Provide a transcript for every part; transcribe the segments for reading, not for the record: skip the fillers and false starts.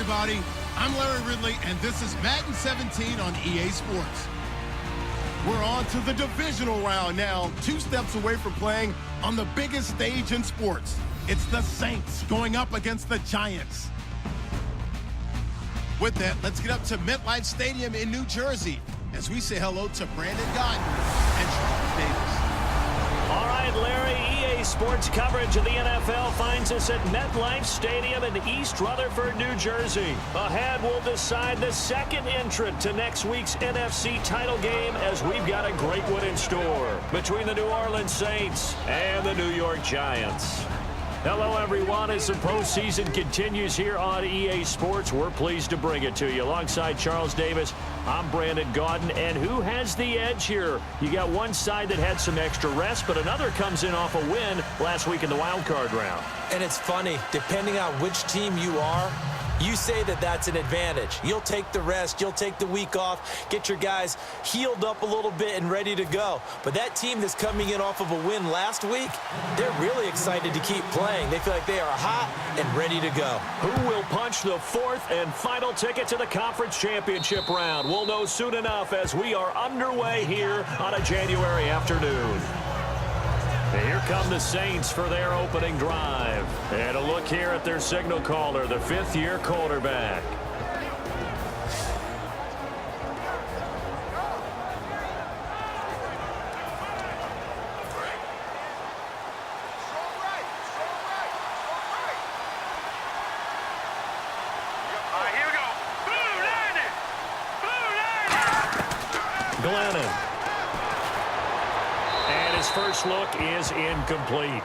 everybody. I'm Larry Ridley, and this is Madden 17 on EA Sports. We're on to the divisional round now, 2 steps away from playing on the biggest stage in sports. It's the Saints going up against the Giants. With that, let's get up to MetLife Stadium in New Jersey as we say hello to Brandon Gaudin and Charles Davis. All right, Larry, EA Sports coverage of the NFL finds us at MetLife Stadium in East Rutherford, New Jersey. Ahead, we'll decide the second entrant to next week's NFC title game as we've got a great one in store between the New Orleans Saints and the New York Giants. Hello, everyone. As the postseason continues here on EA Sports, we're pleased to bring it to you. Alongside Charles Davis, I'm Brandon Gaudin. And who has the edge here? You got one side that had some extra rest, but another comes in off a win last week in the wild card round. And it's funny, depending on which team you are, you say that that's an advantage. You'll take the rest, you'll take the week off, get your guys healed up a little bit and ready to go. But that team that's coming in off of a win last week, they're really excited to keep playing. They feel like they are hot and ready to go. Who will punch the fourth and final ticket to the conference championship round? We'll know soon enough as we are underway here on a January afternoon. And here come the Saints for their opening drive. And a look here at their signal caller, the fifth-year quarterback. Here we go. Glennon. And his first look is incomplete.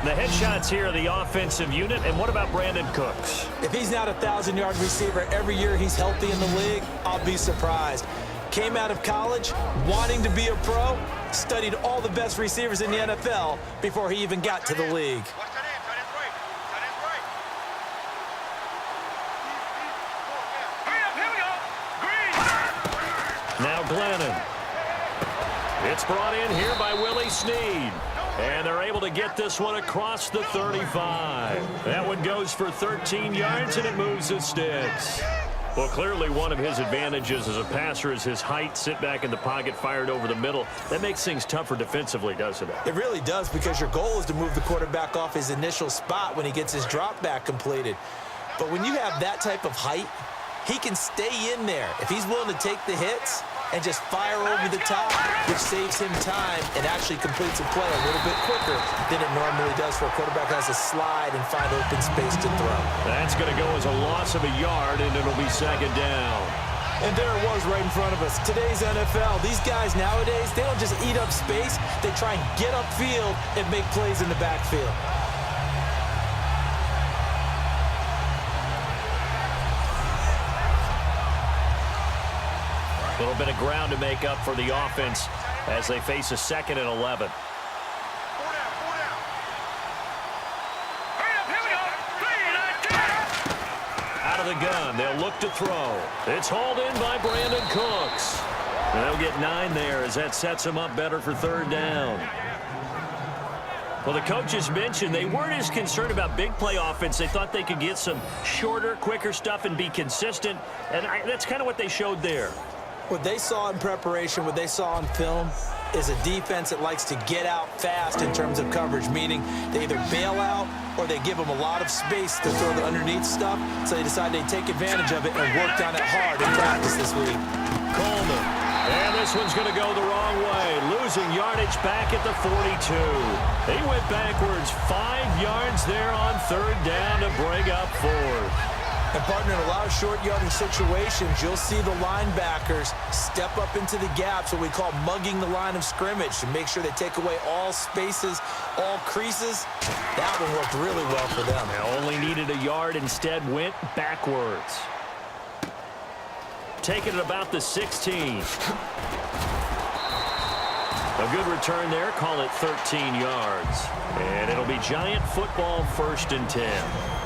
The headshots here of the offensive unit. And what about Brandon Cooks? If he's not a 1,000-yard receiver every year he's healthy in the league, I'll be surprised. Came out of college wanting to be a pro, studied all the best receivers in the NFL before he even got to the league. Now Glennon. It's brought in here by Willie Snead. And they're able to get this one across the 35. That one goes for 13 yards, and it moves the sticks. Well, clearly one of his advantages as a passer is his height, sit back in the pocket, fired over the middle. That makes things tougher defensively, doesn't it? It really does, because your goal is to move the quarterback off his initial spot when he gets his drop back completed. But when you have that type of height, he can stay in there if he's willing to take the hits and just fire over the top, which saves him time and actually completes a play a little bit quicker than it normally does for a quarterback who has to slide and find open space to throw. That's going to go as a loss of a yard, and it'll be second down. And there it was right in front of us. Today's NFL, these guys nowadays, they don't just eat up space. They try and get upfield and make plays in the backfield. A little bit of ground to make up for the offense as they face a 2nd and 11. Out of the gun, they'll look to throw. It's hauled in by Brandon Cooks. And they'll get 9 there as that sets them up better for third down. Well, the coaches mentioned they weren't as concerned about big play offense. They thought they could get some shorter, quicker stuff and be consistent. And that's kind of what they showed there. What they saw in preparation, what they saw on film, is a defense that likes to get out fast in terms of coverage, meaning they either bail out or they give them a lot of space to throw the underneath stuff, so they decide they take advantage of it and worked on it hard in practice this week. Coleman. And this one's going to go the wrong way, losing yardage back at the 42. He went backwards 5 yards there on third down to bring up fourth. And, partner, in a lot of short yardage situations, you'll see the linebackers step up into the gaps, what we call mugging the line of scrimmage, to make sure they take away all spaces, all creases. That one worked really well for them. They only needed a yard, instead went backwards. Taking it about the 16. A good return there, call it 13 yards. And it'll be Giant football, 1st and 10.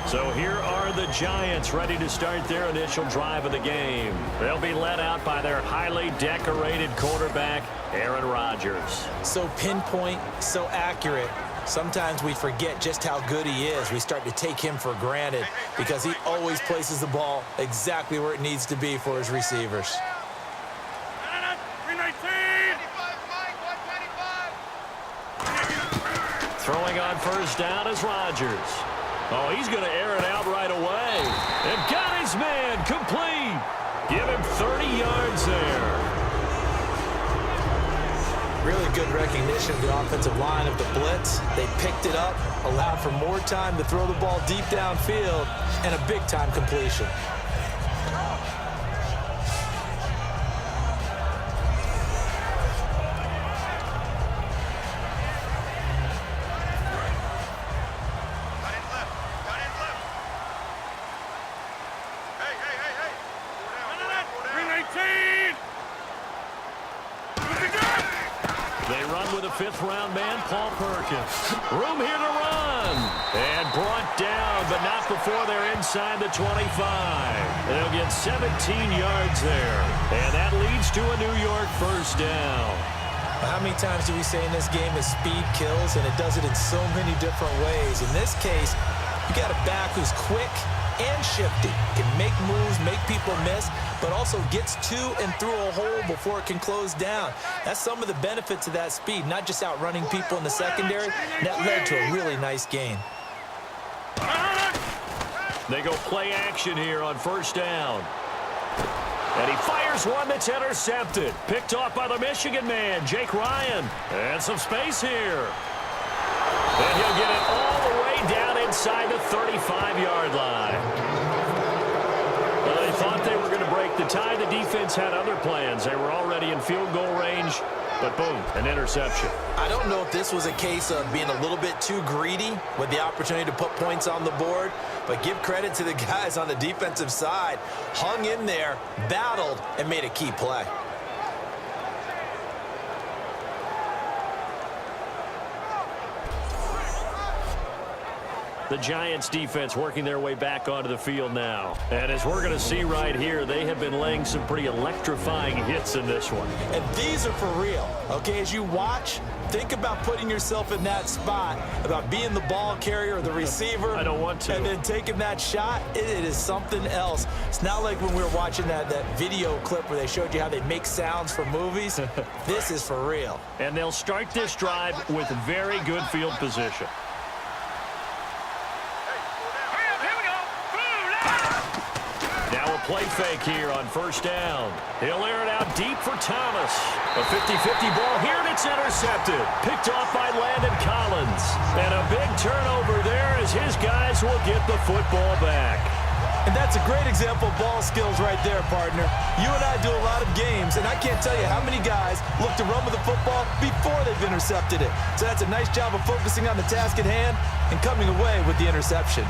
So here are the Giants ready to start their initial drive of the game. They'll be led out by their highly decorated quarterback, Aaron Rodgers. So pinpoint, so accurate. Sometimes we forget just how good he is. We start to take him for granted because he always places the ball exactly where it needs to be for his receivers. Throwing on first down is Rodgers. Oh, he's going to air it out right away. And got his man complete. Give him 30 yards there. Really good recognition of the offensive line of the blitz. They picked it up, allowed for more time to throw the ball deep downfield, and a big-time completion. They run with a fifth-round man, Paul Perkins. Room here to run. And brought down, but not before they're inside the 25. They'll get 17 yards there. And that leads to a New York first down. How many times do we say in this game is speed kills, and it does it in so many different ways. In this case, you got a back who's quick and shifty, can make moves, make people miss, but also gets to and through a hole before it can close down. That's some of the benefits of that speed, not just outrunning people in the secondary. And that led to a really nice gain. They go play action here on first down. And he fires one that's intercepted. Picked off by the Michigan man, Jake Ryan. And some space here. And he'll get it all the way down inside the 35-yard line. Well, they thought they were going to break the tie. The defense had other plans. They were already in field goal range. But boom, an interception. I don't know if this was a case of being a little bit too greedy with the opportunity to put points on the board, but give credit to the guys on the defensive side. Hung in there, battled, and made a key play. The Giants defense working their way back onto the field now. And as we're going to see right here, they have been laying some pretty electrifying hits in this one. And these are for real. Okay, as you watch, think about putting yourself in that spot, about being the ball carrier or the receiver. I don't want to. And then taking that shot, it is something else. It's not like when we were watching that video clip where they showed you how they make sounds for movies. This is for real. And they'll start this drive with very good field position. Play fake here on first down. He'll air it out deep for Thomas. A 50-50 ball here, and it's intercepted. Picked off by Landon Collins. And a big turnover there as his guys will get the football back. And that's a great example of ball skills right there, partner. You and I do a lot of games, and I can't tell you how many guys look to run with the football before they've intercepted it. So that's a nice job of focusing on the task at hand and coming away with the interception.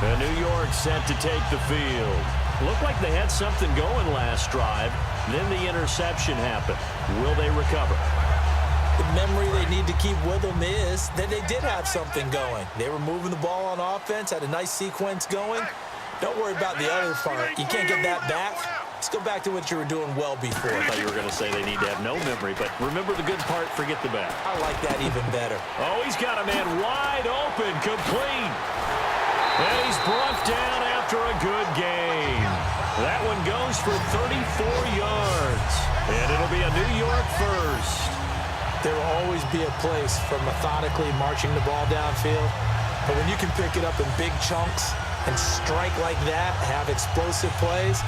And New York set to take the field. Looked like they had something going last drive. Then the interception happened. Will they recover? The memory they need to keep with them is that they did have something going. They were moving the ball on offense, had a nice sequence going. Don't worry about the other part. You can't get that back. Let's go back to what you were doing well before. I thought you were going to say they need to have no memory, but remember the good part, forget the bad. I like that even better. Oh, he's got a man wide open, complete. And he's brought down after a good gain. That one goes for 34 yards. And it'll be a New York first. There will always be a place for methodically marching the ball downfield. But when you can pick it up in big chunks and strike like that, have explosive plays,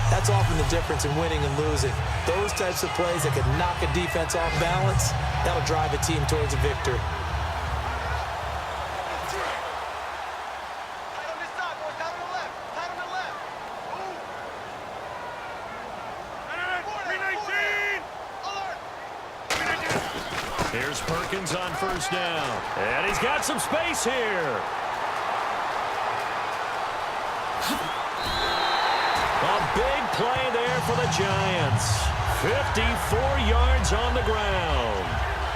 that's often the difference in winning and losing. Those types of plays that can knock a defense off balance, that'll drive a team towards a victory. Here's Perkins on first down. And he's got some space here. A big play there for the Giants. 54 yards on the ground.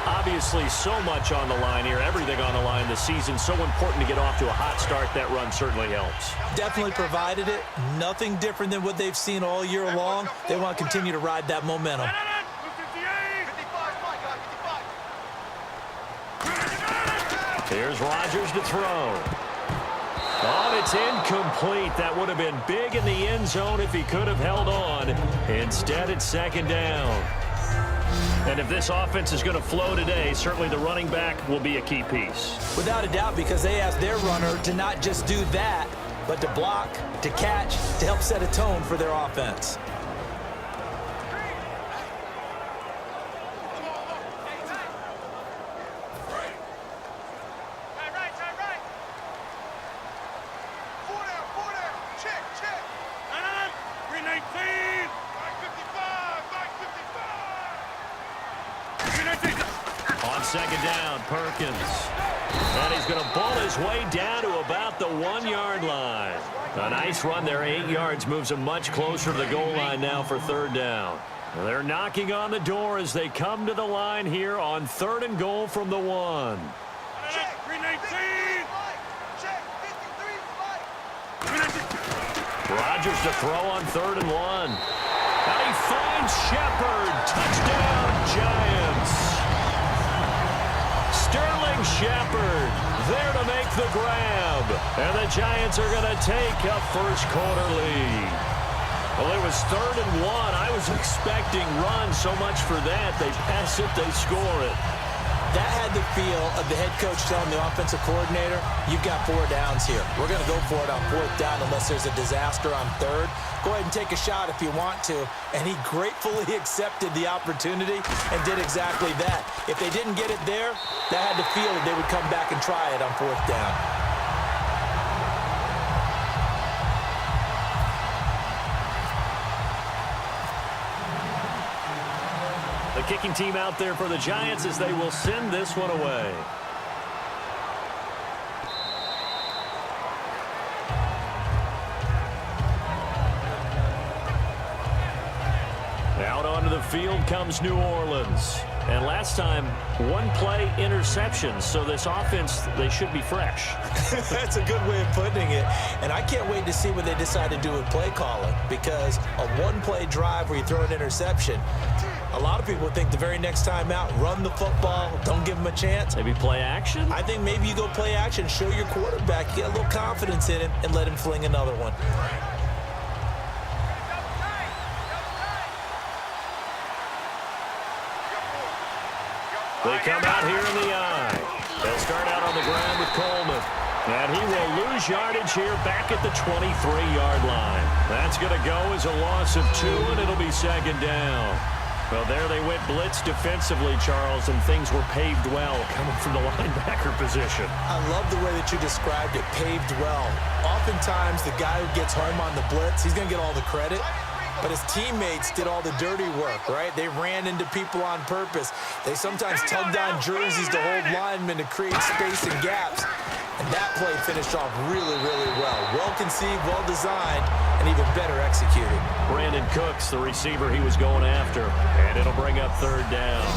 Obviously, so much on the line here, everything on the line this season. So important to get off to a hot start. That run certainly helps. Definitely provided it. Nothing different than what they've seen all year long. They want to continue to ride that momentum. Here's Rodgers to throw. Oh, it's incomplete. That would have been big in the end zone if he could have held on. Instead, it's second down. And if this offense is going to flow today, certainly the running back will be a key piece. Without a doubt, because they asked their runner to not just do that, but to block, to catch, to help set a tone for their offense. Second down, Perkins. And he's going to ball his way down to about the 1-yard line. A nice run there, 8 yards, moves him much closer to the goal line now for third down. They're knocking on the door as they come to the line here on 3rd and goal from the 1. Check, 319. Check, 53. Rodgers to throw on 3rd and 1. And he finds Shepard. Touchdown, Giants. Sterling Shepard there to make the grab. And the Giants are going to take a first-quarter lead. Well, it was 3rd and 1. I was expecting runs, so much for that. They pass it, they score it. That had the feel of the head coach telling the offensive coordinator, you've got 4 downs here. We're going to go for it on 4th down unless there's a disaster on 3rd. Go ahead and take a shot if you want to. And he gratefully accepted the opportunity and did exactly that. If they didn't get it there, that had the feel that they would come back and try it on 4th down. The kicking team out there for the Giants as they will send this one away. Out onto the field comes New Orleans. And last time, 1-play interception. So this offense, they should be fresh. That's a good way of putting it. And I can't wait to see what they decide to do with play calling. Because a 1-play drive where you throw an interception, a lot of people think the very next time out, run the football, don't give them a chance. Maybe play action? I think maybe you go play action, show your quarterback, get a little confidence in him, and let him fling another one. They come out here in the eye. They'll start out on the ground with Coleman. And he will lose yardage here back at the 23-yard line. That's going to go as a loss of 2, and it'll be second down. Well, there they went blitz defensively, Charles, and things were paved well coming from the linebacker position. I love the way that you described it, paved well. Oftentimes, the guy who gets home on the blitz, he's going to get all the credit. But his teammates did all the dirty work, right? They ran into people on purpose. They sometimes tugged on jerseys to hold linemen to create space and gaps. And that play finished off really, really well. Well-conceived, well-designed, and even better executed. Brandon Cooks, the receiver he was going after. And it'll bring up third down.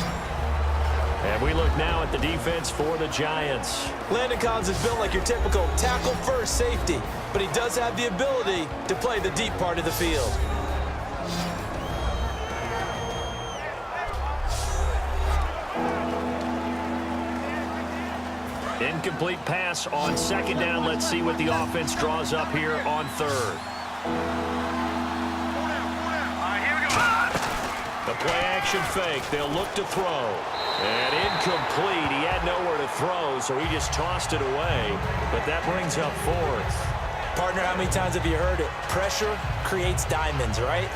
And we look now at the defense for the Giants. Landon Collins is built like your typical tackle-first safety, but he does have the ability to play the deep part of the field. Incomplete pass on second down. Let's see what the offense draws up here on 3rd. Here we go. The play-action fake. They'll look to throw. And incomplete. He had nowhere to throw, so he just tossed it away. But that brings up 4th. Partner, how many times have you heard it? Pressure creates diamonds, right?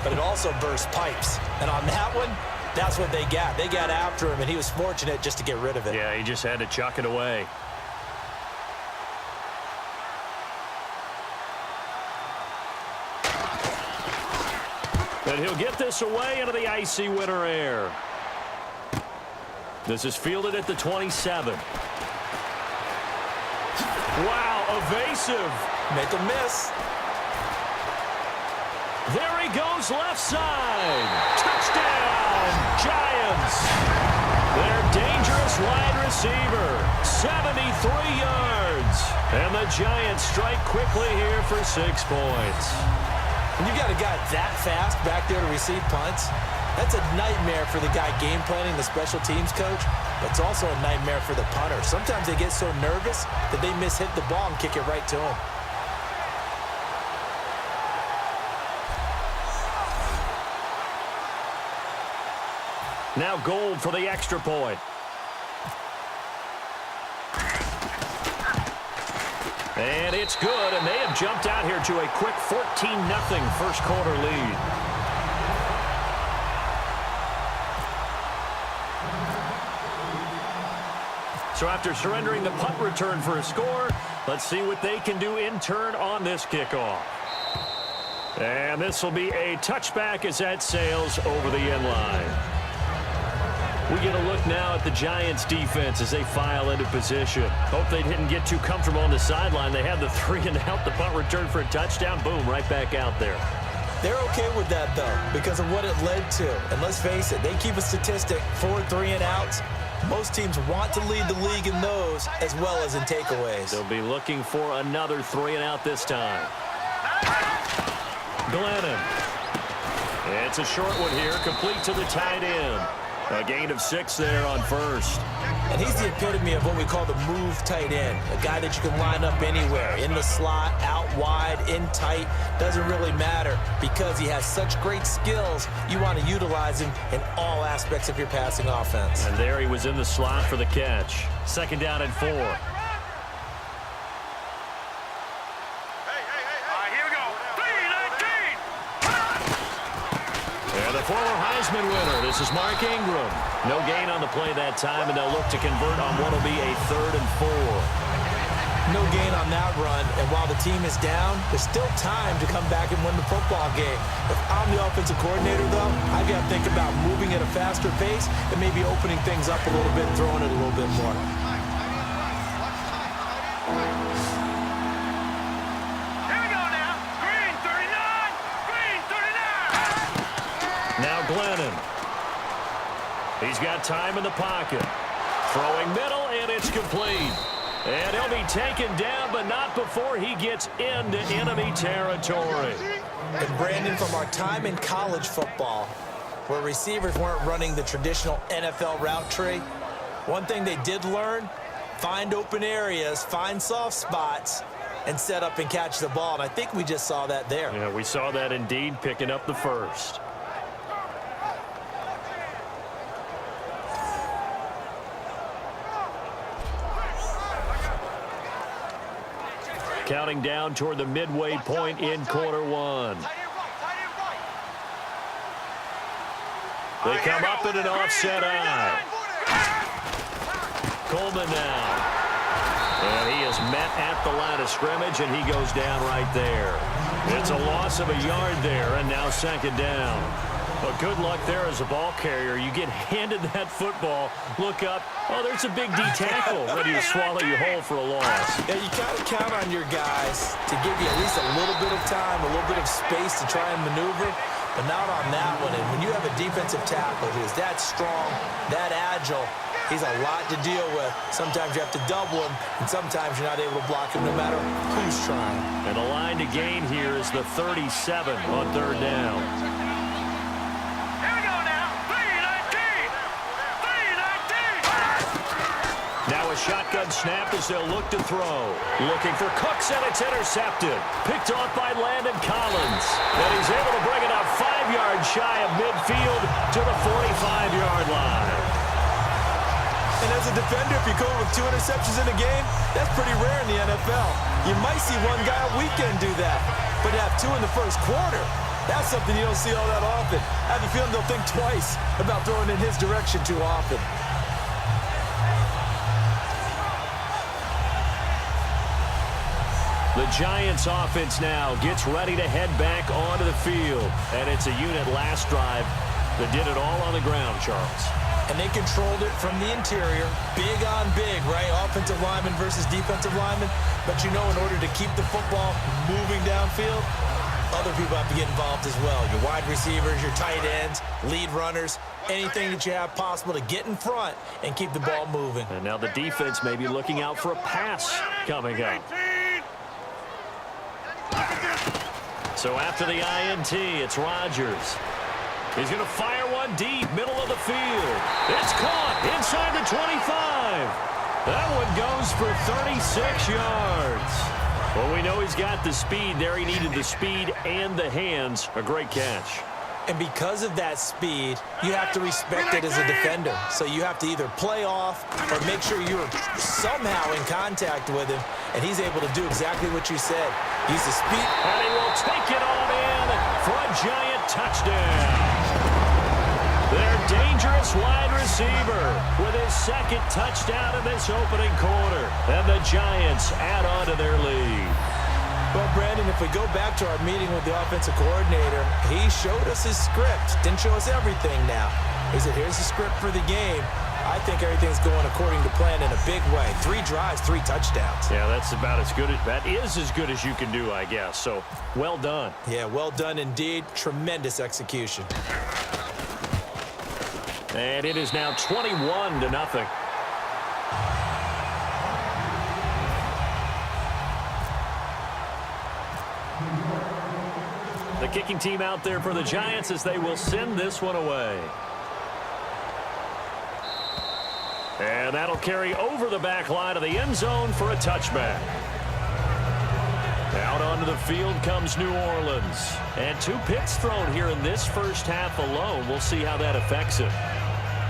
But it also bursts pipes. And on that one, that's what they got. They got after him, and he was fortunate just to get rid of it. Yeah, he just had to chuck it away. And he'll get this away into the icy winter air. This is fielded at the 27. Wow, evasive. Make a miss. There he goes left side. Touchdown, Giants. They're This wide receiver, 73 yards. And the Giants strike quickly here for 6 points. When you got a guy that fast back there to receive punts, that's a nightmare for the guy game planning, the special teams coach, but it's also a nightmare for the punter. Sometimes they get so nervous that they mishit the ball and kick it right to him. Now Gold for the extra point. And it's good, and they have jumped out here to a quick 14-0 first quarter lead. So after surrendering the punt return for a score, let's see what they can do in turn on this kickoff. And this will be a touchback as that sails over the end line. We get a look now at the Giants defense as they file into position. Hope they didn't get too comfortable on the sideline. They had the 3-and-out, the punt return for a touchdown. Boom, right back out there. They're okay with that, though, because of what it led to. And let's face it, they keep a statistic, 4 3-and-outs. Most teams want to lead the league in those as well as in takeaways. They'll be looking for another 3-and-out this time. Glennon. It's a short one here, complete to the tight end. A gain of 6 there on first. And he's the epitome of what we call the move tight end. A guy that you can line up anywhere. In the slot, out wide, in tight. Doesn't really matter because he has such great skills. You want to utilize him in all aspects of your passing offense. And there he was in the slot for the catch. 2nd down and 4. Here we go. 3-19. And the former Heisman winner, this is Mark Ingram. No gain on the play that time, and they'll look to convert on what will be a 3rd and 4. No gain on that run, and while the team is down, there's still time to come back and win the football game. If I'm the offensive coordinator, though, I've got to think about moving at a faster pace and maybe opening things up a little bit and throwing it a little bit more. Here we go now. Green 39. Green 39. Now Glennon. He's got time in the pocket. Throwing middle, and it's complete. And he'll be taken down, but not before he gets into enemy territory. And Brandon, from our time in college football, where receivers weren't running the traditional NFL route tree, one thing they did learn, find open areas, find soft spots, and set up and catch the ball. And I think we just saw that there. Yeah, we saw that indeed, picking up the first. Counting down toward the midway point in quarter 1. They come up in an offset eye. Coleman now. And he is met at the line of scrimmage, and he goes down right there. It's a loss of a yard there, and now 2nd down. But good luck there as a ball carrier. You get handed that football, look up, oh, there's a big D tackle ready to swallow you whole for a loss. Yeah, you got to count on your guys to give you at least a little bit of time, a little bit of space to try and maneuver, but not on that one. And when you have a defensive tackle who's that strong, that agile, he's a lot to deal with. Sometimes you have to double him, and sometimes you're not able to block him no matter who's trying. And the line to gain here is the 37 on 3rd down. Now a shotgun snap as they'll look to throw. Looking for Cooks, and it's intercepted. Picked off by Landon Collins. And he's able to bring it up 5 yards shy of midfield to the 45-yard line. And as a defender, if you go with 2 interceptions in a game, that's pretty rare in the NFL. You might see one guy a weekend do that, but to have 2 in the first quarter, that's something you don't see all that often. I have a feeling they'll think twice about throwing in his direction too often. The Giants offense now gets ready to head back onto the field. And it's a unit last drive that did it all on the ground, Charles. And they controlled it from the interior. Big on big, right? Offensive lineman versus defensive lineman. But you know, in order to keep the football moving downfield, other people have to get involved as well. Your wide receivers, your tight ends, lead runners, anything that you have possible to get in front and keep the ball moving. And now the defense may be looking out for a pass coming up. So after the INT, it's Rodgers. He's going to fire one deep, middle of the field. It's caught inside the 25. That one goes for 36 yards. Well, we know he's got the speed there. He needed the speed and the hands. A great catch. And because of that speed, you have to respect it as a defender. So you have to either play off or make sure you're somehow in contact with him, and he's able to do exactly what you said. Use the speed. And he will take it on in for a giant touchdown. Their dangerous wide receiver with his second touchdown in this opening quarter. And the Giants add on to their lead. Well, Brandon, if we go back to our meeting with the offensive coordinator, he showed us his script. Didn't show us everything now. He said, here's the script for the game. I think everything's going according to plan in a big way. 3 drives, 3 touchdowns. Yeah, that's about as good. That is as good as you can do, I guess. So, well done. Yeah, well done indeed. Tremendous execution. And it is now 21-0. The kicking team out there for the Giants as they will send this one away. And that'll carry over the back line of the end zone for a touchback. Out onto the field comes New Orleans. And 2 picks thrown here in this first half alone. We'll see how that affects him.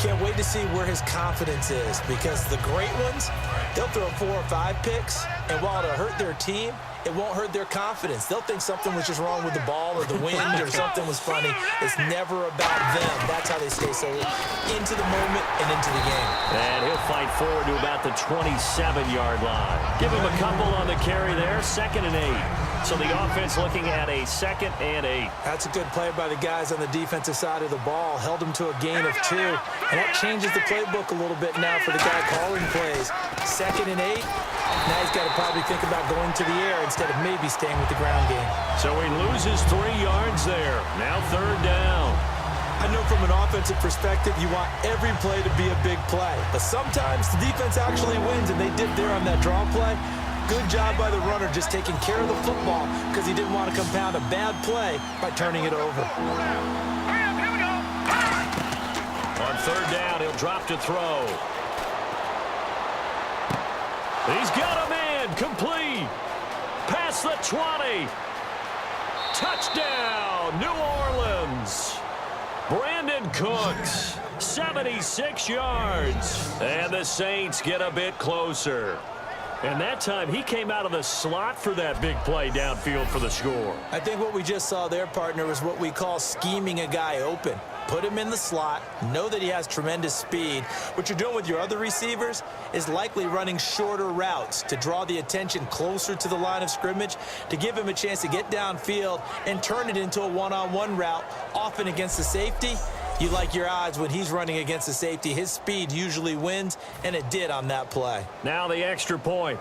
Can't wait to see where his confidence is, because the great ones, they'll throw 4 or 5 picks, and while it'll hurt their team, it won't hurt their confidence. They'll think something was just wrong with the ball or the wind or something was funny. It's never about them. That's how they stay so into the moment and into the game. And he'll fight forward to about the 27-yard line. Give him a couple on the carry there. 2nd and 8. So the offense looking at a 2nd and 8. That's a good play by the guys on the defensive side of the ball. Held them to a gain of 2. And that changes the playbook a little bit now for the guy calling plays. 2nd and 8. Now he's got to probably think about going to the air instead of maybe staying with the ground game. So he loses 3 yards there. Now 3rd down. I know from an offensive perspective, you want every play to be a big play. But sometimes the defense actually wins, and they did there on that draw play. Good job by the runner just taking care of the football because he didn't want to compound a bad play by turning it over. On 3rd down, he'll drop to throw. He's got a man, complete. Past the 20. Touchdown, New Orleans. Brandon Cooks, 76 yards. And the Saints get a bit closer. And that time, he came out of the slot for that big play downfield for the score. I think what we just saw there, partner, was what we call scheming a guy open. Put him in the slot, know that he has tremendous speed. What you're doing with your other receivers is likely running shorter routes to draw the attention closer to the line of scrimmage, to give him a chance to get downfield and turn it into a one-on-one route, often against the safety. You like your odds when he's running against the safety. His speed usually wins, and it did on that play. Now the extra point.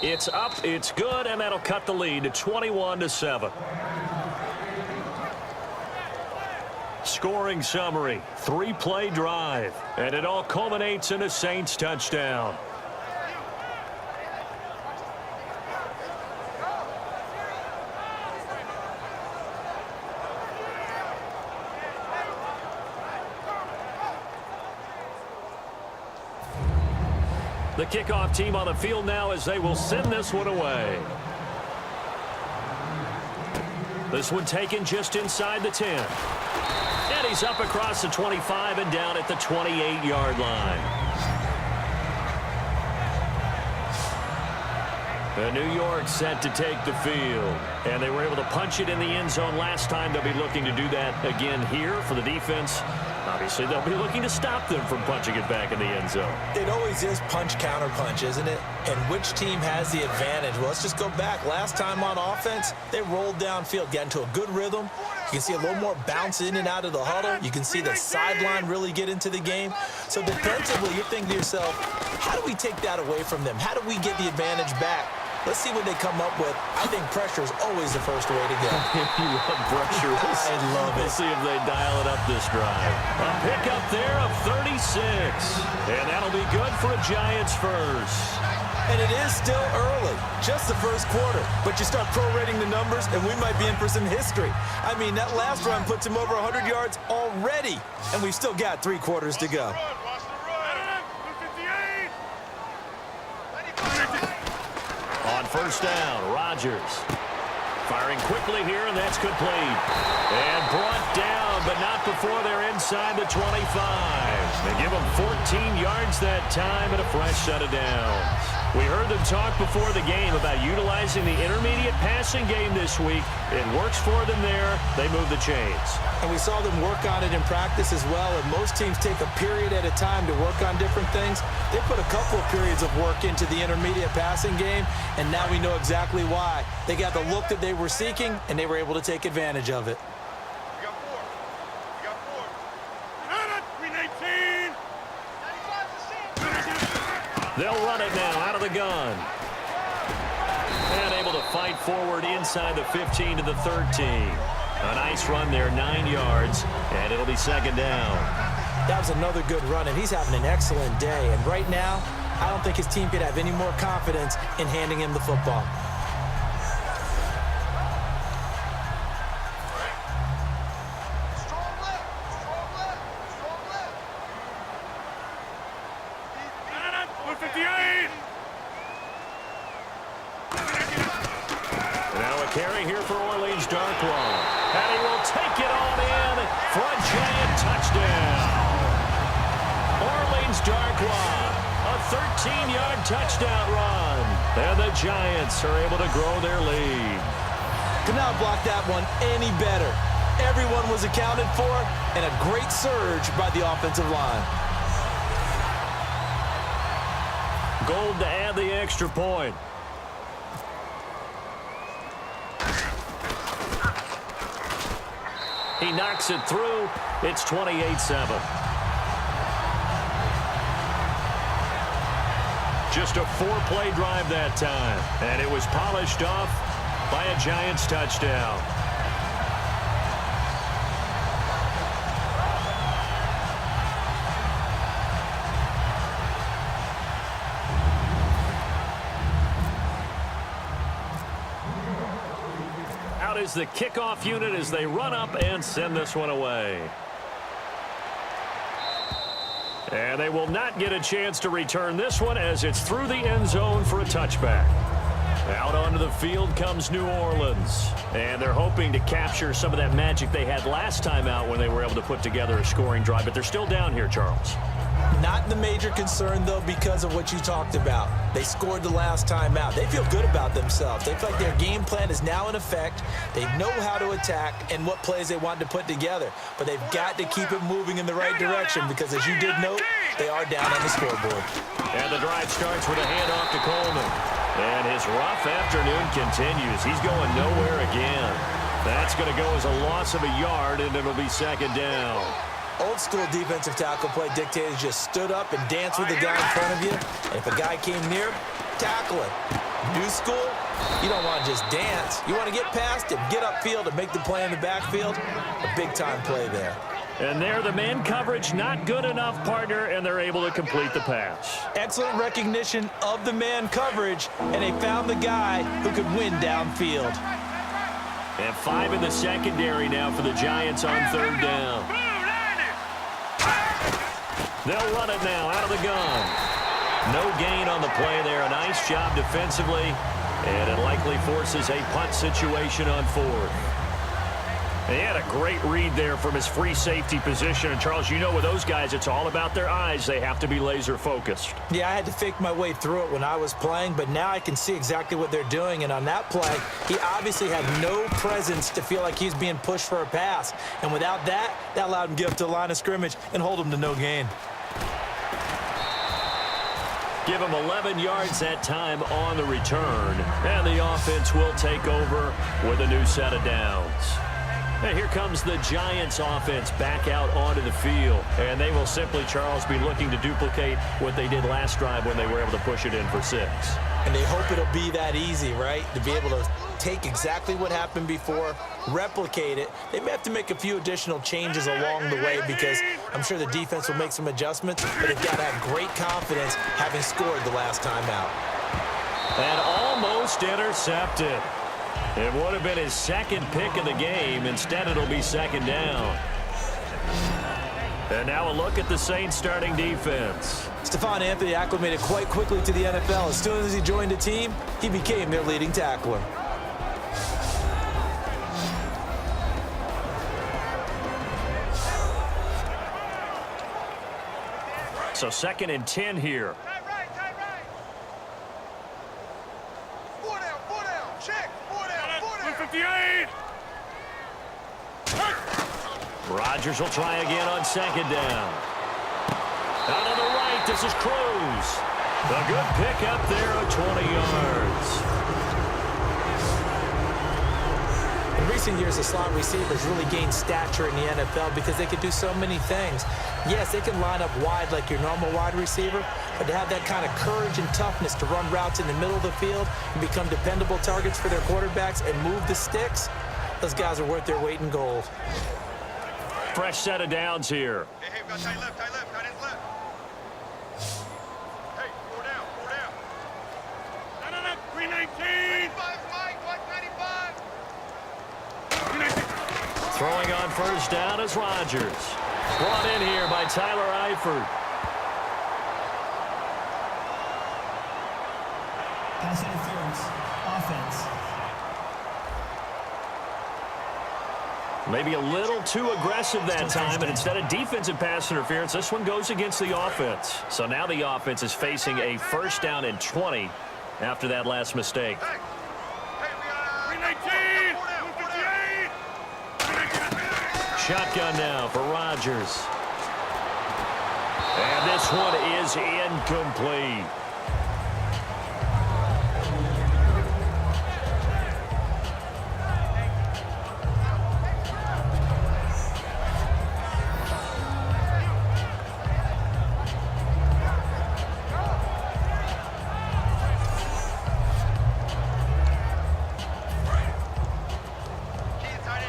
It's up, it's good, and that'll cut the lead to 21-7. Scoring summary, 3-play drive, and it all culminates in a Saints touchdown. The kickoff team on the field now as they will send this one away. This one taken just inside the 10. And he's up across the 25 and down at the 28-yard line. The New York set to take the field. And they were able to punch it in the end zone last time. They'll be looking to do that again here for the defense. Obviously, they'll be looking to stop them from punching it back in the end zone. It always is punch-counter-punch, isn't it? And which team has the advantage? Well, let's just go back. Last time on offense, they rolled downfield, got into a good rhythm. You can see a little more bounce in and out of the huddle. You can see the sideline really get into the game. So defensively, you're thinking to yourself, how do we take that away from them? How do we get the advantage back? Let's see what they come up with. I think pressure is always the first way to go. You love pressure. I love it. We'll see if they dial it up this drive. A pickup there of 36. And that'll be good for a Giants first. And it is still early, just the first quarter. But you start prorating the numbers, and we might be in for some history. I mean, that last run puts him over 100 yards already, and we've still got 3 quarters to go. On first down, Rodgers. Firing quickly here, and that's complete. And brought down, but not before they're inside the 25. They give them 14 yards that time and a fresh set of downs. We heard them talk before the game about utilizing the intermediate passing game this week. It works for them there. They move the chains. And we saw them work on it in practice as well, and most teams take a period at a time to work on different things. They put a couple of periods of work into the intermediate passing game, and now we know exactly why. They got the look that they were seeking, and they were able to take advantage of it. They'll run it now out of the gun. And able to fight forward inside the 15 to the 13. A nice run there, 9 yards, and it'll be second down. That was another good run, and he's having an excellent day. And right now, I don't think his team could have any more confidence in handing him the football. Carry here for Orleans Darkwa. And he will take it on in for a Giant touchdown. Orleans Darkwa, a 13-yard touchdown run. And the Giants are able to grow their lead. Could not block that one any better. Everyone was accounted for, and a great surge by the offensive line. Gold to add the extra point. He knocks it through. It's 28-7. Just a 4-play drive that time. And it was polished off by a Giants touchdown. Is the kickoff unit as they run up and send this one away. And they will not get a chance to return this one as it's through the end zone for a touchback. Out onto the field comes New Orleans. And they're hoping to capture some of that magic they had last time out when they were able to put together a scoring drive. But they're still down here, Charles. Not the major concern, though, because of what you talked about. They scored the last time out. They feel good about themselves. They feel like their game plan is now in effect. They know how to attack and what plays they want to put together. But they've got to keep it moving in the right direction because, as you did note, they are down on the scoreboard. And the drive starts with a handoff to Coleman. And his rough afternoon continues. He's going nowhere again. That's going to go as a loss of a yard, and it'll be second down. Old school defensive tackle play dictators just stood up and danced with the guy in front of you. And if a guy came near, tackle him. New school, you don't want to just dance. You want to get past him, get upfield, and make the play in the backfield. A big-time play there. And there, the man coverage not good enough, partner, and they're able to complete the pass. Excellent recognition of the man coverage, and they found the guy who could win downfield. And 5 in the secondary now for the Giants on third down. They'll run it now out of the gun. No gain on the play there. A nice job defensively. And it likely forces a punt situation on fourth. He had a great read there from his free safety position. And, Charles, you know with those guys, it's all about their eyes. They have to be laser-focused. Yeah, I had to fake my way through it when I was playing, but now I can see exactly what they're doing. And on that play, he obviously had no presence to feel like he's being pushed for a pass. And without that, that allowed him to get up to the line of scrimmage and hold him to no gain. Give him 11 yards that time on the return. And the offense will take over with a new set of downs. And here comes the Giants offense back out onto the field. And they will simply, Charles, be looking to duplicate what they did last drive when they were able to push it in for 6. And they hope it'll be that easy, right? To be able to take exactly what happened before, replicate it. They may have to make a few additional changes along the way because I'm sure the defense will make some adjustments, but they've got to have great confidence having scored the last time out. And almost intercepted. It would have been his second pick of the game. Instead, it'll be second down. And now a look at the Saints starting defense. Stephon Anthony acclimated quite quickly to the NFL. As soon as he joined the team, he became their leading tackler. So 2nd and 10 here. Tight right. 4 down. Check. 4 down. 158. Rodgers will try again on 2nd down. Out on the right, this is Cruz. A good pick up there of 20 yards. In recent years, the slot receivers really gained stature in the NFL because they could do so many things. Yes, they can line up wide like your normal wide receiver, but to have that kind of courage and toughness to run routes in the middle of the field and become dependable targets for their quarterbacks and move the sticks, those guys are worth their weight in gold. Fresh set of downs here. Hey, we got tight left. Tight left. Hey, 4 down. No. 319. 95, Mike. 95. Throwing on first down is Rodgers. Brought in here by Tyler Eifert. Pass interference. Offense. Maybe a little too aggressive that time, and instead of defensive pass interference, this one goes against the offense. So now the offense is facing a 1st down and 20 after that last mistake. Hey, we got 319. 158. Shotgun now for Rodgers. And this one is incomplete. Tight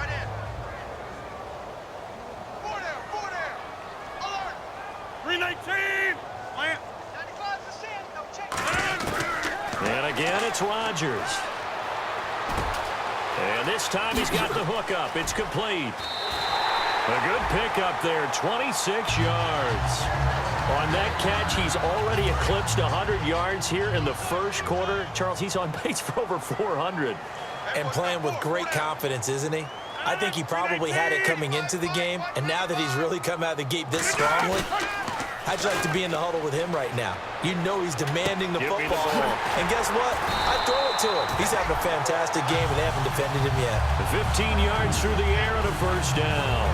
end. 4 down. Alert. 319. Plant. 95%. No check. And again, it's Rodgers. And this time he's got the hook up. It's complete. A good pickup there, 26 yards. On that catch, he's already eclipsed 100 yards here in the first quarter. Charles, he's on pace for over 400. And playing with great confidence, isn't he? I think he probably had it coming into the game, and now that he's really come out of the gate this strongly, how'd you like to be in the huddle with him right now? You know he's demanding the Give me the football. ball. And guess what? I throw it to him. He's having a fantastic game, and they haven't defended him yet. 15 yards through the air and a 1st down.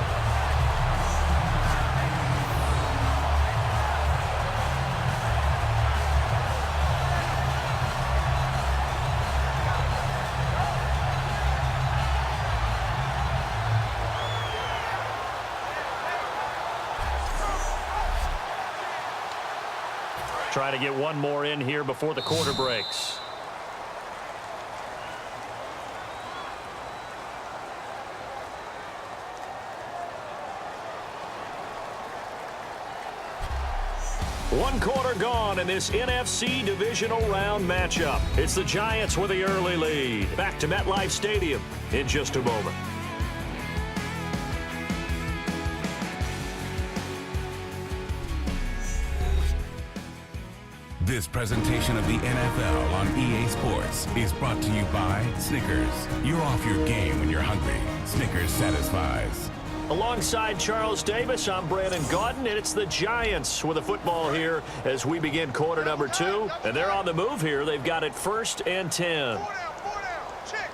Try to get one more in here before the quarter breaks. One quarter gone in this NFC Divisional Round matchup. It's the Giants with the early lead. Back to MetLife Stadium in just a moment. This presentation of the NFL on EA Sports is brought to you by Snickers. You're off your game when you're hungry. Snickers satisfies. Alongside Charles Davis, I'm Brandon Gaudin, and it's the Giants with the football here as we begin quarter number 2. And they're on the move here. They've got it 1st and 10. 4 down. Check.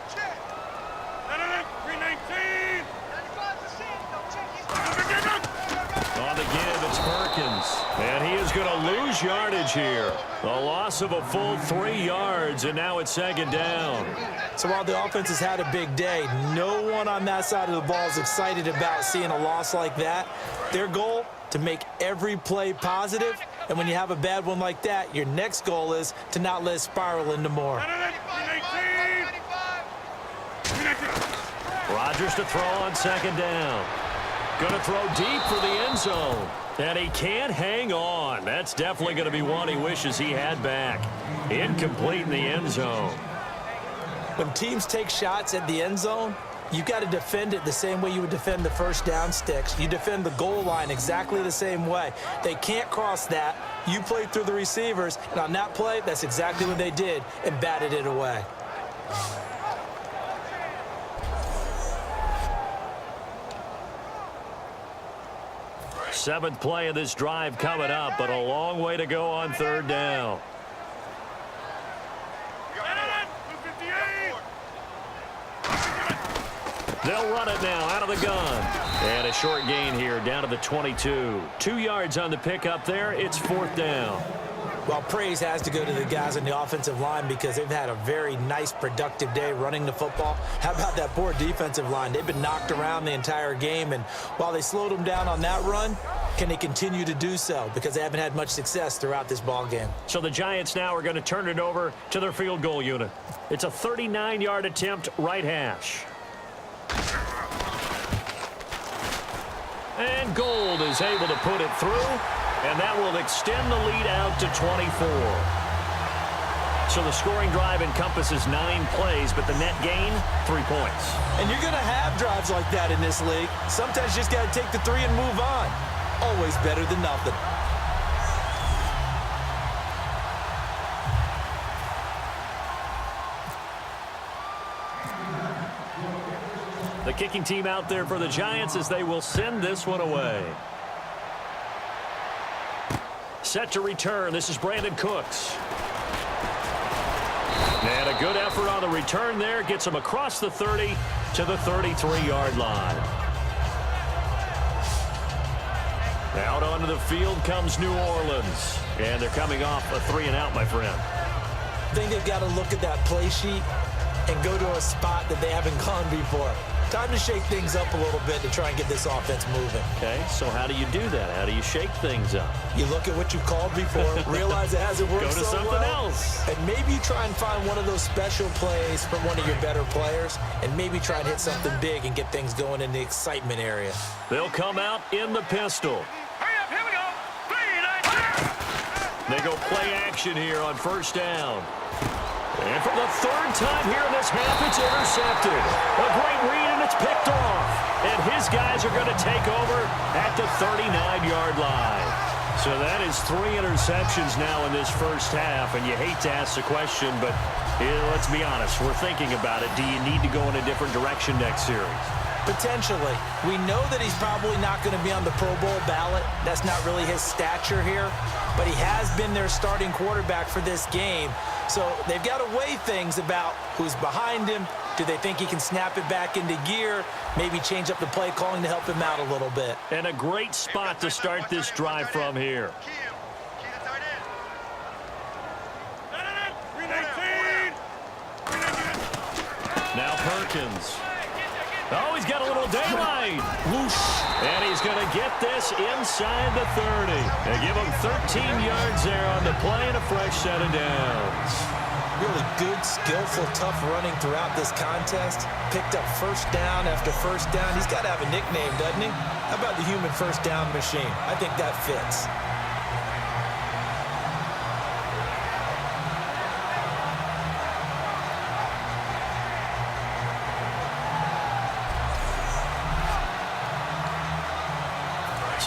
319. 95's the send. No, check. He's On the give, it's Perkins. And he is going to lose yardage here. A loss of a full 3 yards, and now it's 2nd down. So while the offense has had a big day, no one on that side of the ball is excited about seeing a loss like that. Their goal, to make every play positive. And when you have a bad one like that, your next goal is to not let it spiral into more. Rodgers to throw on 2nd down. Going to throw deep for the end zone. And he can't hang on. That's definitely going to be one he wishes he had back. Incomplete in the end zone. When teams take shots at the end zone, you've got to defend it the same way you would defend the first down sticks. You defend the goal line exactly the same way. They can't cross that. You play through the receivers, and on that play, that's exactly what they did and batted it away. Seventh play of this drive coming up, but a long way to go on 3rd down. They'll run it now out of the gun. And a short gain here down to the 22. 2 yards on the pickup there. It's 4th down. Well, praise has to go to the guys on the offensive line because they've had a very nice, productive day running the football. How about that poor defensive line? They've been knocked around the entire game, and while they slowed them down on that run, can they continue to do so? Because they haven't had much success throughout this ball game. So the Giants now are going to turn it over to their field goal unit. It's a 39-yard attempt, right hash. And Gold is able to put it through, and that will extend the lead out to 24. So the scoring drive encompasses 9 plays, but the net gain, 3 points. And you're going to have drives like that in this league. Sometimes you just got to take the 3 and move on. Always better than nothing. The kicking team out there for the Giants as they will send this one away. Set to return. This is Brandon Cooks. And a good effort on the return there. Gets him across the 30 to the 33-yard line. Out onto the field comes New Orleans. And they're coming off a 3-and-out, my friend. I think they've got to look at that play sheet and go to a spot that they haven't gone before. Time to shake things up a little bit to try and get this offense moving. Okay, so how do you do that? How do you shake things up? You look at what you've called before, realize it hasn't worked so well. Go to something else. And maybe you try and find one of those special plays from one of your better players, and maybe try and hit something big and get things going in the excitement area. They'll come out in the pistol. Hurry up, here we go. 3, 9, 10. They go play action here on 1st down. And for the 3rd time here in this half, it's intercepted. A great read, and it's picked off. And his guys are going to take over at the 39-yard line. So that is 3 interceptions now in this first half. And you hate to ask the question, but let's be honest. We're thinking about it. Do you need to go in a different direction next series? Potentially. We know that he's probably not going to be on the Pro Bowl ballot. That's not really his stature here. But he has been their starting quarterback for this game. So they've got to weigh things about who's behind him. Do they think he can snap it back into gear? Maybe change up the play calling to help him out a little bit. And a great spot to start this drive from here. Key the tight end. 319. Now Perkins. Oh, he's got a little daylight. Whoosh. And he's going to get this inside the 30. They give him 13 yards there on the play and a fresh set of downs. Really good, skillful, tough running throughout this contest. Picked up 1st down after 1st down. He's got to have a nickname, doesn't he? How about the human 1st down machine? I think that fits.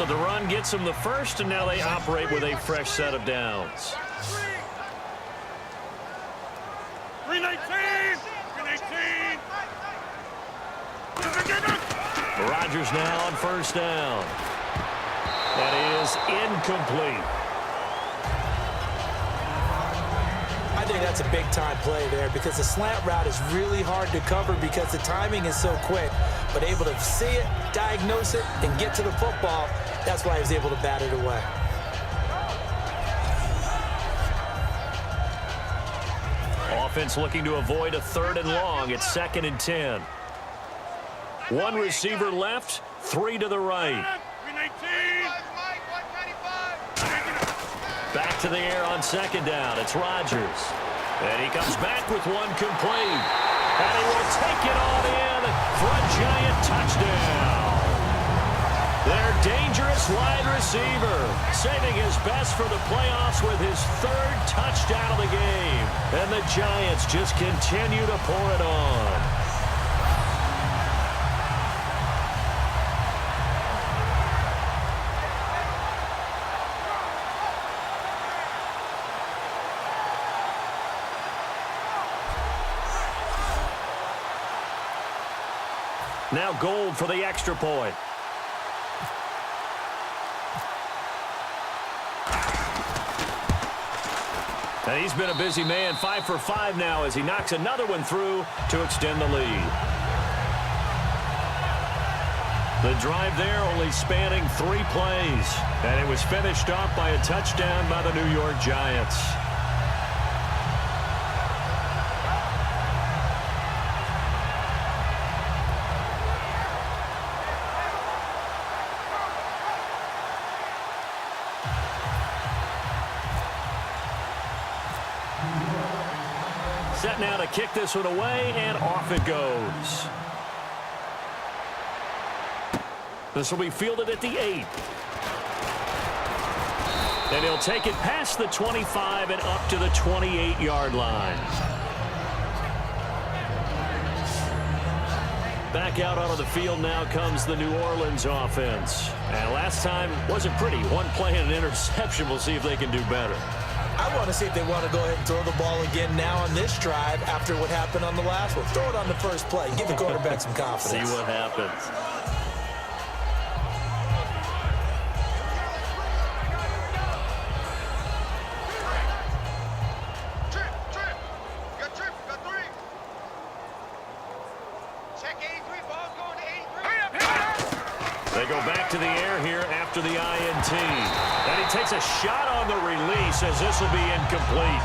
So the run gets them the 1st, and now they operate with a fresh set of downs. Rodgers now on first down. That is incomplete. I think that's a big-time play there because the slant route is really hard to cover because the timing is so quick. But able to see it, diagnose it, and get to the football, that's why he was able to bat it away. Offense looking to avoid a 3rd and long. It's 2nd and 10. One receiver left, 3 to the right. Back to the air on 2nd down. It's Rodgers. And he comes back with one complete. And he will take it all in for a giant touchdown. Their dangerous wide receiver, saving his best for the playoffs with his 3rd touchdown of the game. And the Giants just continue to pour it on. Now Gold for the extra point. And he's been a busy man, 5 for 5 now as he knocks another one through to extend the lead. The drive there only spanning 3 plays. And it was finished off by a touchdown by the New York Giants. Set now to kick this one away, and off it goes. This will be fielded at the 8. And he'll take it past the 25 and up to the 28-yard line. Back out onto the field now comes the New Orleans offense. And last time wasn't pretty. One play and an interception. We'll see if they can do better. I want to see if they want to go ahead and throw the ball again now on this drive after what happened on the last one. Throw it on the first play. Give the quarterback some confidence. See what happens. Got 3. Check 83, ball's going to 83. They go back to the air here after the INT. And he takes a shot on the release as this will be incomplete.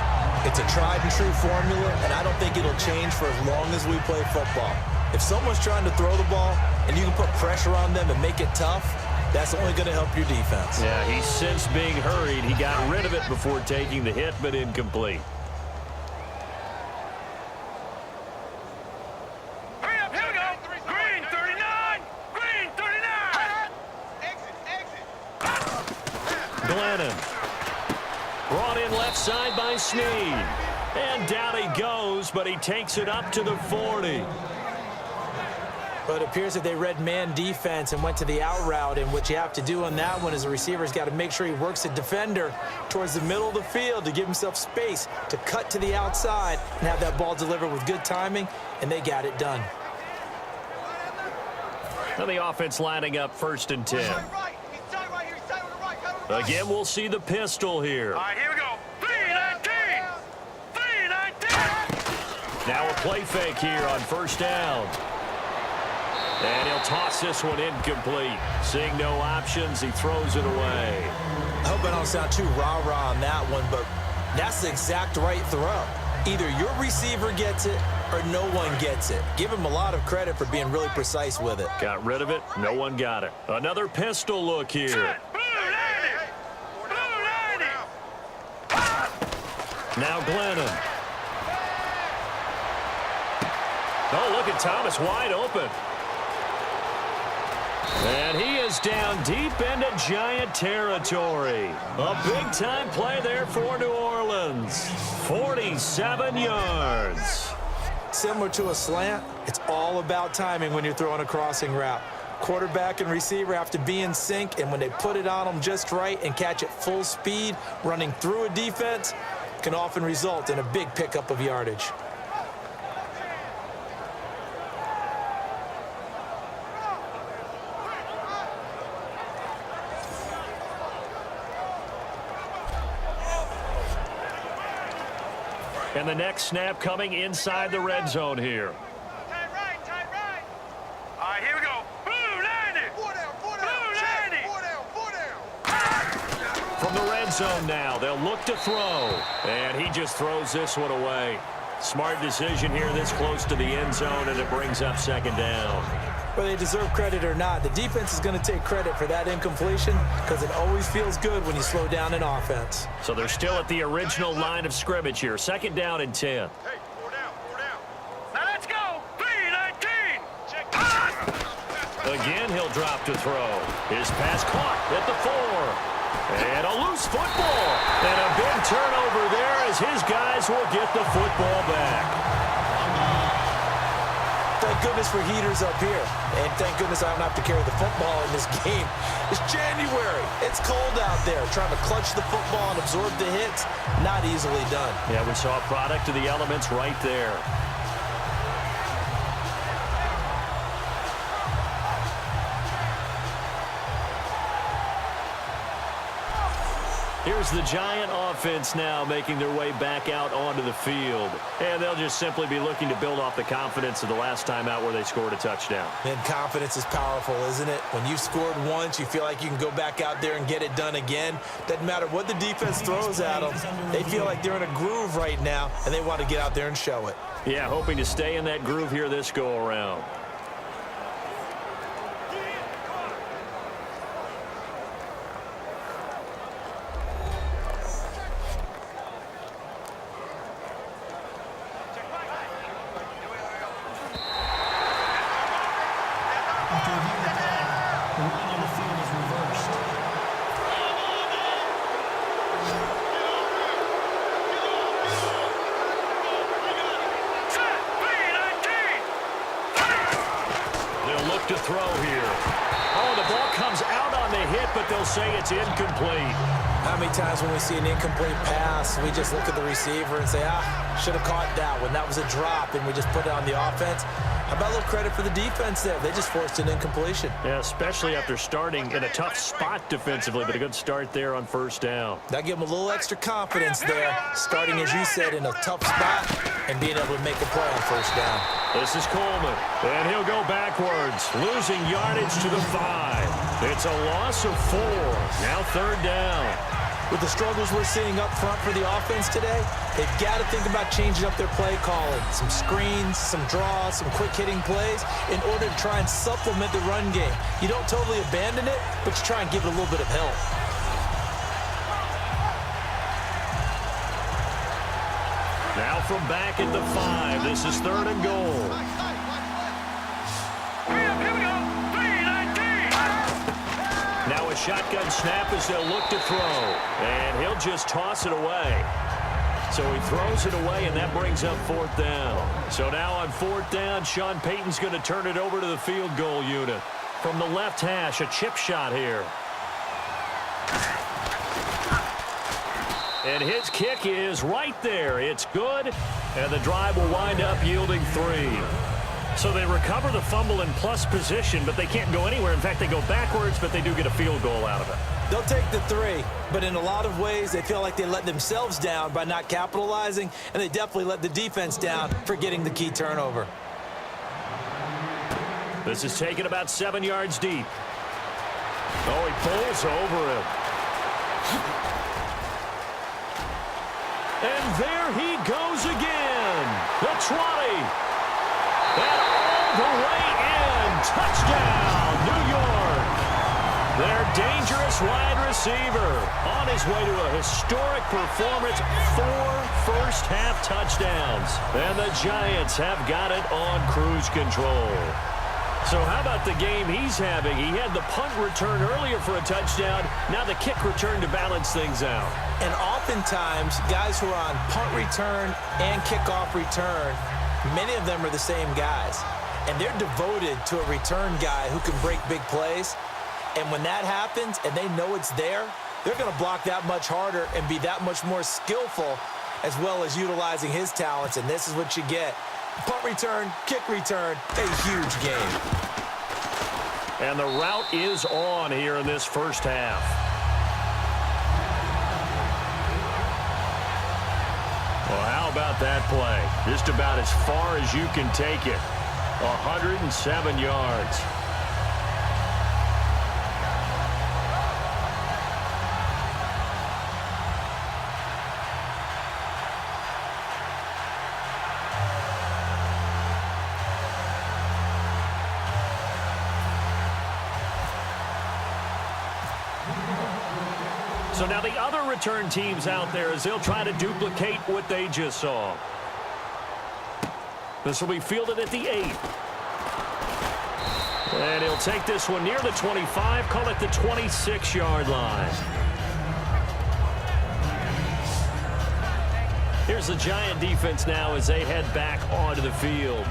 It's a tried-and-true formula, and I don't think it'll change for as long as we play football. If someone's trying to throw the ball and you can put pressure on them and make it tough, that's only going to help your defense. Yeah, he's since being hurried. He got rid of it before taking the hit, but incomplete. Brought in left side by Snead. And down he goes, but he takes it up to the 40. But it appears that they read man defense and went to the out route, and what you have to do on that one is the receiver's got to make sure he works the defender towards the middle of the field to give himself space to cut to the outside and have that ball delivered with good timing, and they got it done. Now the offense lining up 1st and 10. Again, we'll see the pistol here. All right, here we go. 3-19. 3-19. Now a play fake here on 1st down. And he'll toss this one incomplete. Seeing no options, he throws it away. I hope I don't sound too rah-rah on that one, but that's the exact right throw. Either your receiver gets it or no one gets it. Give him a lot of credit for being really precise with it. Got rid of it. No one got it. Another pistol look here. Now Glennon. Oh, look at Thomas wide open. And he is down deep into Giant territory. A big-time play there for New Orleans. 47 yards. Similar to a slant, it's all about timing when you're throwing a crossing route. Quarterback and receiver have to be in sync, and when they put it on them just right and catch it full speed, running through a defense, can often result in a big pickup of yardage. And the next snap coming inside the red zone here. Tight right, tight right. All right, here we go. Blue 90. Four down, blue 90. Four down. From the red zone now, they'll look to throw. And he just throws this one away. Smart decision here this close to the end zone, and it brings up second down. Whether they deserve credit or not, the defense is going to take credit for that incompletion because it always feels good when you slow down an offense. So they're still at the original line of scrimmage here. Second down and 10. Hey, four down. Now let's go. 3-19. Check. Again, he'll drop to throw. His pass caught at the 4. And a loose football. And a big turnover there as his guys will get the football back. Thank goodness for heaters up here. And thank goodness I don't have to carry the football in this game. It's January. It's cold out there. Trying to clutch the football and absorb the hits, not easily done. Yeah, we saw a product of the elements right there. Here's the Giant offense now making their way back out onto the field. And they'll just simply be looking to build off the confidence of the last time out where they scored a touchdown. And confidence is powerful, isn't it? When you've scored once, you feel like you can go back out there and get it done again. Doesn't matter what the defense throws at them. They feel like they're in a groove right now, and they want to get out there and show it. Yeah, hoping to stay in that groove here this go-around. To throw here. Oh, the ball comes out on the hit, but they'll say it's incomplete. How many times when we see an incomplete pass, we just look at the receiver and say, should have caught that one. That was a drop, and we just put it on the offense. How about a little credit for the defense there? They just forced an incompletion. Yeah, especially after starting in a tough spot defensively, but a good start there on first down. That gave them a little extra confidence there, starting, as you said, in a tough spot and being able to make a play on first down. This is Coleman, and he'll go backwards, losing yardage to the 5. It's a loss of 4. Now third down. With the struggles we're seeing up front for the offense today, they've got to think about changing up their play calling. Some screens, some draws, some quick-hitting plays in order to try and supplement the run game. You don't totally abandon it, but you try and give it a little bit of help. Now from back at the 5, this is third and goal. Now a shotgun snap as they'll look to throw. And he'll just toss it away. So he throws it away, and that brings up fourth down. So now on fourth down, Sean Payton's going to turn it over to the field goal unit. From the left hash, a chip shot here. And his kick is right there. It's good, and the drive will wind up yielding 3. So they recover the fumble in plus position, but they can't go anywhere. In fact, they go backwards, but they do get a field goal out of it. They'll take the 3, but in a lot of ways, they feel like they let themselves down by not capitalizing, and they definitely let the defense down for getting the key turnover. This is taken about 7 yards deep. Oh, he pulls over him. And there he goes again. The 20. And all the way in. Touchdown, New York. Their dangerous wide receiver on his way to a historic performance. 4 first-half touchdowns. And the Giants have got it on cruise control. So how about the game he's having? He had the punt return earlier for a touchdown. Now the kick return to balance things out. And oftentimes, guys who are on punt return and kickoff return, many of them are the same guys. And they're devoted to a return guy who can break big plays. And when that happens and they know it's there, they're going to block that much harder and be that much more skillful, as well as utilizing his talents. And this is what you get. Punt return, kick return, a huge game. And the route is on here in this first half. Well, how about that play? Just about as far as you can take it. 107 yards. So now the other return teams out there as they'll try to duplicate what they just saw. This will be fielded at the 8. And he'll take this one near the 25, call it the 26-yard line. Here's the Giant defense now as they head back onto the field.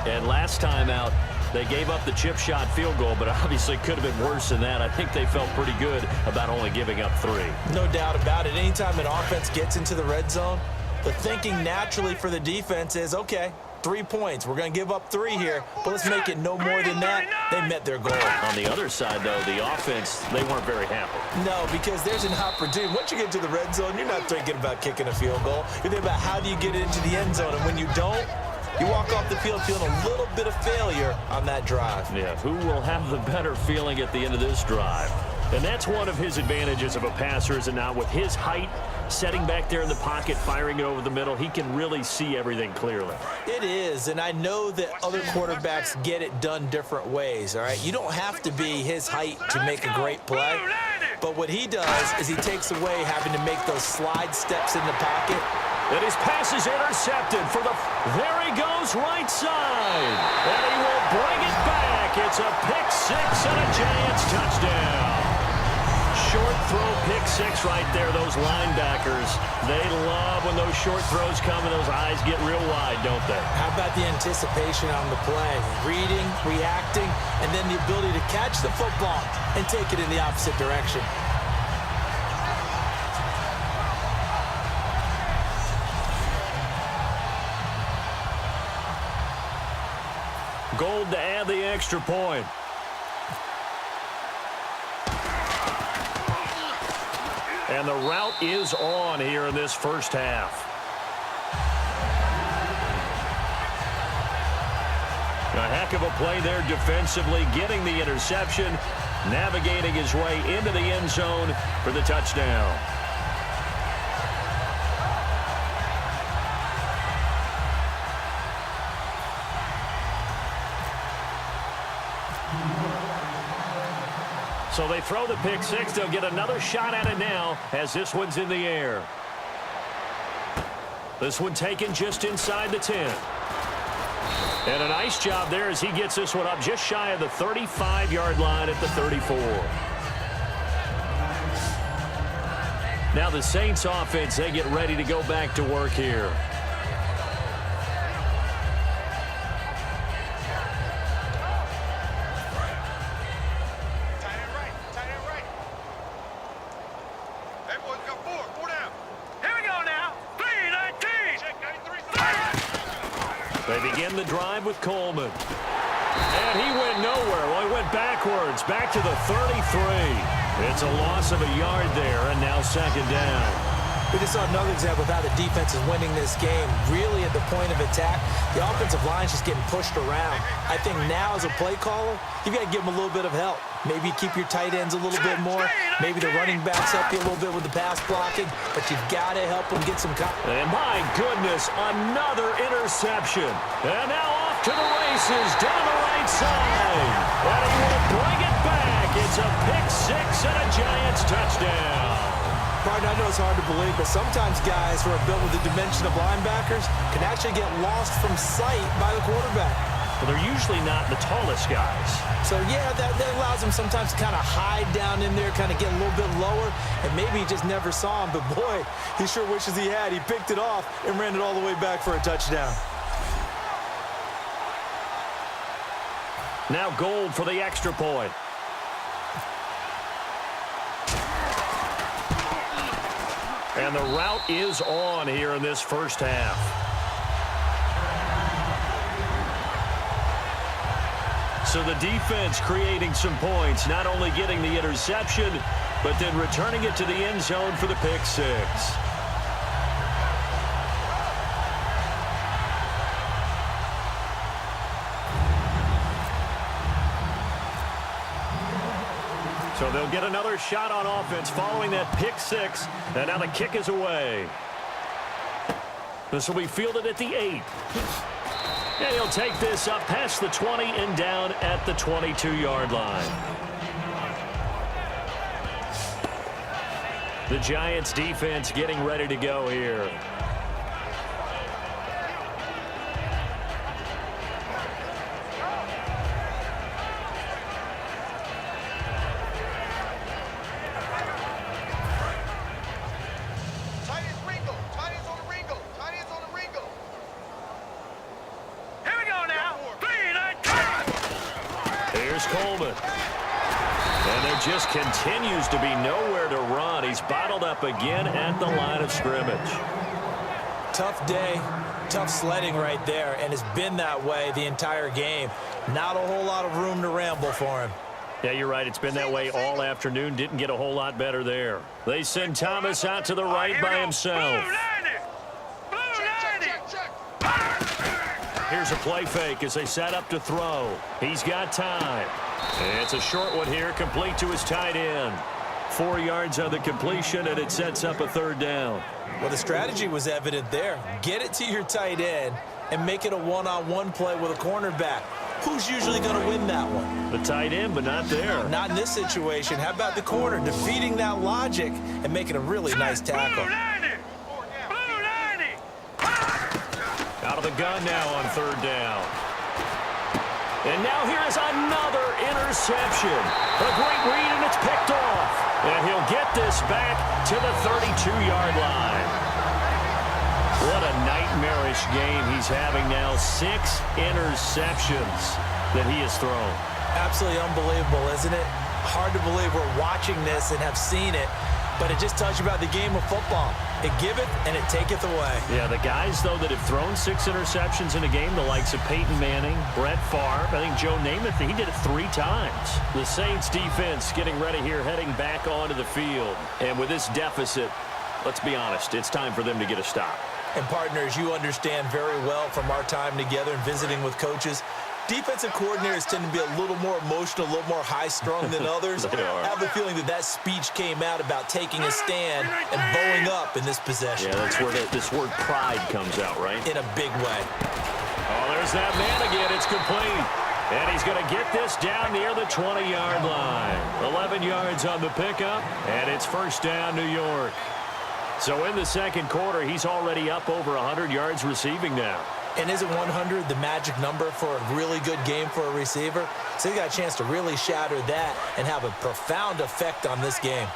And last time out, they gave up the chip shot field goal, but obviously could have been worse than that. I think they felt pretty good about only giving up 3. No doubt about it. Anytime an offense gets into the red zone, the thinking naturally for the defense is, okay, 3 points. We're going to give up 3 here, but let's make it no more than that. They met their goal. On the other side, though, the offense, they weren't very happy. No, because there's an opportunity. Once you get to the red zone, you're not thinking about kicking a field goal. You're thinking about how do you get into the end zone, and when you don't, you walk off the field feeling a little bit of failure on that drive. Yeah, who will have the better feeling at the end of this drive? And that's one of his advantages of a passer, is it not? With his height, setting back there in the pocket, firing it over the middle, he can really see everything clearly. It is, and I know that other quarterbacks get it done different ways, all right? You don't have to be his height to make a great play, but what he does is he takes away having to make those slide steps in the pocket. And his pass is intercepted for the... There he goes, right side. And he will bring it back. It's a pick 6 and a Giants touchdown. Short throw, pick 6 right there. Those linebackers, they love when those short throws come and those eyes get real wide, don't they? How about the anticipation on the play? Reading, reacting, and then the ability to catch the football and take it in the opposite direction. Gold to add the extra point. And the route is on here in this first half. A heck of a play there defensively, getting the interception, navigating his way into the end zone for the touchdown. So they throw the pick 6. They'll get another shot at it now as this one's in the air. This one taken just inside the 10. And a nice job there as he gets this one up just shy of the 35-yard line at the 34. Now the Saints offense, they get ready to go back to work here. They begin the drive with Coleman. And he went nowhere. Well, he went backwards, back to the 33. It's a loss of a yard there, and now second down. We just saw another example of how the defense is winning this game. Really at the point of attack, the offensive line's just getting pushed around. I think now as a play caller, you've got to give them a little bit of help. Maybe keep your tight ends a little bit more. Maybe the running backs help you a little bit with the pass blocking. But you've got to help them get some... And my goodness, another interception. And now off to the races down the right side. And he will bring it back. It's a pick 6 and a Giants touchdown. Partner, I know it's hard to believe, but sometimes guys who are built with the dimension of linebackers can actually get lost from sight by the quarterback. Well, they're usually not the tallest guys. So, yeah, that allows them sometimes to kind of hide down in there, kind of get a little bit lower, and maybe he just never saw him. But, boy, he sure wishes he had. He picked it off and ran it all the way back for a touchdown. Now Gold for the extra point. And the route is on here in this first half. So the defense creating some points, not only getting the interception, but then returning it to the end zone for the pick 6. So they'll get another shot on offense following that pick six. And now the kick is away. This will be fielded at the 8. And he'll take this up past the 20 and down at the 22-yard line. The Giants defense getting ready to go here. Just continues to be nowhere to run. He's bottled up again at the line of scrimmage. Tough day, tough sledding right there, and it's been that way the entire game. Not a whole lot of room to ramble for him. Yeah, you're right. It's been that way all afternoon. Didn't get a whole lot better there. They send Thomas out to the right by himself. Here's a play fake as they set up to throw. He's got time. It's a short one here, complete to his tight end. 4 yards on the completion, and it sets up a third down. Well, the strategy was evident there. Get it to your tight end and make it a one-on-one play with a cornerback. Who's usually going to win that one? The tight end, but not there. Not in this situation. How about the corner defeating that logic and making a really nice tackle? Out of the gun now on third down. And now here's another interception. A great read, and it's picked off. And he'll get this back to the 32-yard line. What a nightmarish game he's having now. 6 interceptions that he has thrown. Absolutely unbelievable, isn't it? Hard to believe we're watching this and have seen it. But it just tells you about the game of football. It giveth and it taketh away. Yeah, the guys, though, that have thrown 6 interceptions in a game, the likes of Peyton Manning, Brett Favre, I think Joe Namath, he did it 3 times. The Saints defense getting ready here, heading back onto the field. And with this deficit, let's be honest, it's time for them to get a stop. And partners, you understand very well from our time together and visiting with coaches, defensive coordinators tend to be a little more emotional, a little more high-strung than others. I have the feeling that that speech came out about taking a stand and bowing up in this possession. Yeah, that's where this word pride comes out, right? In a big way. Oh, there's that man again. It's complete. And he's going to get this down near the 20-yard line. 11 yards on the pickup, and it's first down, New York. So in the second quarter, he's already up over 100 yards receiving now. And isn't 100 the magic number for a really good game for a receiver? So he got a chance to really shatter that and have a profound effect on this game.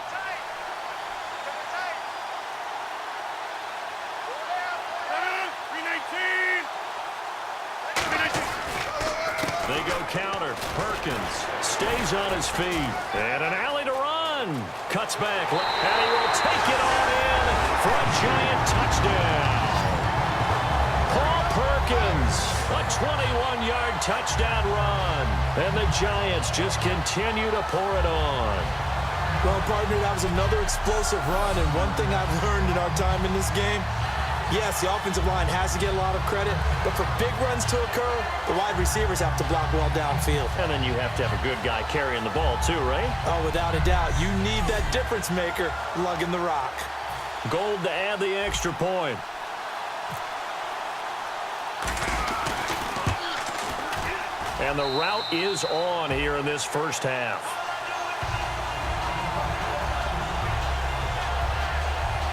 They go counter. Perkins stays on his feet. And an alley to run. Cuts back. And he will take it on in for a giant touchdown. Perkins, a 21-yard touchdown run. And the Giants just continue to pour it on. Well, partner, that was another explosive run. And one thing I've learned in our time in this game, yes, the offensive line has to get a lot of credit, but for big runs to occur, the wide receivers have to block well downfield. And then you have to have a good guy carrying the ball too, right? Oh, without a doubt. You need that difference maker lugging the rock. Gold to add the extra point. And the route is on here in this first half.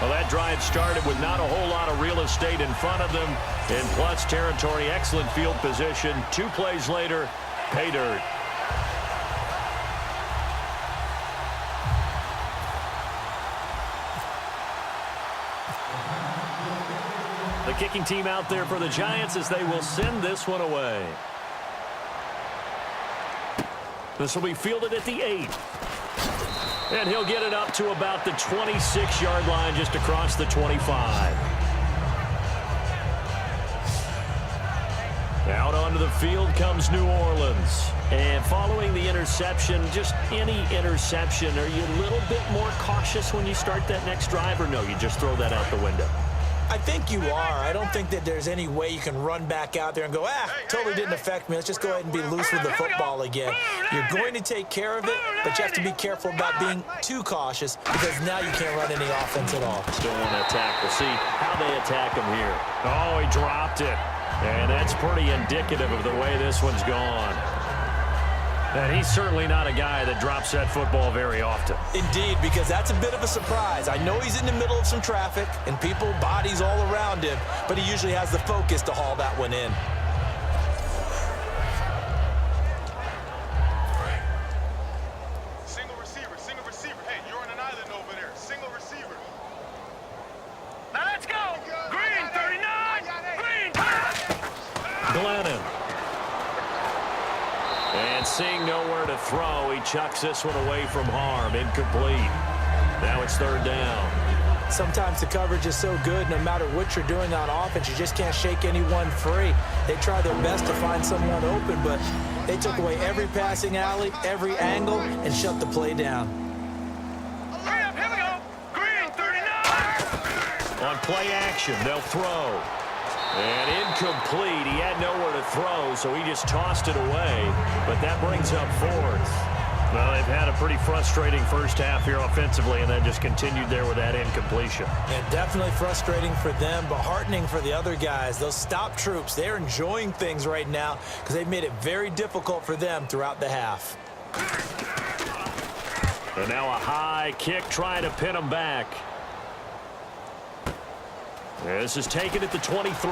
Well, that drive started with not a whole lot of real estate in front of them. In plus territory, excellent field position. 2 plays later, pay dirt. The kicking team out there for the Giants as they will send this one away. This will be fielded at the 8. And he'll get it up to about the 26-yard line, just across the 25. Out onto the field comes New Orleans. And following the interception, just any interception, are you a little bit more cautious when you start that next drive, or no, you just throw that out the window? I think you are. I don't think that there's any way you can run back out there and go, totally didn't affect me. Let's just go ahead and be loose with the football again. You're going to take care of it, but you have to be careful about being too cautious because now you can't run any offense at all. Still want to attack. We'll see how they attack him here. Oh, he dropped it. And that's pretty indicative of the way this one's gone. And he's certainly not a guy that drops that football very often. Indeed, because that's a bit of a surprise. I know he's in the middle of some traffic and people, bodies all around him, but he usually has the focus to haul that one in. Single receiver. Hey, you're on an island over there. Single receiver. Now let's go. Green, 39. Green. Glennon. And seeing nowhere to throw, he chucks this one away from harm. Incomplete. Now it's third down. Sometimes the coverage is so good, no matter what you're doing on offense, you just can't shake anyone free. They try their best to find someone open, but they took away every passing alley, every angle, and shut the play down. Hurry up, here we go. Green, 39. On play action, they'll throw. And incomplete. He had nowhere to throw, so he just tossed it away. But that brings up fourth. Well, they've had a pretty frustrating first half here offensively, and then just continued there with that incompletion. And definitely frustrating for them, but heartening for the other guys. Those stop troops, they're enjoying things right now because they've made it very difficult for them throughout the half. And now a high kick trying to pin him back. This is taken at the 23.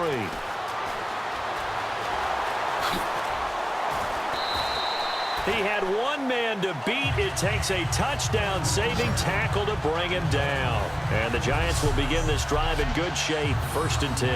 He had one man to beat. It takes a touchdown-saving tackle to bring him down. And the Giants will begin this drive in good shape, 1st and 10.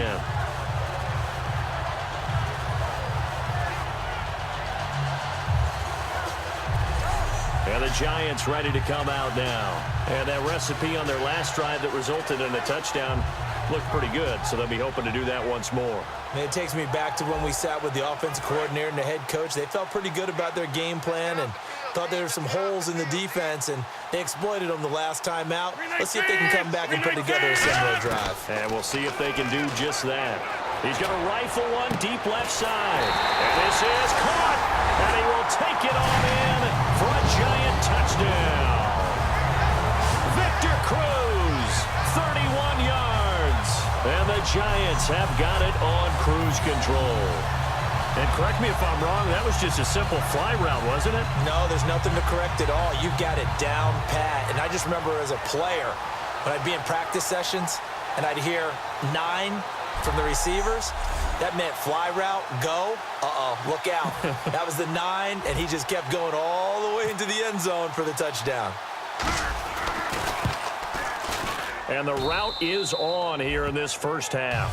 And the Giants ready to come out now. And that recipe on their last drive that resulted in a touchdown looked pretty good, so they'll be hoping to do that once more. And it takes me back to when we sat with the offensive coordinator and the head coach. They felt pretty good about their game plan and thought there were some holes in the defense, and they exploited them the last time out. Let's see if they can come back and put together a similar drive. And we'll see if they can do just that. He's going to rifle one deep left side. And this is caught, and he will take it on in for a Giant touchdown. Victor Cruz, 31 yards. And the Giants have got it on cruise control. And correct me if I'm wrong, that was just a simple fly route, wasn't it? No, there's nothing to correct at all. You got it down pat. And I just remember as a player, when I'd be in practice sessions and I'd hear 9 from the receivers, that meant fly route, go, look out. That was the 9, and he just kept going all the way into the end zone for the touchdown. And the route is on here in this first half.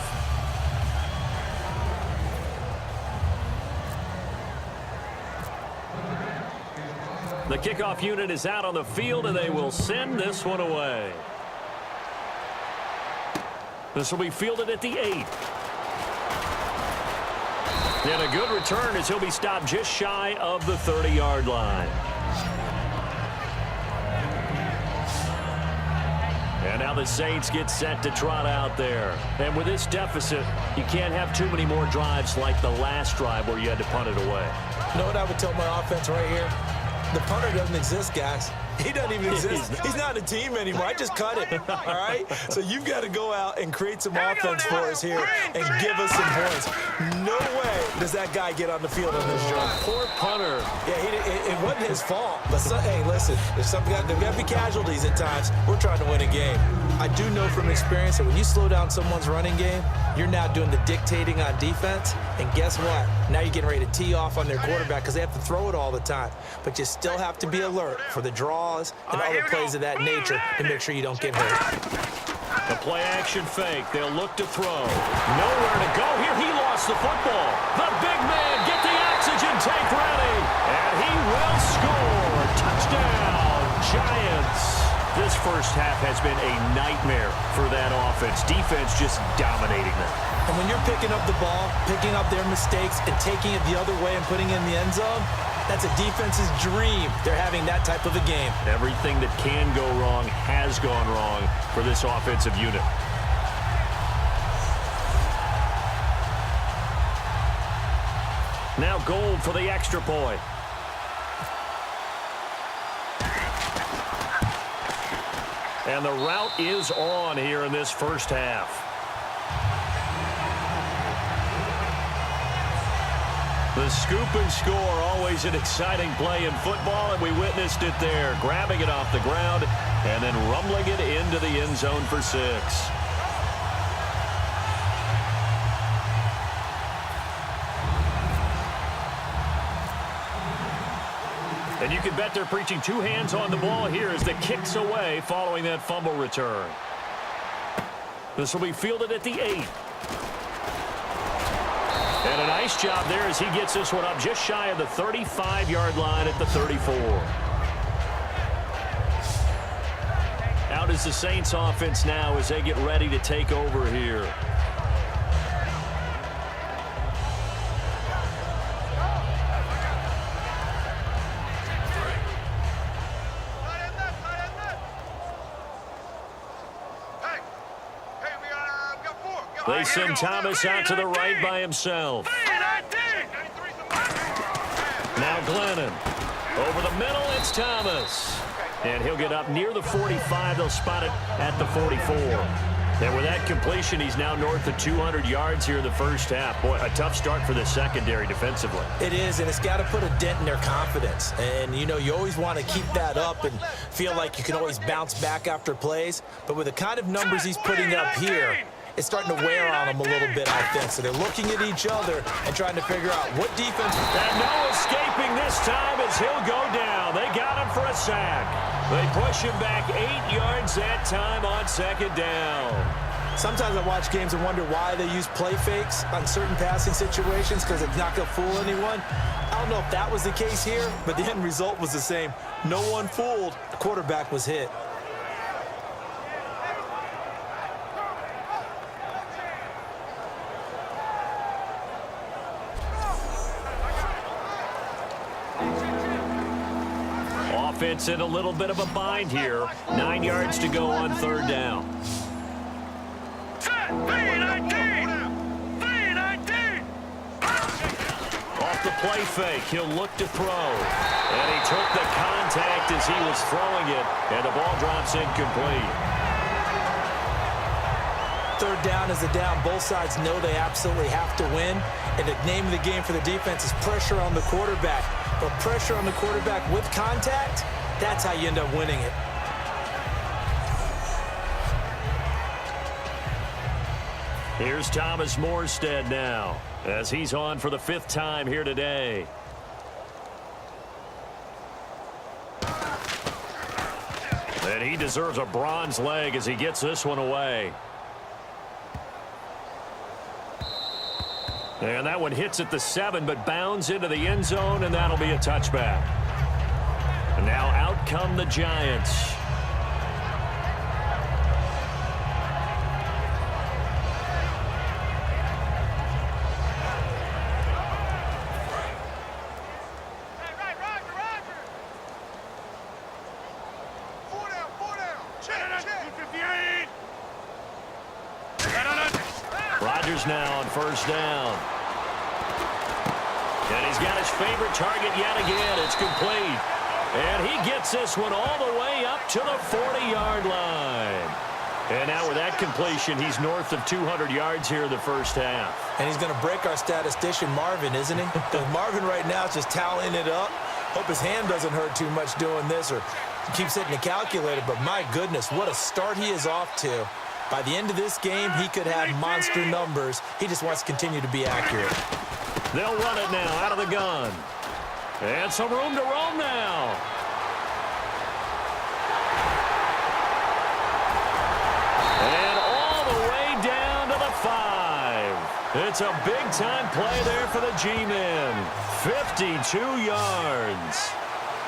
The kickoff unit is out on the field, and they will send this one away. This will be fielded at the 8. And a good return as he'll be stopped just shy of the 30-yard line. And now the Saints get set to trot out there. And with this deficit, you can't have too many more drives like the last drive where you had to punt it away. You know what I would tell my offense right here? The punter doesn't exist, guys. He doesn't even exist. He's not a team anymore. I just cut it, all right? So you've got to go out and create some offense for us here and give us some points. No way does that guy get on the field on this drive. Poor punter. Yeah, it wasn't his fault. But, hey, listen, there's got to be casualties at times. We're trying to win a game. I do know from experience that when you slow down someone's running game, you're now doing the dictating on defense. And guess what? Now you're getting ready to tee off on their quarterback because they have to throw it all the time. But you still have to be alert for the draws and other plays of that nature to make sure you don't get hurt. The play action fake. They'll look to throw. Nowhere to go here. He lost the football. The big man, get the oxygen tank ready. And he will score. Touchdown, Giants. This first half has been a nightmare for that offense. Defense just dominating them. And when you're picking up the ball, picking up their mistakes, and taking it the other way and putting it in the end zone, that's a defense's dream. They're having that type of a game. Everything that can go wrong has gone wrong for this offensive unit. Now Gold for the extra point. And the route is on here in this first half. The scoop and score, always an exciting play in football, and we witnessed it there, grabbing it off the ground and then rumbling it into the end zone for 6. And you can bet they're preaching 2 hands on the ball here as the kick's away following that fumble return. This will be fielded at the 8. And a nice job there as he gets this one up just shy of the 35-yard line at the 34. Out is the Saints offense now as they get ready to take over here. They send Thomas out to the right by himself. Now Glennon. Over the middle, it's Thomas. And he'll get up near the 45. They'll spot it at the 44. And with that completion, he's now north of 200 yards here in the first half. Boy, a tough start for the secondary defensively. It is, and it's got to put a dent in their confidence. And, you know, you always want to keep that up and feel like you can always bounce back after plays. But with the kind of numbers he's putting up here, it's starting to wear on them a little bit, I think. So they're looking at each other and trying to figure out what defense. And no escaping this time as he'll go down. They got him for a sack. They push him back 8 yards that time on second down. Sometimes I watch games and wonder why they use play fakes on certain passing situations because it's not going to fool anyone. I don't know if that was the case here, but the end result was the same. No one fooled. The quarterback was hit. Offense in a little bit of a bind here. 9 yards to go on third down. Off the play fake, he'll look to throw. And he took the contact as he was throwing it, and the ball drops incomplete. Third down is the down. Both sides know they absolutely have to win. And the name of the game for the defense is pressure on the quarterback. But pressure on the quarterback with contact, that's how you end up winning it. Here's Thomas Morstead now as he's on for the 5th time here today. And he deserves a bronze leg as he gets this one away. And that one hits at the 7, but bounds into the end zone, and that'll be a touchback. And now out come the Giants. Rodgers now on first down. And he's got his favorite target yet again. It's complete. And he gets this one all the way up to the 40-yard line. And now with that completion, he's north of 200 yards here in the first half. And he's going to break our statistician Marvin, isn't he? Because Marvin right now is just tallying it up. Hope his hand doesn't hurt too much doing this or keeps hitting the calculator. But my goodness, what a start he is off to. By the end of this game, he could have monster numbers. He just wants to continue to be accurate. They'll run it now out of the gun. And some room to roam now. And all the way down to the 5. It's a big-time play there for the G-men. 52 yards.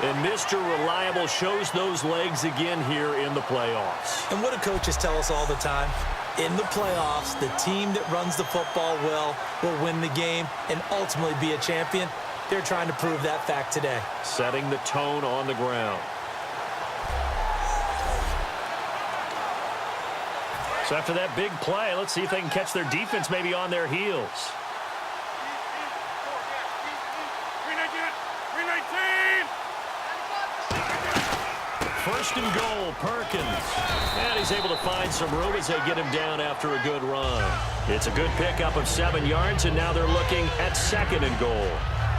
And Mr. Reliable shows those legs again here in the playoffs. And what do coaches tell us all the time? In the playoffs, the team that runs the football well will win the game and ultimately be a champion. They're trying to prove that fact today. Setting the tone on the ground. So after that big play, let's see if they can catch their defense maybe on their heels. First and goal, Perkins. And he's able to find some room as they get him down after a good run. It's a good pickup of 7 yards, and now they're looking at second and goal.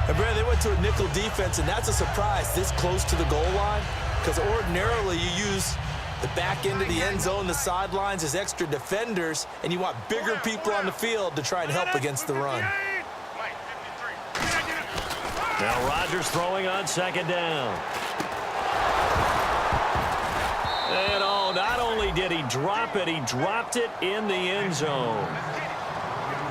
And Brad, they went to a nickel defense, and that's a surprise this close to the goal line, because ordinarily you use the back end of the end zone, the sidelines as extra defenders, and you want bigger people on the field to try and help against the run. Now Rodgers throwing on second down. And oh, not only did he drop it, he dropped it in the end zone.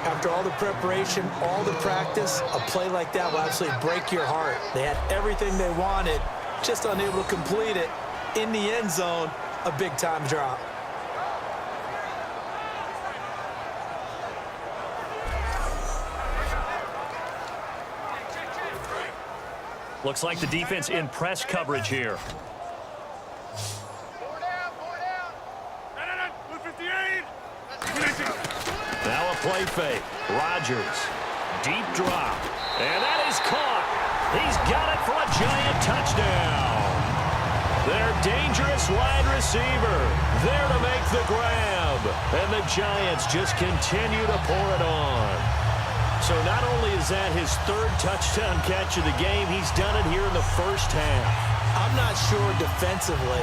After all the preparation, all the practice, a play like that will absolutely break your heart. They had everything they wanted, just unable to complete it. In the end zone, a big-time drop. Looks like the defense in press coverage here. Now a play fake. Rodgers. Deep drop. And that is caught. He's got it for a giant touchdown. Their dangerous wide receiver there to make the grab. And the Giants just continue to pour it on. So not only is that his 3rd touchdown catch of the game, he's done it here in the first half. I'm not sure defensively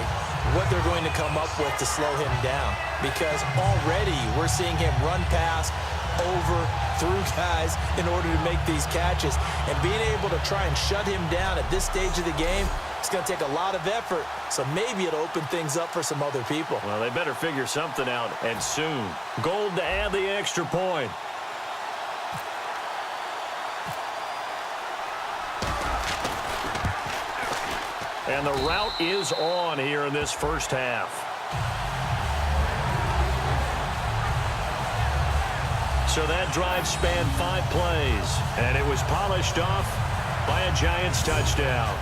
what they're going to come up with to slow him down, because already we're seeing him run past, over, through guys in order to make these catches. And being able to try and shut him down at this stage of the game, it's going to take a lot of effort. So maybe it'll open things up for some other people. Well, they better figure something out, and soon. Gold to add the extra point. And the route is on here in this first half. So that drive spanned 5 plays, and it was polished off by a Giants touchdown.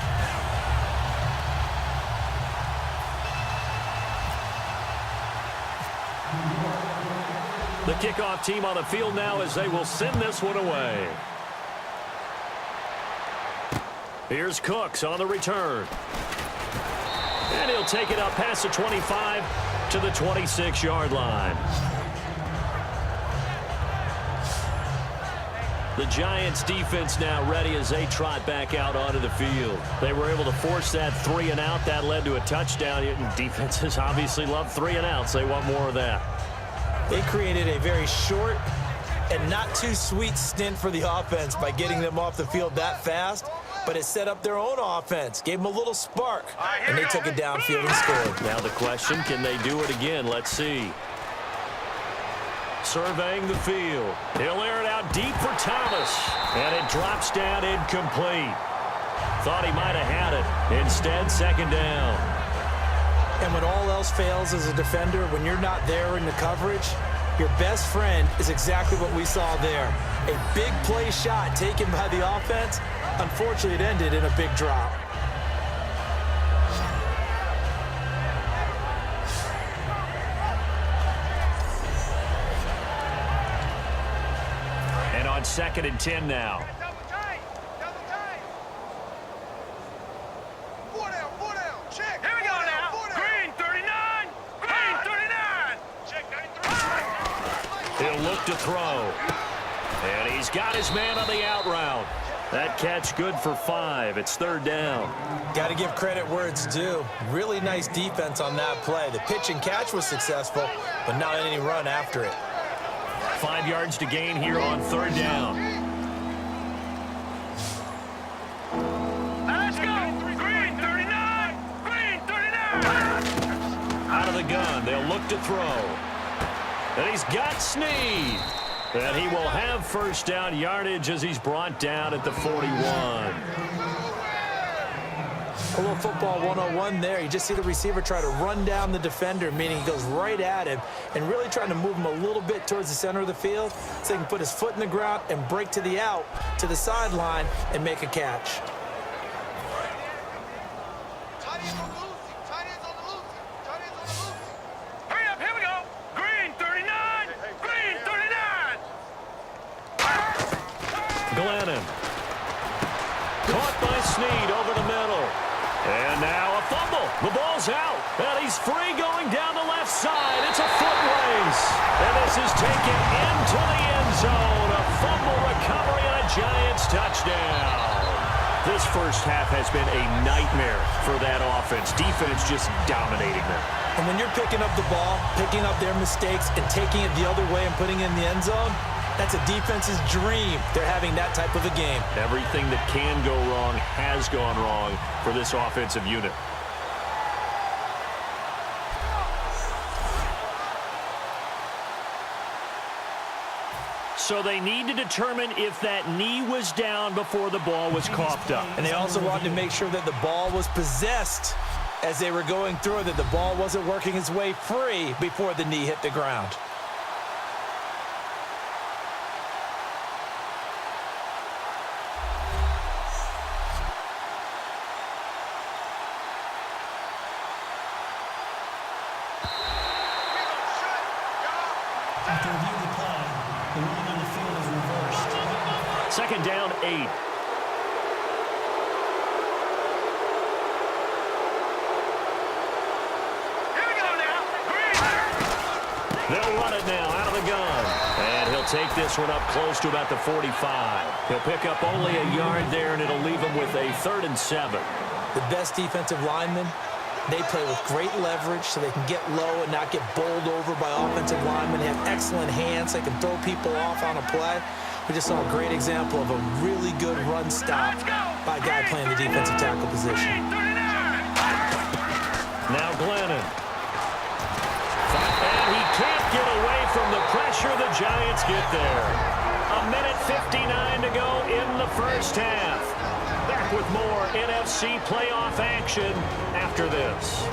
The kickoff team on the field now as they will send this one away. Here's Cooks on the return. And he'll take it up past the 25 to the 26-yard line. The Giants defense now ready as they trot back out onto the field. They were able to force that 3 and out. That led to a touchdown. Defenses obviously love 3 and outs. They want more of that. They created a very short and not too sweet stint for the offense by getting them off the field that fast. But it set up their own offense, gave them a little spark, and they took it downfield and scored. Now the question, can they do it again? Let's see. Surveying the field. He'll air it out deep for Thomas, and it drops down incomplete. Thought he might have had it. Instead, second down. And when all else fails as a defender, when you're not there in the coverage, your best friend is exactly what we saw there. A big play shot taken by the offense. Unfortunately, it ended in a big drop. And on 2nd and 10 now. Check. Here we go now. Green 39. Green 39. Check 93. He'll look to throw. And he's got his man on the out route. That catch good for 5. It's 3rd down. Got to give credit where it's due. Really nice defense on that play. The pitch and catch was successful, but not any run after it. 5 yards to gain here on 3rd down. Let's go. Green 39. Green 39. Out of the gun. They'll look to throw. And he's got Snead. And he will have 1st down yardage as he's brought down at the 41. A little football 101 there. You just see the receiver try to run down the defender, meaning he goes right at him, and really trying to move him a little bit towards the center of the field so he can put his foot in the ground and break to the out, to the sideline, and make a catch. Hurry up, here we go. Green 39. Green 39. Glennon. Caught by Snead over the middle. And now a fumble. The ball's out, and he's free going down the left side. It's a foot race, and this is taken into the end zone. A fumble recovery and a Giants touchdown. This first half has been a nightmare for that offense. Defense just dominating them. And when you're picking up the ball, picking up their mistakes, and taking it the other way and putting it in the end zone, that's a defense's dream. They're having that type of a game. Everything that can go wrong has gone wrong for this offensive unit. So they need to determine if that knee was down before the ball was coughed up. And they also wanted to make sure that the ball was possessed as they were going through it, that the ball wasn't working its way free before the knee hit the ground. After reviewing the play, the ruling on the field is reversed. Second down, 8. They'll run it now out of the gun. And he'll take this one up close to about the 45. He'll pick up only a yard there, and it'll leave him with a 3rd and 7. The best defensive linemen, they play with great leverage so they can get low and not get bowled over by offensive linemen. They have excellent hands. They can throw people off on a play. We just saw a great example of a really good run stop by a guy playing the defensive tackle position. Now Glennon. And he can't get away from the pressure. The Giants get there. 1:59 to go in the first half. Back with more NFC playoff action after this.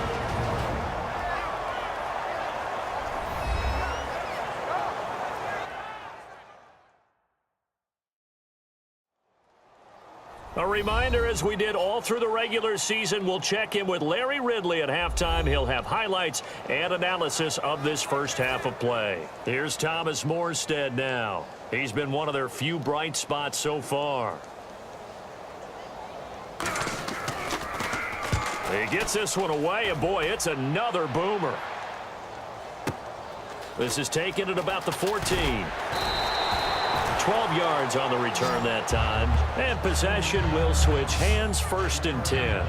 A reminder, as we did all through the regular season, we'll check in with Larry Ridley at halftime. He'll have highlights and analysis of this first half of play. Here's Thomas Morstead now. He's been one of their few bright spots so far. He gets this one away, and boy, it's another boomer. This is taken at about the 14. 12 yards on the return that time. And possession will switch hands, 1st and 10.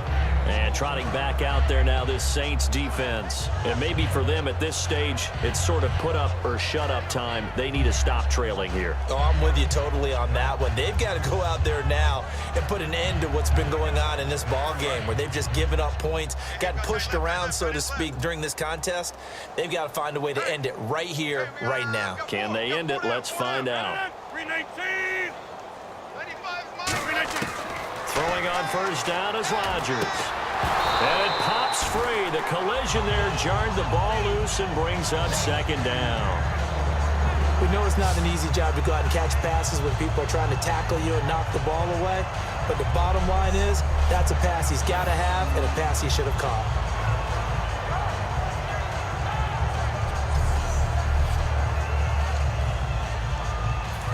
And trotting back out there now, this Saints defense. And maybe for them at this stage, it's sort of put up or shut up time. They need to stop trailing here. Oh, I'm with you totally on that one. They've got to go out there now and put an end to what's been going on in this ball game, where they've just given up points, gotten pushed around, so to speak, during this contest. They've got to find a way to end it right here, right now. Can they end it? Let's find out. 319. Throwing on first down is Rodgers. And it pops free. The collision there jarred the ball loose and brings up 2nd down. We know it's not an easy job to go out and catch passes when people are trying to tackle you and knock the ball away. But the bottom line is, that's a pass he's got to have and a pass he should have caught.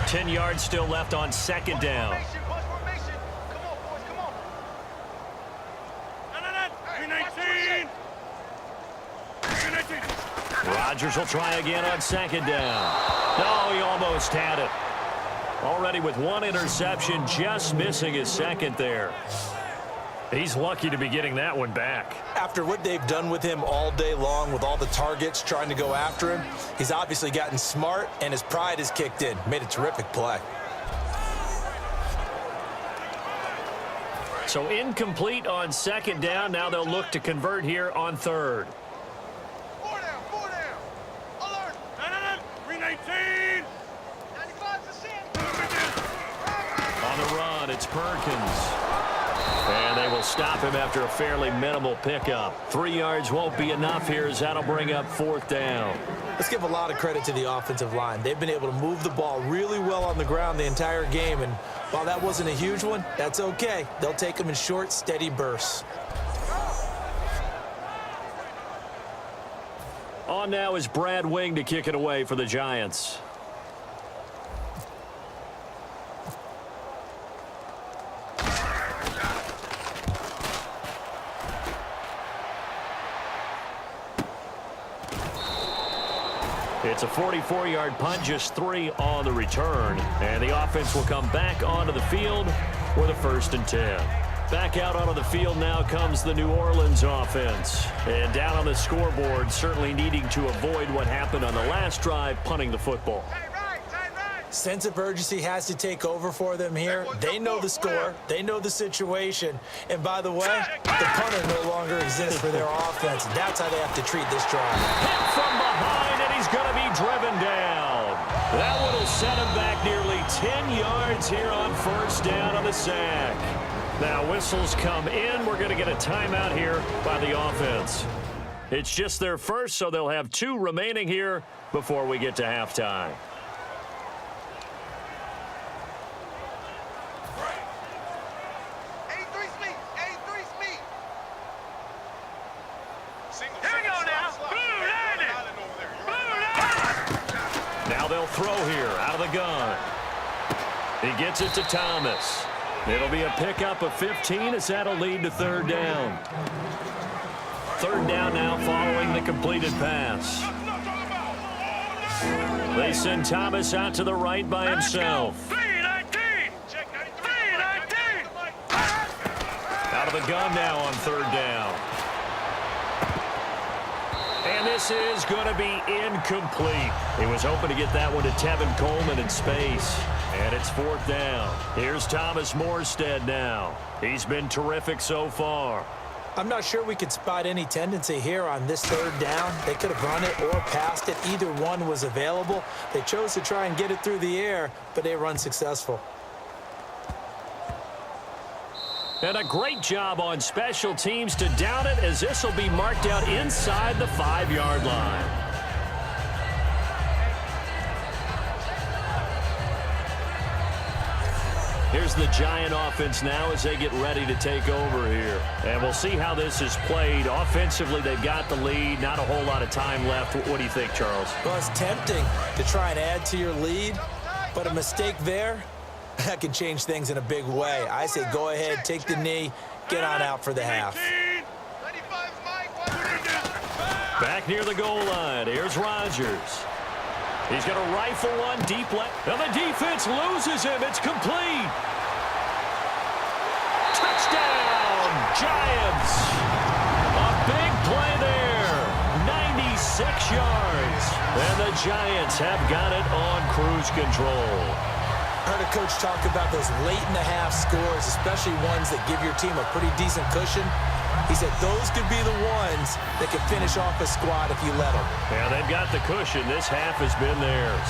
Ten yards still left on 2nd down. Rodgers will try again on 2nd down. No, he almost had it. Already with 1 interception, just missing his 2nd there. He's lucky to be getting that one back. After what they've done with him all day long, with all the targets trying to go after him, he's obviously gotten smart, and his pride has kicked in. Made a terrific play. So incomplete on 2nd down. Now they'll look to convert here on 3rd. 4 down, 4 down. Alert. 319. 95%. On the run, it's Perkins. And they will stop him after a fairly minimal pickup. 3 yards won't be enough here, as that'll bring up 4th down. Let's give a lot of credit to the offensive line. They've been able to move the ball really well on the ground the entire game. And while that wasn't a huge one, that's okay. They'll take them in short, steady bursts. On now is Brad Wing to kick it away for the Giants. It's a 44-yard punt, just 3 on the return. And the offense will come back onto the field for the 1st and 10. Back out onto the field now comes the New Orleans offense. And down on the scoreboard, certainly needing to avoid what happened on the last drive, punting the football. Sense of urgency has to take over for them here. They know the score. They know the situation. And by the way, the punter no longer exists for their offense. That's how they have to treat this drive. Hit from behind, and he's going to be driven down. That one will set him back nearly 10 yards here on 1st down on the sack. Now whistles come in. We're going to get a timeout here by the offense. It's just their first, so they'll have 2 remaining here before we get to halftime. Now they'll throw here out of the gun. He gets it to Thomas. It'll be a pickup of 15 as that'll lead to 3rd down. 3rd down now following the completed pass. They send Thomas out to the right by himself. Out of the gun now on 3rd down. And this is going to be incomplete. He was hoping to get that one to Tevin Coleman in space. And it's 4th down. Here's Thomas Morstead now. He's been terrific so far. I'm not sure we could spot any tendency here on this 3rd down. They could have run it or passed it. Either one was available. They chose to try and get it through the air, but they were unsuccessful. And a great job on special teams to down it, as this will be marked out inside the 5-yard line. Here's the Giant offense now as they get ready to take over here. And we'll see how this is played. Offensively, they've got the lead. Not a whole lot of time left. What do you think, Charles? Well, it's tempting to try and add to your lead, but a mistake there, that can change things in a big way. I say go ahead, take the knee, get on out for the half. Back near the goal line. Here's Rodgers. He's going to rifle one deep left. And the defense loses him. It's complete. Touchdown, Giants. A big play there. 96 yards. And the Giants have got it on cruise control. I heard a coach talk about those late-in-the-half scores, especially ones that give your team a pretty decent cushion. He said those could be the ones that could finish off a squad if you let them. Yeah, they've got the cushion. This half has been theirs.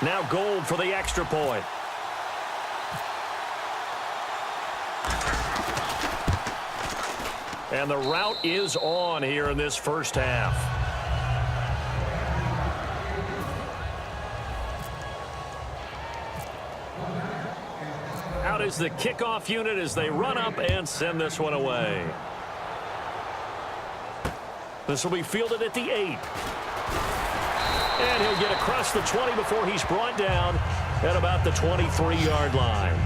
Now Gold for the extra point. And the route is on here in this 1st half. Out is the kickoff unit as they run up and send this one away. This will be fielded at the 8. And he'll get across the 20 before he's brought down at about the 23-yard line.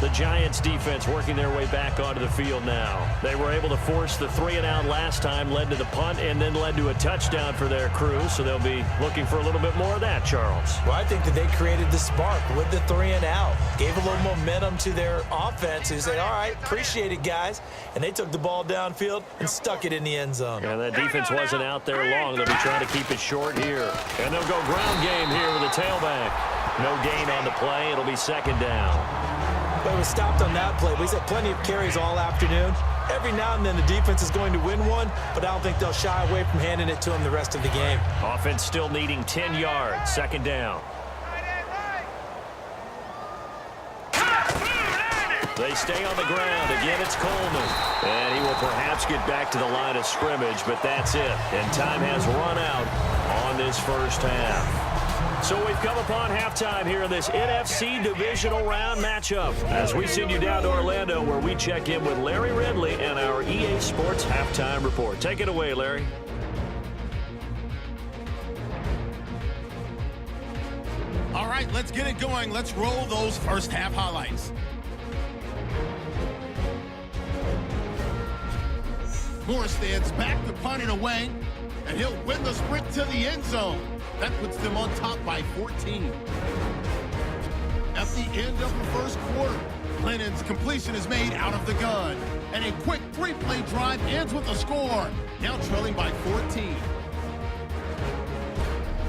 The Giants defense working their way back onto the field now. They were able to force the 3-and-out last time, led to the punt, and then led to a touchdown for their crew. So they'll be looking for a little bit more of that, Charles. Well, I think that they created the spark with the 3-and-out. Gave a little momentum to their offense who said, all right, appreciate it, guys. And they took the ball downfield and stuck it in the end zone. And that defense wasn't out there long. They'll be trying to keep it short here. And they'll go ground game here with a tailback. No gain on the play. It'll be 2nd down. But it was stopped on that play. He's had plenty of carries all afternoon. Every now and then the defense is going to win one, but I don't think they'll shy away from handing it to him the rest of the game. Offense still needing 10 yards. 2nd down. They stay on the ground. Again, it's Coleman. And he will perhaps get back to the line of scrimmage, but that's it. And time has run out on this 1st half. So we've come upon halftime here in this NFC Divisional Round matchup as we send you down to Orlando where we check in with Larry Ridley and our EA Sports Halftime Report. Take it away, Larry. right, let's get it going. Let's roll those first half highlights. Morstad's back to punting away, and he'll win the sprint to the end zone. That puts them on top by 14. At the end of the first quarter, Lennon's completion is made out of the gun, and a quick three-play drive ends with a score, now trailing by 14.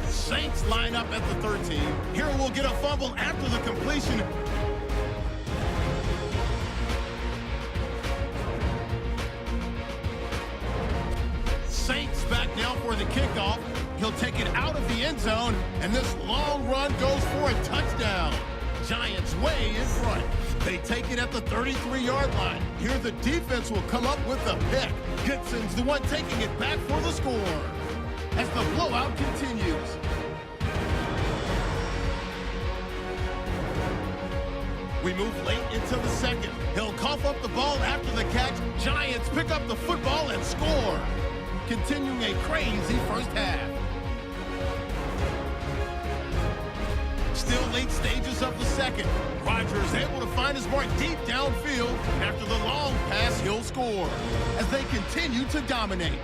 Saints line up at the 13. Here we'll get a fumble after the completion. Saints back now for the kickoff. He'll take it out of the end zone, and this long run goes for a touchdown. Giants way in front. They take it at the 33-yard line. Here the defense will come up with the pick. Gibson's the one taking it back for the score as the blowout continues. We move late into the second. He'll cough up the ball after the catch. Giants pick up the football and score, continuing a crazy first half. Still late stages of the second. Rodgers able to find his mark deep downfield. After the long pass, he'll score as they continue to dominate.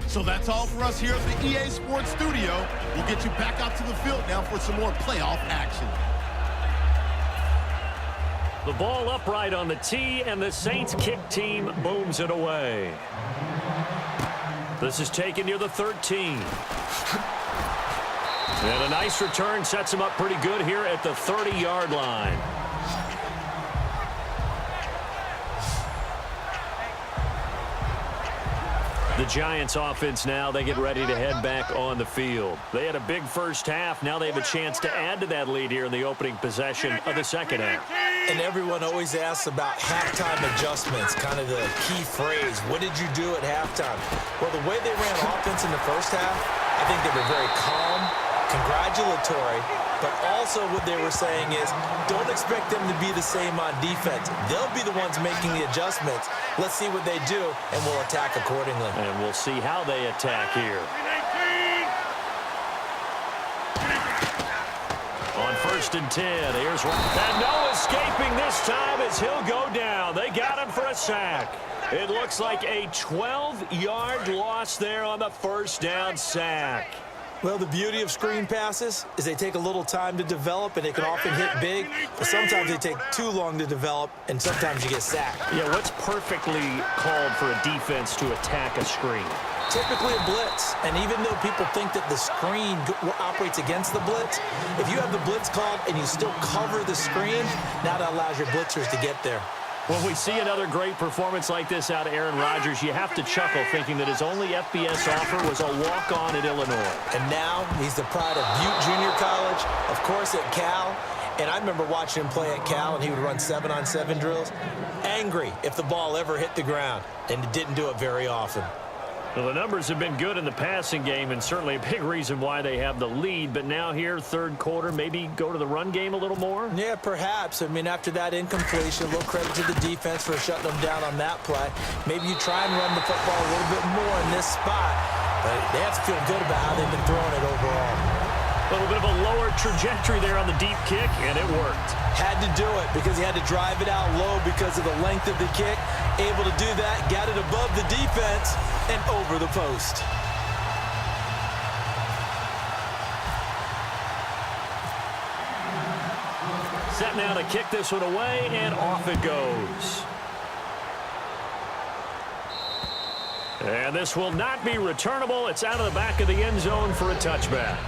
So that's all for us here at the EA Sports Studio. We'll get you back out to the field now for some more playoff action. The ball upright on the tee, and the Saints kick team booms it away. This is taken near the 13. And a nice return sets him up pretty good here at the 30-yard line. The Giants offense now, they get ready to head back on the field. They had a big first half. Now they have a chance to add to that lead here in the opening possession of the second half. And everyone always asks about halftime adjustments, kind of the key phrase. What did you do at halftime? Well, the way they ran offense in the first half, I think they were very calm, congratulatory, but also what they were saying is don't expect them to be the same on defense. They'll be the ones making the adjustments. Let's see what they do, and we'll attack accordingly. And we'll see how they attack here. On 1st and 10, here's one. And no escaping this time as he'll go down. They got him for a sack. It looks like a 12-yard loss there on the first down sack. Well, the beauty of screen passes is they take a little time to develop, and they can often hit big, but sometimes they take too long to develop, and sometimes you get sacked. Yeah, what's perfectly called for a defense to attack a screen? Typically a blitz, and even though people think that the screen operates against the blitz, if you have the blitz called and you still cover the screen, now that allows your blitzers to get there. When we see another great performance like this out of Aaron Rodgers, you have to chuckle thinking that his only FBS offer was a walk-on at Illinois. And now he's the pride of Butte Junior College, of course at Cal. And I remember watching him play at Cal, and he would run 7-on-7 drills. Angry if the ball ever hit the ground, and it didn't do it very often. Well, the numbers have been good in the passing game, and certainly a big reason why they have the lead. But now here, third quarter, maybe go to the run game a little more? Yeah, perhaps. I mean, after that incompletion, a little credit to the defense for shutting them down on that play. Maybe you try and run the football a little bit more in this spot. But they have to feel good about how they've been throwing it overall. A little bit of a lower trajectory there on the deep kick, and it worked. Had to do it because he had to drive it out low because of the length of the kick. Able to do that, got it above the defense and over the post. Set now to kick this one away, and off it goes. And this will not be returnable. It's out of the back of the end zone for a touchback.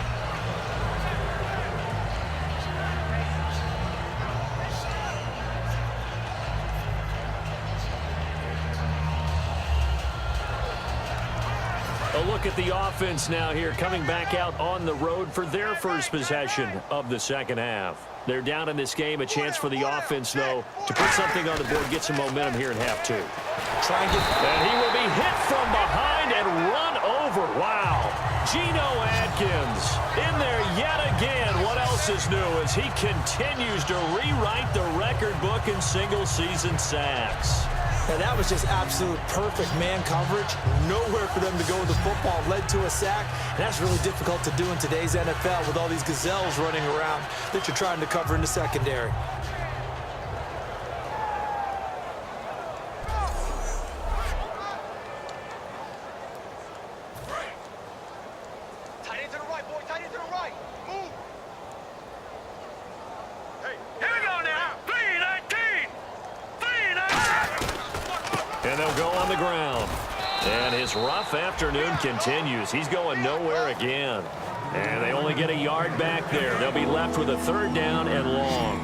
A look at the offense now here, coming back out on the road for their first possession of the second half. They're down in this game. A chance for the offense, though, to put something on the board, get some momentum here in half two. And he will be hit from behind and run over. Wow. Geno Atkins in there yet again. What else is new as he continues to rewrite the record book in single-season sacks. And that was just absolute perfect man coverage. Nowhere for them to go with the football. Led to a sack. And that's really difficult to do in today's NFL with all these gazelles running around that you're trying to cover in the secondary. Tight end to the right, boy. Tight end to the right. Move. Hey, here we go now. 3-19. 3-19. And they'll go on the ground. And his rough afternoon continues. He's going nowhere again. And they only get a yard back there. They'll be left with a 3rd down and long.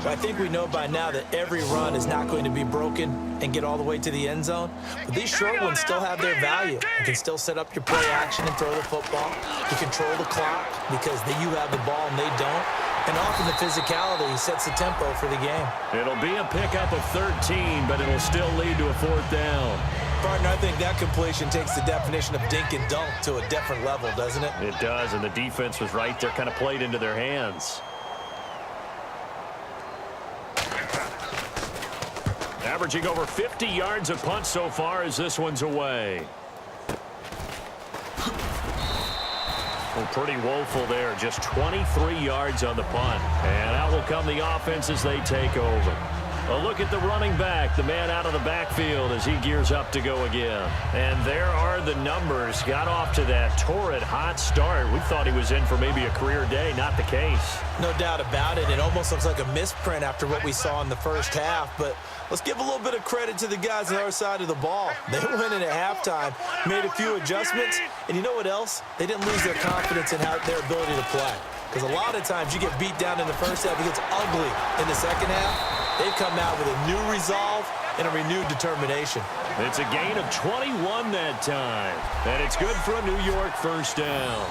I think we know by now that every run is not going to be broken and get all the way to the end zone. But these short ones still have their value. You can still set up your play action and throw the football. You control the clock because you have the ball and they don't. And often the physicality sets the tempo for the game. It'll be a pickup of 13, but it'll still lead to a 4th down. Partner, I think that completion takes the definition of dink and dunk to a different level, doesn't it? It does, and the defense was right there, kind of played into their hands. Averaging over 50 yards a punt so far as this one's away. Well, pretty woeful there. Just 23 yards on the punt. And out will come the offense as they take over. A look at the running back, the man out of the backfield as he gears up to go again. And there are the numbers. Got off to that torrid hot start. We thought he was in for maybe a career day. Not the case. No doubt about it. It almost looks like a misprint after what we saw in the first half. But let's give a little bit of credit to the guys on the other side of the ball. They went in at halftime, made a few adjustments, and you know what else? They didn't lose their confidence in their ability to play. Because a lot of times you get beat down in the first half, it gets ugly in the second half. They've come out with a new resolve and a renewed determination. It's a gain of 21 that time. And it's good for a New York 1st down.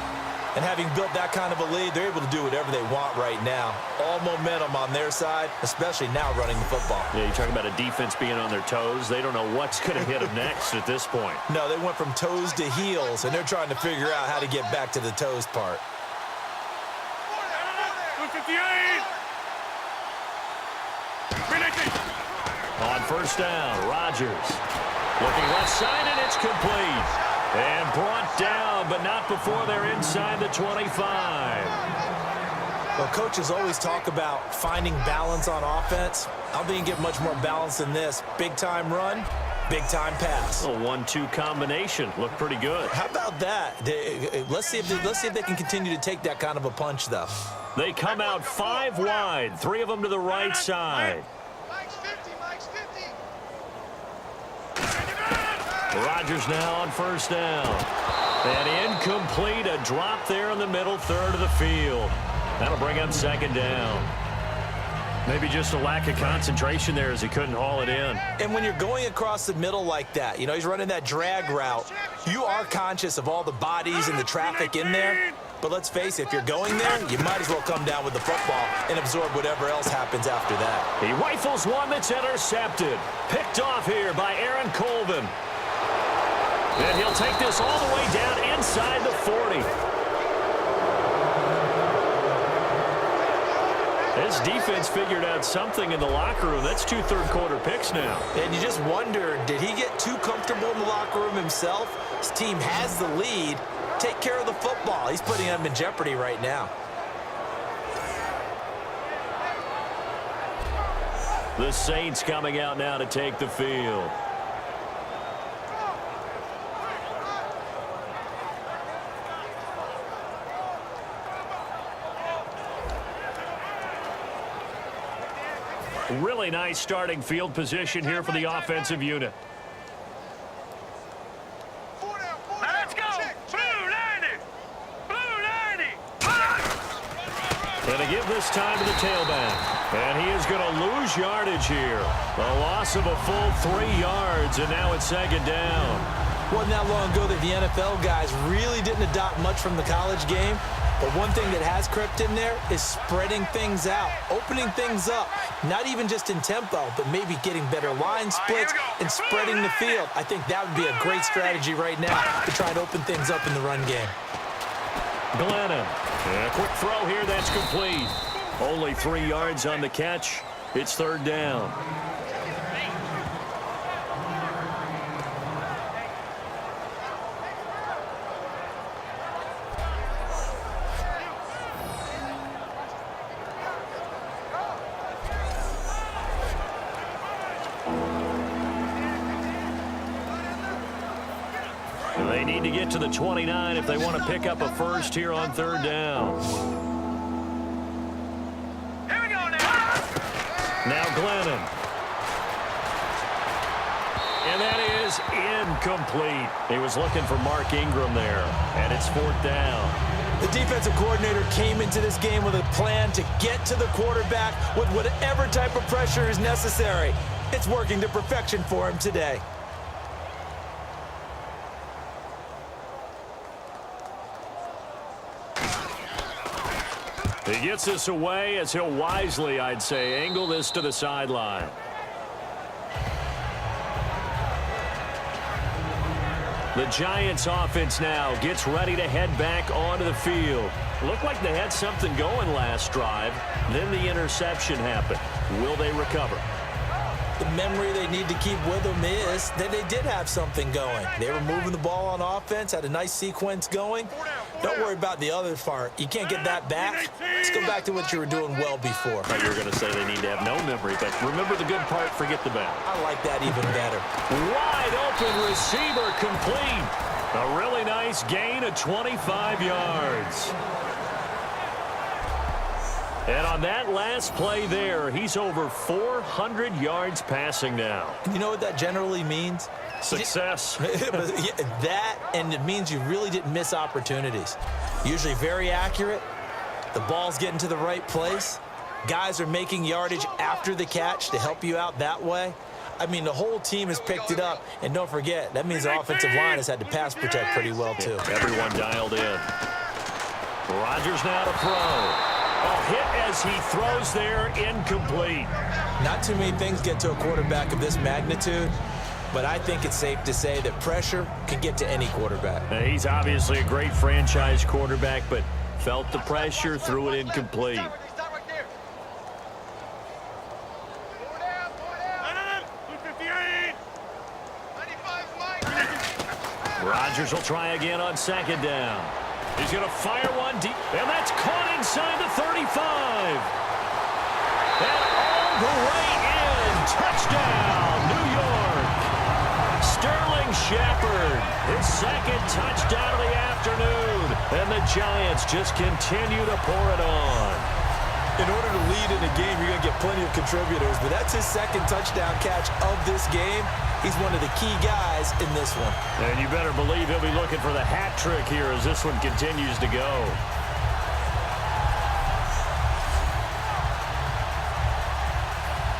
And having built that kind of a lead, they're able to do whatever they want right now. All momentum on their side, especially now running the football. Yeah, you're talking about a defense being on their toes. They don't know what's going to hit them next at this point. No, they went from toes to heels, and they're trying to figure out how to get back to the toes part. 258. On 1st down, Rodgers looking left side, and it's complete. And brought down, but not before they're inside the 25. Well, coaches always talk about finding balance on offense. I don't think you can get much more balance than this. Big-time run, big-time pass. A 1-2 combination. Looked pretty good. How about that? Let's see if they can continue to take that kind of a punch, though. They come out 5 wide, 3 of them to the right side. Mike's 50, Mike's 50. Rodgers now on 1st down. And incomplete, a drop there in the middle 3rd of the field. That'll bring up 2nd down. Maybe just a lack of concentration there as he couldn't haul it in. And when you're going across the middle like that, he's running that drag route, you are conscious of all the bodies and the traffic in there. But let's face it, if you're going there, you might as well come down with the football and absorb whatever else happens after that. He rifles one that's intercepted. Picked off here by Aaron Colvin. And he'll take this all the way down inside the 40. This defense figured out something in the locker room. That's 2 third-quarter picks now. And you just wonder, did he get too comfortable in the locker room himself? His team has the lead. Take care of the football. He's putting them in jeopardy right now. The Saints coming out now to take the field. Really nice starting field position here for the offensive unit. Let's go. Blue 90. Blue 90. And they give this time to the tailback. And he is going to lose yardage here. A loss of a full 3 yards, and now it's 2nd down. Wasn't that long ago that the NFL guys really didn't adopt much from the college game. But one thing that has crept in there is spreading things out, opening things up, not even just in tempo, but maybe getting better line splits and spreading the field. I think that would be a great strategy right now to try and open things up in the run game. Glennon. And a quick throw here, that's complete. Only 3 yards on the catch. It's 3rd down. They need to get to the 29 if they want to pick up a first here on third down. Here we go now. Now Glennon. And that is incomplete. He was looking for Mark Ingram there, and it's fourth down. The defensive coordinator came into this game with a plan to get to the quarterback with whatever type of pressure is necessary. It's working to perfection for him today. He gets this away as he'll wisely, I'd say, angle this to the sideline. The Giants offense now gets ready to head back onto the field. Looked like they had something going last drive. Then the interception happened. Will they recover? The memory they need to keep with them is that they did have something going. They were moving the ball on offense, had a nice sequence going. Don't worry about the other part. You can't get that back. Let's go back to what you were doing well before. I thought you were going to say they need to have no memory, but remember the good part, forget the bad. I like that even better. Wide open receiver complete. A really nice gain of 25 yards. And on that last play there, he's over 400 yards passing now. You know what that generally means? Success. That, and it means you really didn't miss opportunities. Usually very accurate. The ball's getting to the right place. Guys are making yardage after the catch to help you out that way. I mean, the whole team has picked it up. And don't forget, that means the offensive line has had to pass protect pretty well, too. Everyone dialed in. Rodgers now to throw. A hit as he throws there, incomplete. Not too many things get to a quarterback of this magnitude, but I think it's safe to say that pressure can get to any quarterback. Now, he's obviously a great franchise quarterback, but felt the pressure, threw it incomplete. Rodgers will try again on second down. He's going to fire one deep, and that's caught inside the 35. And all the way in. Touchdown, New York. Sterling Shepard, his second touchdown of the afternoon. And the Giants just continue to pour it on. In order to lead in a game, you're going to get plenty of contributors, but that's his second touchdown catch of this game. He's one of the key guys in this one. And you better believe he'll be looking for the hat trick here as this one continues to go.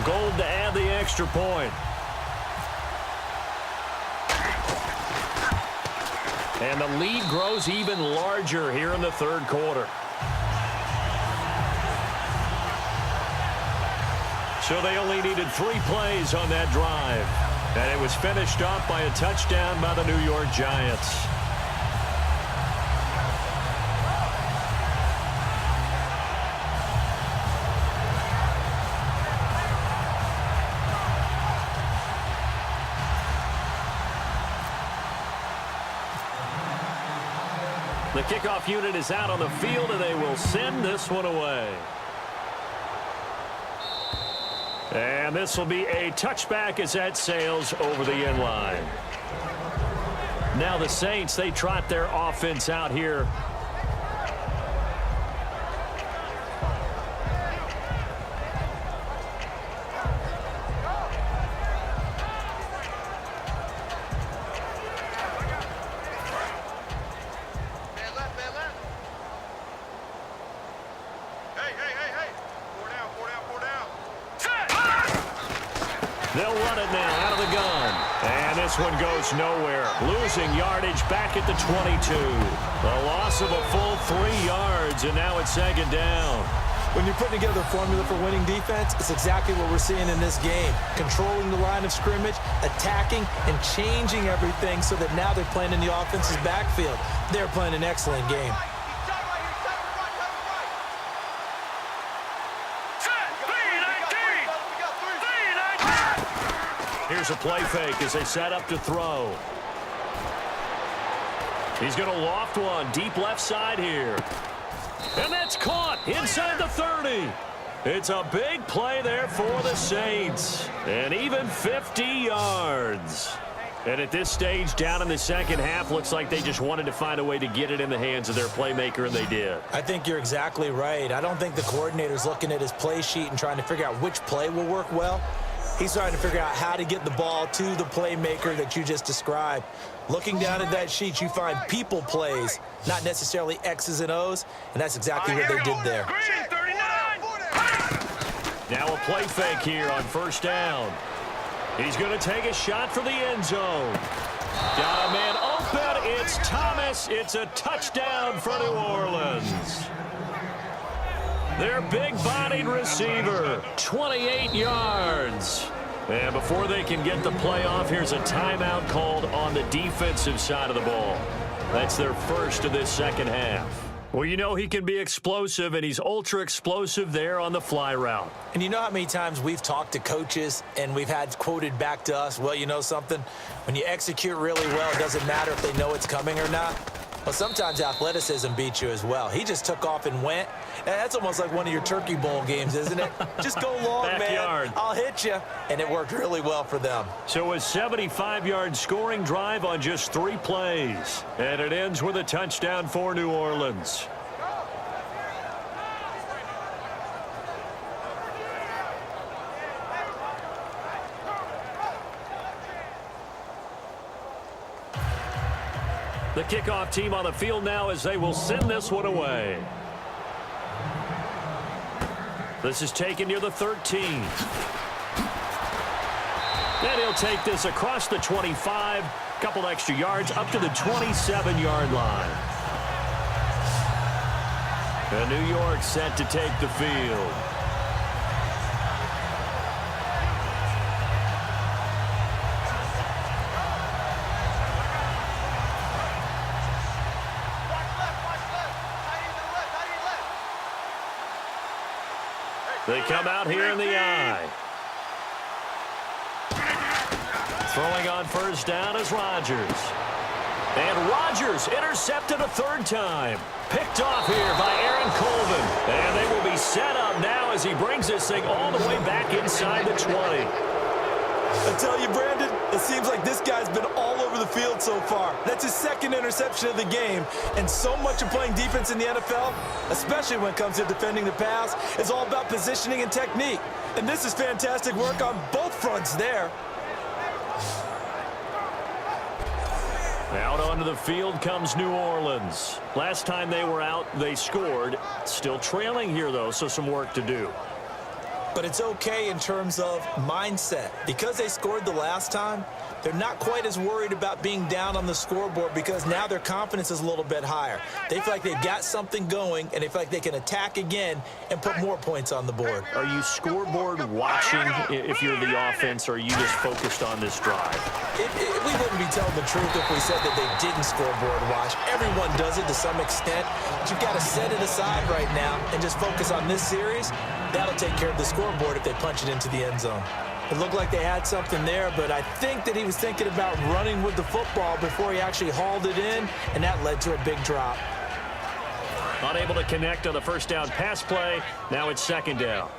Gold to add the extra point. And the lead grows even larger here in the third quarter. So they only needed 3 plays on that drive. And it was finished off by a touchdown by the New York Giants. The kickoff unit is out on the field, and they will send this one away. And this will be a touchback as that sails over the end line. Now the Saints, they trot their offense out here. They'll run it now out of the gun. And this one goes nowhere. Losing yardage back at the 22. A loss of a full 3 yards, and now it's second down. When you're putting together a formula for winning defense, it's exactly what we're seeing in this game. Controlling the line of scrimmage, attacking, and changing everything so that now they're playing in the offense's backfield. They're playing an excellent game. Here's a play fake as they set up to throw. He's going to loft one deep left side here. And that's caught inside the 30. It's a big play there for the Saints. And even 50 yards. And at this stage, down in the second half, looks like they just wanted to find a way to get it in the hands of their playmaker, and they did. I think you're exactly right. I don't think the coordinator's looking at his play sheet and trying to figure out which play will work well. He's trying to figure out how to get the ball to the playmaker that you just described. Looking down at that sheet, you find people plays, not necessarily X's and O's, and that's exactly what they did there. Now a play fake here on first down. He's going to take a shot for the end zone. Got a man open. It's Thomas. It's a touchdown for New Orleans. Their big-bodied receiver, 28 yards. And before they can get the play off, here's a timeout called on the defensive side of the ball. That's their first of this second half. Well, you know he can be explosive, and he's ultra-explosive there on the fly route. And you know how many times we've talked to coaches and we've had quoted back to us, well, you know something? When you execute really well, it doesn't matter if they know it's coming or not. Well, sometimes athleticism beats you as well. He just took off and went. And that's almost like one of your Turkey Bowl games, isn't it? Just go long, Backyard. man. I'll hit you. And it worked really well for them. So a 75-yard scoring drive on just 3 plays. And it ends with a touchdown for New Orleans. The kickoff team on the field now as they will send this one away. This is taken near the 13. Then he'll take this across the 25, couple extra yards up to the 27-yard line. And New York set to take the field. They come out here in the eye. Throwing on first down is Rodgers. And Rodgers intercepted a 3rd time. Picked off here by Aaron Colvin. And they will be set up now as he brings this thing all the way back inside the 20. I tell you, Brandon, it seems like this guy's been all over the field so far. That's his 2nd interception of the game. And so much of playing defense in the NFL, especially when it comes to defending the pass, is all about positioning and technique. And this is fantastic work on both fronts there. Out onto the field comes New Orleans. Last time they were out, they scored. Still trailing here, though, so some work to do. But it's okay in terms of mindset. Because they scored the last time, they're not quite as worried about being down on the scoreboard because now their confidence is a little bit higher. They feel like they've got something going, and they feel like they can attack again and put more points on the board. Are you scoreboard watching if you're the offense, or are you just focused on this drive? We wouldn't be telling the truth if we said that they didn't scoreboard watch. Everyone does it to some extent, but you've got to set it aside right now and just focus on this series. That'll take care of the scoreboard if they punch it into the end zone. It looked like they had something there, but I think that he was thinking about running with the football before he actually hauled it in, and that led to a big drop. Unable to connect on the first down pass play. Now it's 2nd down.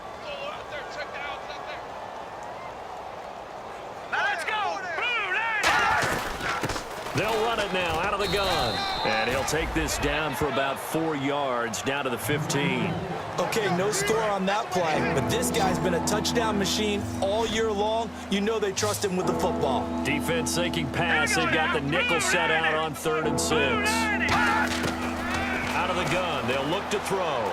Let's go! Blue line! They'll run it now out of the gun. And he'll take this down for about 4 yards, down to the 15. Okay, no score on that play, but this guy's been a touchdown machine all year long. You know they trust him with the football. Defense thinking pass. They've got the nickel set out on 3rd and 6. Out of the gun, they'll look to throw.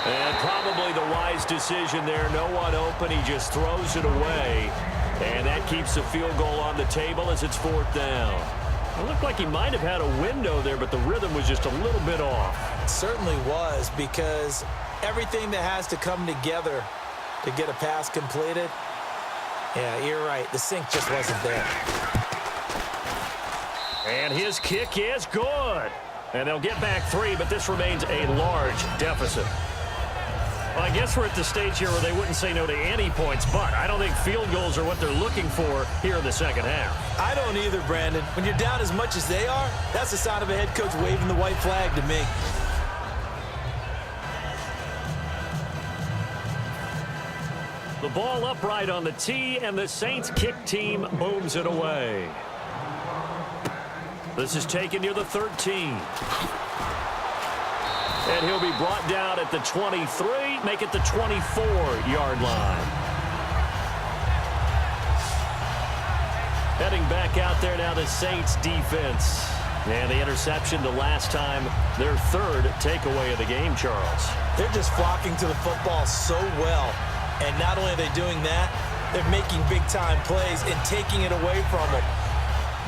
And probably the wise decision there. No one open. He just throws it away. And that keeps the field goal on the table as it's 4th down. It looked like he might have had a window there, but the rhythm was just a little bit off. It certainly was, because everything that has to come together to get a pass completed, yeah, you're right. The sync just wasn't there. And his kick is good. And they'll get back 3, but this remains a large deficit. Well, I guess we're at the stage here where they wouldn't say no to any points, but I don't think field goals are what they're looking for here in the second half. I don't either, Brandon. When you're down as much as they are, that's the sign of a head coach waving the white flag to me. The ball upright on the tee, and the Saints kick team booms it away. This is taken near the 13. And he'll be brought down at the 23, make it the 24-yard line. Heading back out there now, the Saints defense. And the interception the last time, their third takeaway of the game, Charles. They're just flocking to the football so well. And not only are they doing that, they're making big-time plays and taking it away from them.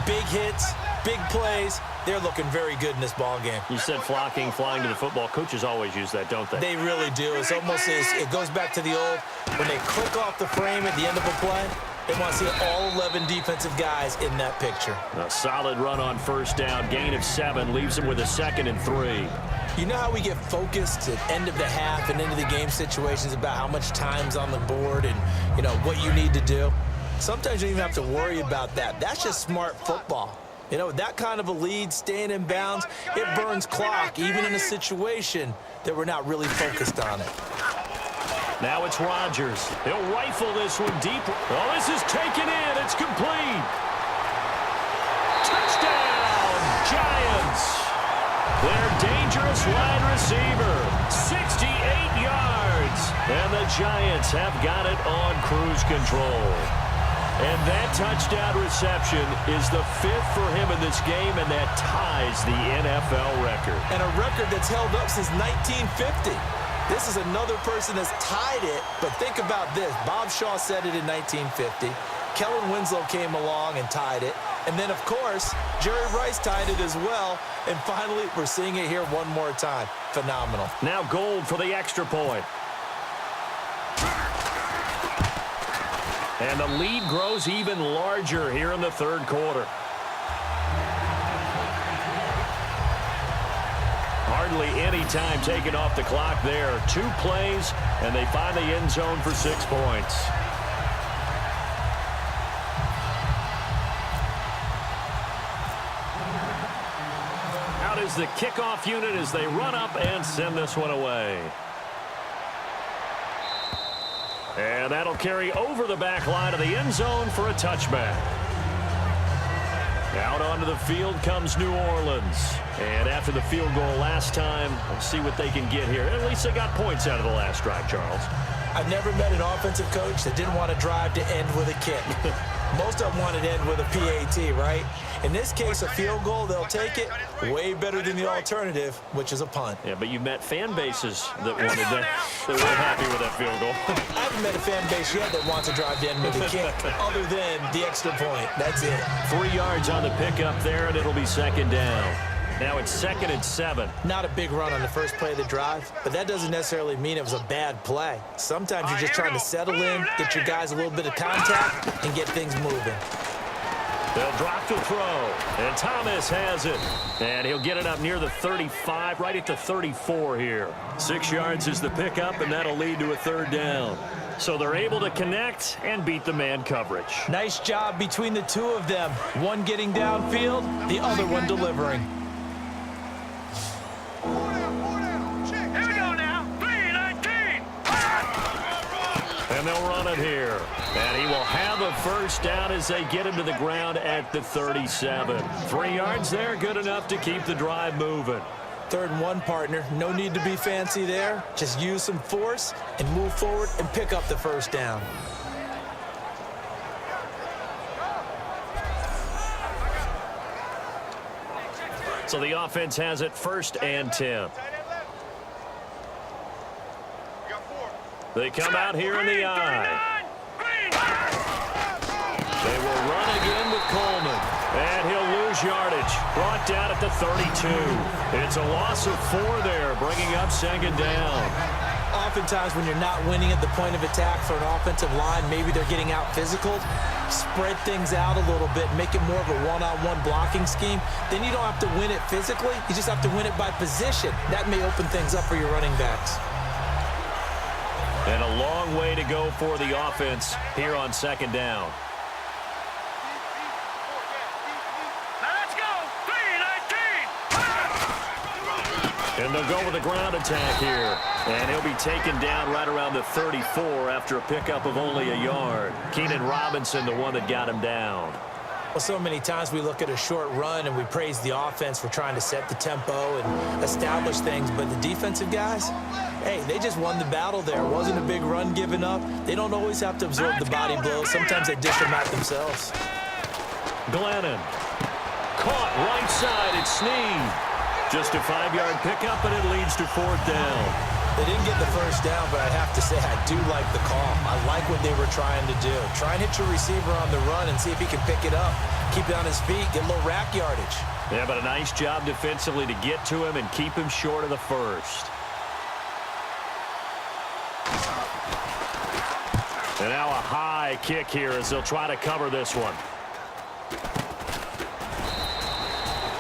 Big hits, big plays. They're looking very good in this ball game. You said flocking, flying to the football. Coaches always use that, don't they? They really do. It's almost it goes back to the old, when they click off the frame at the end of a play, they want to see all 11 defensive guys in that picture. A solid run on first down. Gain of 7 leaves them with a 2nd and 3. You know how we get focused at end of the half and into the game situations about how much time's on the board and, you know, what you need to do? Sometimes you don't even have to worry about that. That's just smart football. You know, that kind of a lead, staying in bounds, it burns clock, even in a situation that we're not really focused on it. Now it's Rodgers. He'll rifle this one deep. Oh, this is taken in. It's complete. Touchdown, Giants. Their dangerous wide receiver, 68 yards. And the Giants have got it on cruise control. And that touchdown reception is the 5th for him in this game, and that ties the NFL record. And a record that's held up since 1950. This is another person that's tied it, but think about this. Bob Shaw said it in 1950. Kellen Winslow came along and tied it. And then, of course, Jerry Rice tied it as well. And finally, we're seeing it here one more time. Phenomenal. Now Gold for the extra point. And the lead grows even larger here in the third quarter. Hardly any time taken off the clock there. 2 plays, and they find the end zone for 6 points. Out is the kickoff unit as they run up and send this one away. And that'll carry over the back line of the end zone for a touchback. Out onto the field comes New Orleans. And after the field goal last time, we'll see what they can get here. At least they got points out of the last drive, Charles. I've never met an offensive coach that didn't want to drive to end with a kick. Most of them wanted to end with a PAT, right? In this case, a field goal, they'll take it. Way better than the alternative, which is a punt. Yeah, but you met fan bases that wanted that. They were happy with that field goal. I haven't met a fan base yet that wants to drive to end with a kick, other than the extra point. That's it. 3 yards on the pickup there, and it'll be 2nd down. Now it's 2nd and 7. Not a big run on the first play of the drive, but that doesn't necessarily mean it was a bad play. Sometimes you're just trying to settle in, get your guys a little bit of contact, and get things moving. They'll drop the throw, and Thomas has it. And he'll get it up near the 35, right at the 34 here. 6 yards is the pickup, and that'll lead to a 3rd down. So they're able to connect and beat the man coverage. Nice job between the two of them. One getting downfield, the other one delivering. Here we go now. 3-19. And they'll run it here. And he will have a 1st down as they get him to the ground at the 37. 3 yards there, good enough to keep the drive moving. 3rd and 1, partner. No need to be fancy there. Just use some force and move forward and pick up the 1st down. So the offense has it 1st and 10. They come out here in the eye. They will run again with Coleman. And he'll lose yardage. Brought down at the 32. It's a loss of 4 there, bringing up 2nd down. Oftentimes when you're not winning at the point of attack for an offensive line, maybe they're getting out physical, spread things out a little bit, make it more of a one-on-one blocking scheme. Then you don't have to win it physically. You just have to win it by position. That may open things up for your running backs. And a long way to go for the offense here on 2nd down. Now let's go. 3-19. And they'll go with a ground attack here. And he'll be taken down right around the 34 after a pickup of only a yard. Keenan Robinson, the one that got him down. Well, so many times we look at a short run and we praise the offense for trying to set the tempo and establish things. But the defensive guys, hey, they just won the battle there. It wasn't a big run given up. They don't always have to absorb the body blows. Sometimes they dish them out themselves. Glennon. Caught right side. It's Snead. Just a 5-yard pickup, and it leads to 4th down. They didn't get the first down, but I have to say I do like the call. I like what they were trying to do. Try and hit your receiver on the run and see if he can pick it up. Keep it on his feet, get a little rack yardage. Yeah, but a nice job defensively to get to him and keep him short of the first. And now a high kick here as they'll try to cover this one.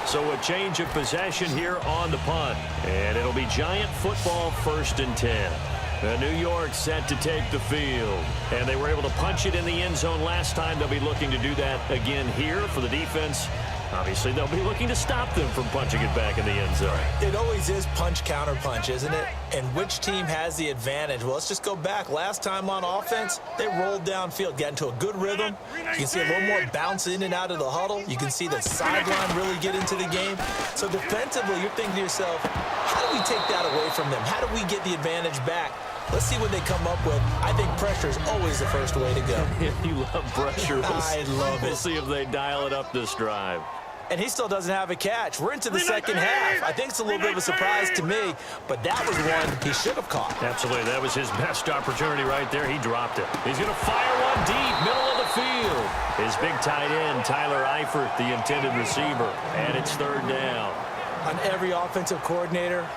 So a change of possession here on the punt. And it'll be Giant football 1st and 10. New York set to take the field. And they were able to punch it in the end zone last time. They'll be looking to do that again here for the defense. Obviously, they'll be looking to stop them from punching it back in the end zone. It always is punch, counter punch, isn't it? And which team has the advantage? Well, let's just go back. Last time on offense, they rolled downfield, got into a good rhythm. You can see a little more bounce in and out of the huddle. You can see the sideline really get into the game. So defensively, you're thinking to yourself, how do we take that away from them? How do we get the advantage back? Let's see what they come up with. I think pressure is always the first way to go. You love pressure. I love it. We'll see if they dial it up this drive. And he still doesn't have a catch. We're into the second half. I think it's a little bit of a surprise to me, but that was one he should have caught. Absolutely. That was his best opportunity right there. He dropped it. He's going to fire one deep, middle of the field. His big tight end, Tyler Eifert, the intended receiver. And it's 3rd down. On every offensive coordinator,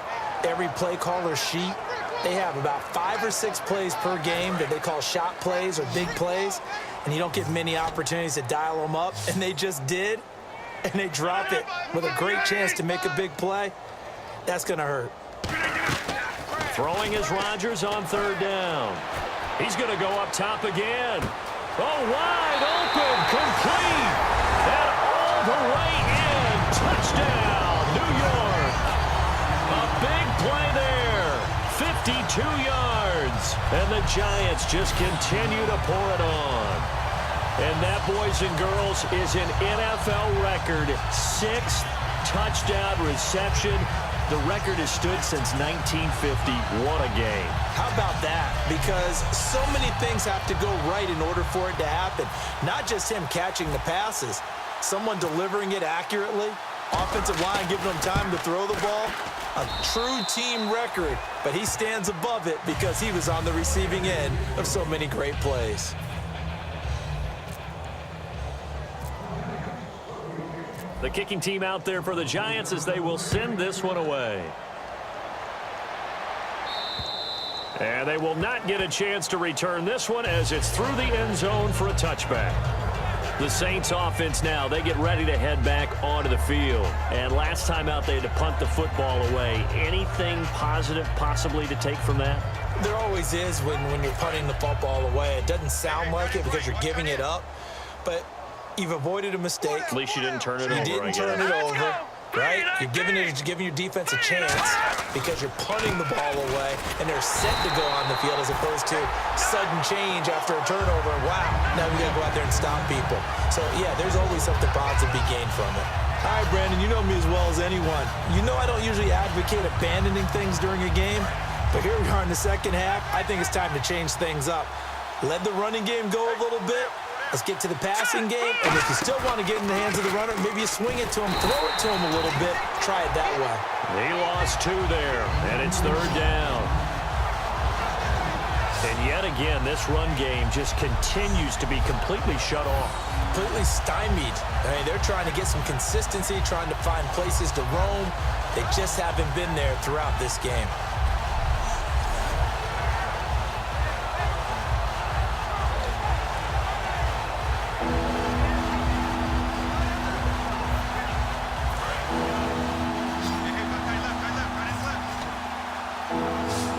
every play caller sheet, they have about 5 or 6 plays per game that they call shot plays or big plays, and you don't get many opportunities to dial them up, and they just did, and they drop it with a great chance to make a big play. That's going to hurt. Throwing is Rodgers on 3rd down. He's going to go up top again. Oh, wide open, complete, and all the way in. Touchdown, New York. A big play there. 52 yards. And the Giants just continue to pour it on. And that, boys and girls, is an NFL record 6th touchdown reception. The record has stood since 1950. What a game. How about that? Because so many things have to go right in order for it to happen. Not just him catching the passes, someone delivering it accurately, offensive line giving them time to throw the ball. A true team record, but he stands above it because he was on the receiving end of so many great plays. The kicking team out there for the Giants as they will send this one away. And they will not get a chance to return this one as it's through the end zone for a touchback. The Saints offense now, they get ready to head back onto the field. And last time out, they had to punt the football away. Anything positive possibly to take from that? There always is when you're punting the football away. It doesn't sound like it because you're giving it up, but you've avoided a mistake. At least you didn't turn it over. You didn't turn it over, right? You're giving your defense a chance because you're punting the ball away, and they're set to go on the field as opposed to sudden change after a turnover. Wow, now we got to go out there and stop people. So, yeah, there's always something positive to be gained from it. All right, Brandon, you know me as well as anyone. You know I don't usually advocate abandoning things during a game, but here we are in the second half. I think it's time to change things up. Let the running game go a little bit. Let's get to the passing game, and if you still want to get in the hands of the runner, maybe you swing it to him, throw it to him a little bit, try it that way. He lost 2 there, and it's 3rd down. And yet again, this run game just continues to be completely shut off. Completely stymied. I mean, they're trying to get some consistency, trying to find places to roam. They just haven't been there throughout this game.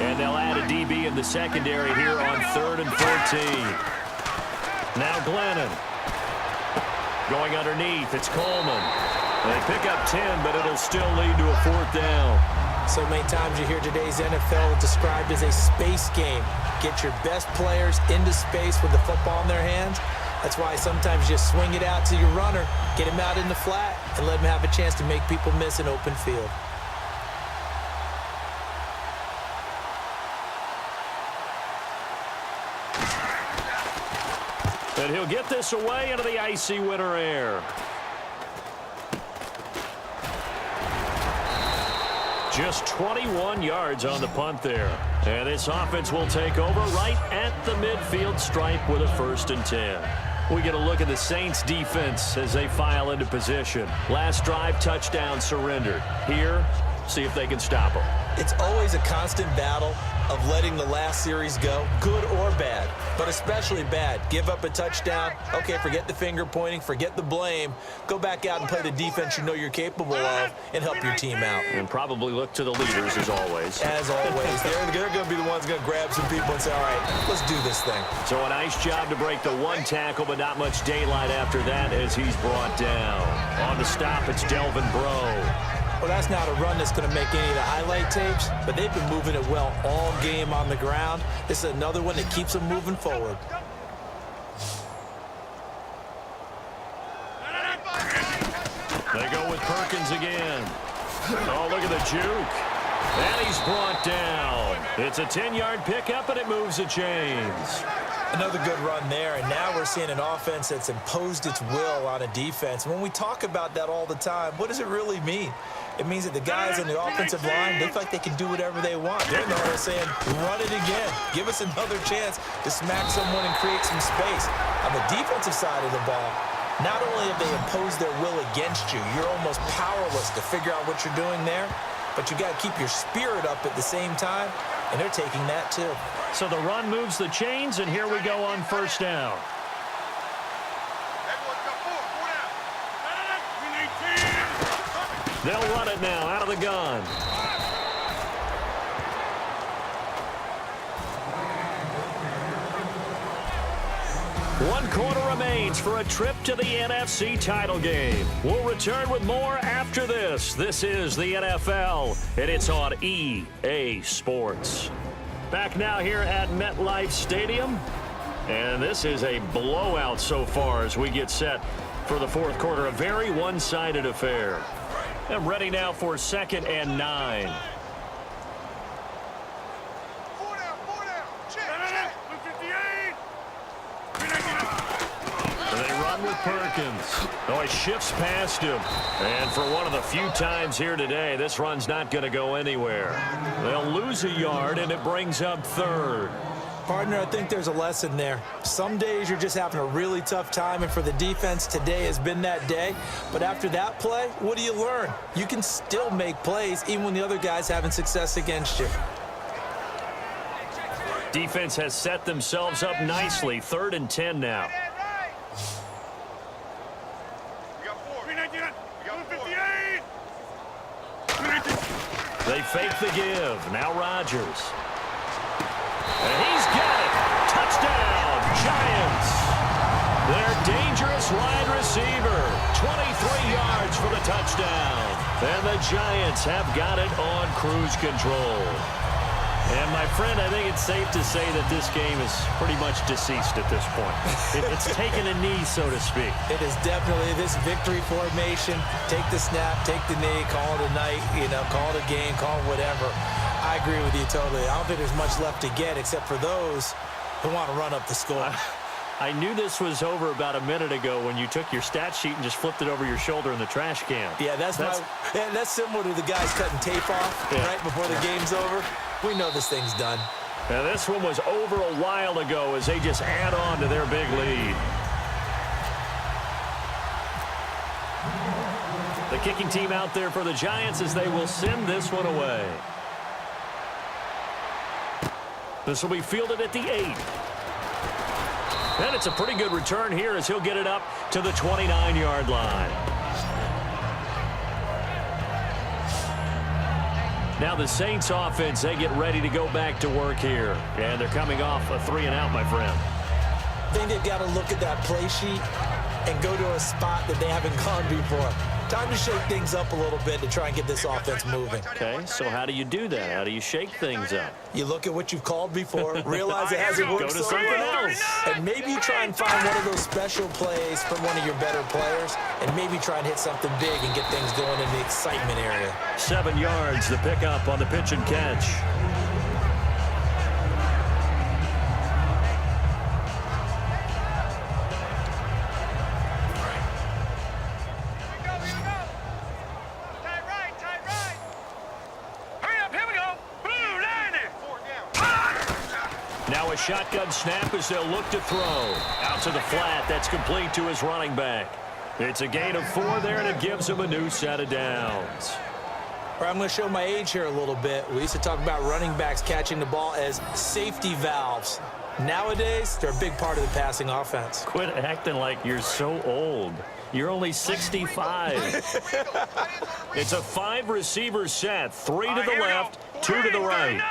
And they'll add a DB in the secondary here on 3rd and 14. Now Glennon. Going underneath, it's Coleman. They pick up 10, but it'll still lead to a 4th down. So many times you hear today's NFL described as a space game. Get your best players into space with the football in their hands. That's why sometimes you just swing it out to your runner, get him out in the flat, and let him have a chance to make people miss an open field. And he'll get this away into the icy winter air. Just 21 yards on the punt there. And this offense will take over right at the midfield stripe with a 1st and 10. We get a look at the Saints defense as they file into position. Last drive, touchdown surrendered. Here, see if they can stop them. It's always a constant battle of letting the last series go, good or bad, but especially bad. Give up a touchdown. Okay, forget the finger pointing, forget the blame. Go back out and play the defense you know you're capable of and help your team out. And probably look to the leaders as always. As always. They're going to be the ones going to grab some people and say, all right, let's do this thing. So a nice job to break the 1 tackle, but not much daylight after that as he's brought down. On the stop, it's Delvin Breaux. Well, that's not a run that's going to make any of the highlight tapes, but they've been moving it well all game on the ground. This is another one that keeps them moving forward. They go with Perkins again. Oh, look at the juke. And he's brought down. It's a 10-yard pickup, and it moves the chains. Another good run there, and now we're seeing an offense that's imposed its will on a defense. When we talk about that all the time, what does it really mean? It means that the guys on the offensive line, they feel like they can do whatever they want. They're not saying, run it again. Give us another chance to smack someone and create some space. On the defensive side of the ball, not only have they imposed their will against you, you're almost powerless to figure out what you're doing there, but you got to keep your spirit up at the same time, and they're taking that too. So the run moves the chains, and here we go on 1st down. They'll run it now out of the gun. One quarter remains for a trip to the NFC title game. We'll return with more after this. This is the NFL, and it's on EA Sports. Back now here at MetLife Stadium, and this is a blowout so far as we get set for the 4th quarter. A very one-sided affair. I'm ready now for 2nd and 9. They run with Perkins. Oh, he shifts past him. And for one of the few times here today, this run's not going to go anywhere. They'll lose a yard, and it brings up 3rd. Partner, I think there's a lesson there. Some days you're just having a really tough time, and for the defense, today has been that day. But after that play, what do you learn? You can still make plays even when the other guy's having success against you. Defense has set themselves up nicely. 3rd and 10 now. They fake the give. Now Rodgers. And he's got it. Touchdown, Giants. Their dangerous wide receiver. 23 yards for the touchdown. And the Giants have got it on cruise control. And, my friend, I think it's safe to say that this game is pretty much deceased at this point. It's taken a knee, so to speak. It is definitely this victory formation. Take the snap, take the knee, call it a night, call it a game, call it whatever. I agree with you totally. I don't think there's much left to get except for those who want to run up the score. I knew this was over about a minute ago when you took your stat sheet and just flipped it over your shoulder in the trash can. Yeah, that's similar to the guys cutting tape off right before the game's over. We know this thing's done. Now, this one was over a while ago as they just add on to their big lead. The kicking team out there for the Giants as they will send this one away. This will be fielded at the 8. And it's a pretty good return here as he'll get it up to the 29-yard line. Now the Saints offense, they get ready to go back to work here. And they're coming off a 3-and-out, my friend. I think they've got to look at that play sheet and go to a spot that they haven't gone before. Time to shake things up a little bit to try and get this offense moving. Okay, so how do you do that? How do you shake things up? You look at what you've called before, realize it hasn't Go worked to so something well, else. and maybe you try and find one of those special plays from one of your better players, and maybe try and hit something big and get things going in the excitement area. 7 yards, the pickup on the pitch and catch. Now a shotgun snap as they'll look to throw. Out to the flat. That's complete to his running back. It's a gain of 4 there, and it gives him a new set of downs. All right, I'm going to show my age here a little bit. We used to talk about running backs catching the ball as safety valves. Nowadays, they're a big part of the passing offense. Quit acting like you're so old. You're only 65. It's a 5-receiver set. 3 to the left, 2 to the right.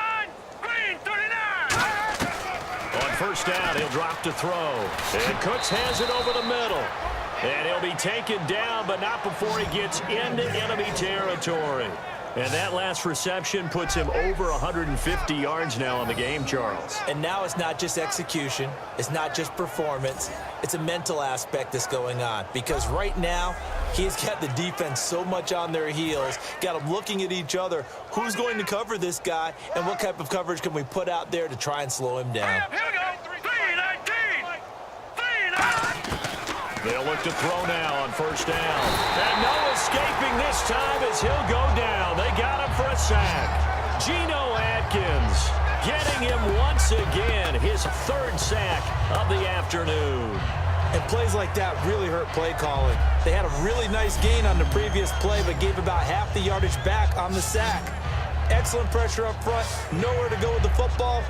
On first down, he'll drop to throw. And Cooks has it over the middle. And he'll be taken down, but not before he gets into enemy territory. And that last reception puts him over 150 yards now in the game, Charles. And now it's not just execution. It's not just performance. It's a mental aspect that's going on. Because right now, he's got the defense so much on their heels, got them looking at each other. Who's going to cover this guy, and what type of coverage can we put out there to try and slow him down? Here we go. 3-19. 3-19. They'll look to throw now on first down. And no escaping this time as he'll go down. They got him for a sack. Geno Atkins getting him once again, his 3rd sack of the afternoon. And plays like that really hurt play calling. They had a really nice gain on the previous play, but gave about half the yardage back on the sack. Excellent pressure up front. Nowhere to go with the football.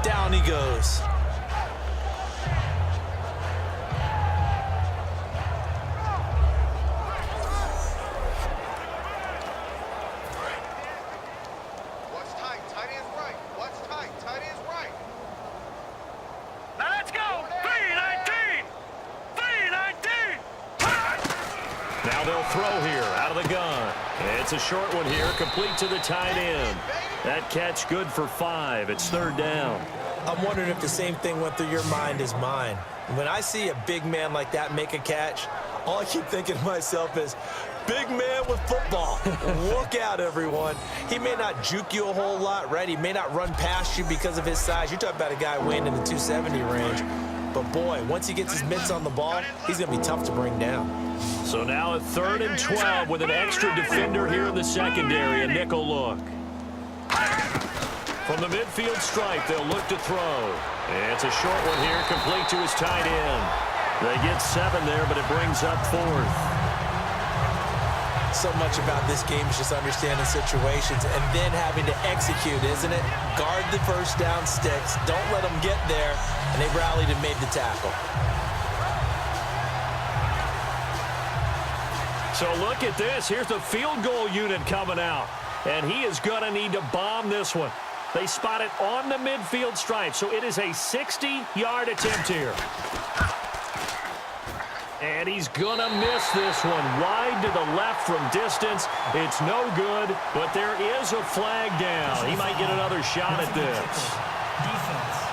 Down he goes. What's tight? Tight is right. What's tight? Tight is right. Now let's go. 3-19. 3-19. Now they'll throw here out of the gun. It's a short one here, complete to the tight end. That catch good for 5. It's 3rd down. I'm wondering if the same thing went through your mind as mine. When I see a big man like that make a catch, all I keep thinking to myself is, big man with football. Look out, everyone. He may not juke you a whole lot, right? He may not run past you because of his size. You're talking about a guy weighing in the 270 range. But, boy, once he gets his mitts on the ball, he's going to be tough to bring down. So now a 3rd and 12 with an extra defender here in the secondary, a nickel look. From the midfield stripe, they'll look to throw. It's a short one here, complete to his tight end. They get 7 there, but it brings up 4th. So much about this game is just understanding situations and then having to execute, isn't it? Guard the first down sticks. Don't let them get there. And they rallied and made the tackle. So look at this. Here's the field goal unit coming out. And he is going to need to bomb this one. They spot it on the midfield stripe. So it is a 60-yard attempt here. And he's going to miss this one. Wide to the left from distance. It's no good, but there is a flag down. He might get another shot at this. Defense.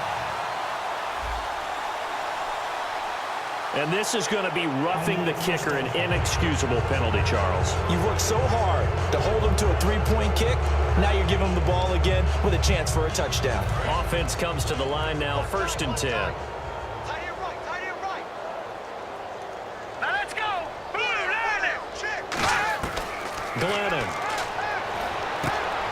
And this is going to be roughing the kicker, an inexcusable penalty, Charles. You worked so hard to hold him to a 3-point kick. Now you're giving him the ball again with a chance for a touchdown. Offense comes to the line now, 1st and 10. Tight end right. Tight end right. Now let's go. Blue line. Check. Glennon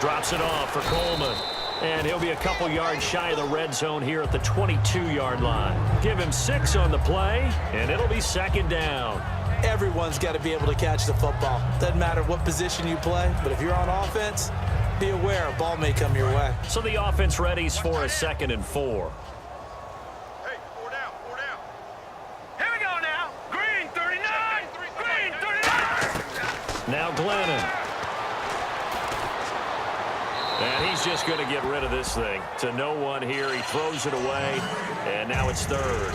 drops it off for Coleman. And he'll be a couple yards shy of the red zone here at the 22-yard line. Give him 6 on the play, and it'll be 2nd down. Everyone's got to be able to catch the football. Doesn't matter what position you play, but if you're on offense, be aware a ball may come your way. So the offense readies for a 2nd and 4. Hey, 4 down. 4 down. Here we go now. Green 39. Green 39. Now Glennon. And he's just going to get rid of this thing. To no one here. He throws it away, and now it's 3rd.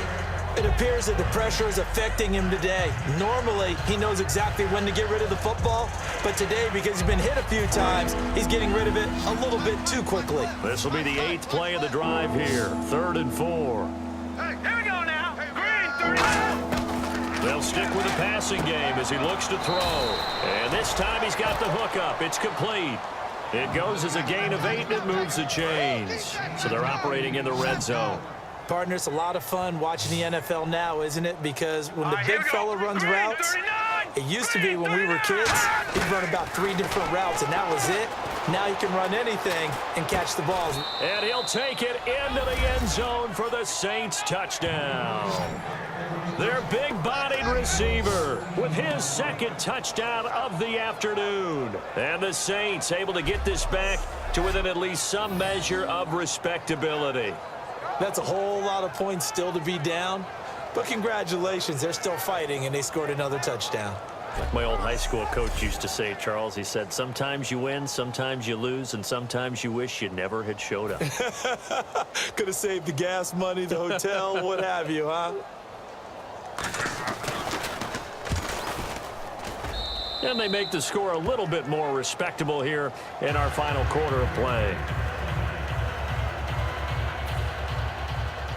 It appears that the pressure is affecting him today. Normally, he knows exactly when to get rid of the football, but today, because he's been hit a few times, he's getting rid of it a little bit too quickly. This will be the 8th play of the drive here. 3rd and 4. Hey, here we go now. Green, 39. They'll stick with the passing game as he looks to throw. And this time he's got the hook up. It's complete. It goes as a gain of 8, and it moves the chains. So they're operating in the red zone. Partner, it's a lot of fun watching the NFL now, isn't it? Because when the big fella runs routes, it used to be when we were kids, he'd run about 3 different routes, and that was it. Now he can run anything and catch the balls. And he'll take it into the end zone for the Saints touchdown. Their big-bodied receiver with his 2nd touchdown of the afternoon. And the Saints able to get this back to within at least some measure of respectability. That's a whole lot of points still to be down. But congratulations, they're still fighting, and they scored another touchdown. Like my old high school coach used to say, Charles, he said, sometimes you win, sometimes you lose, and sometimes you wish you never had showed up. Could have saved the gas money, the hotel, what have you, huh? And they make the score a little bit more respectable here in our final quarter of play.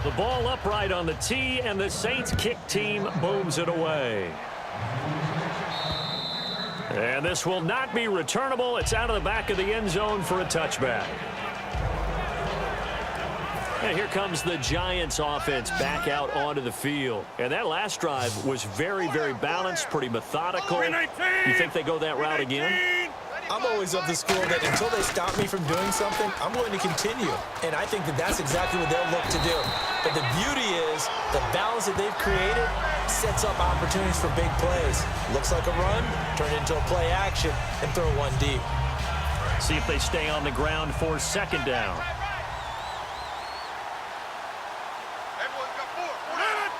The ball upright on the tee, and the Saints kick team booms it away. And this will not be returnable. It's out of the back of the end zone for a touchback. And here comes the Giants offense back out onto the field. And that last drive was very, very balanced, pretty methodical. You think they go that route again? I'm always of the school that until they stop me from doing something, I'm going to continue. And I think that that's exactly what they'll look to do. But the beauty is the balance that they've created sets up opportunities for big plays. Looks like a run, turn it into a play action, and throw one deep. See if they stay on the ground for 2nd down. Everyone's got 4.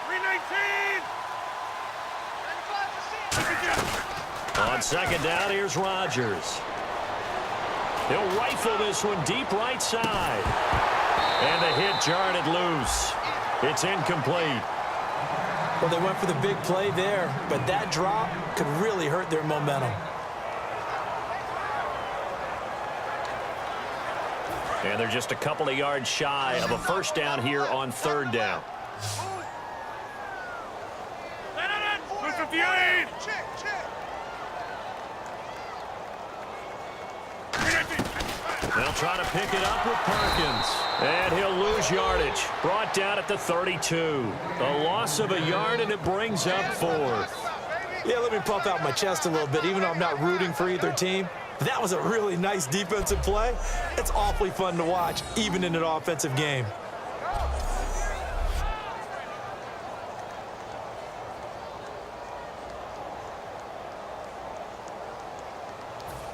319. On 2nd down, here's Rodgers. He'll rifle this one deep right side. And the hit jarred it loose. It's incomplete. Well, they went for the big play there, but that drop could really hurt their momentum. And they're just a couple of yards shy of a 1st down here on 3rd down. They'll try to pick it up with Perkins. And he'll lose yardage. Brought down at the 32. A loss of a yard, and it brings up 4th. Yeah, let me puff out my chest a little bit, even though I'm not rooting for either team. That was a really nice defensive play. It's awfully fun to watch, even in an offensive game.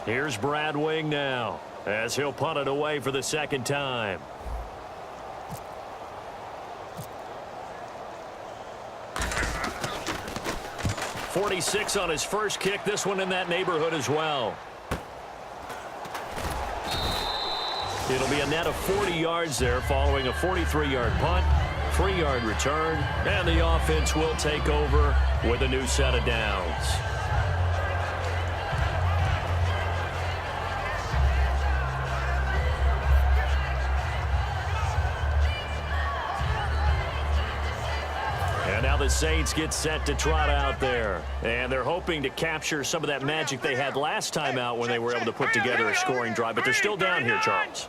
Here's Brad Wing now, as he'll punt it away for the 2nd time. .46 on his first kick. This one in that neighborhood as well. It'll be a net of 40 yards there following a 43-yard punt, 3-yard return, and the offense will take over with a new set of downs. And now the Saints get set to trot out there. And they're hoping to capture some of that magic they had last time out when they were able to put together a scoring drive. But they're still down here, Charles.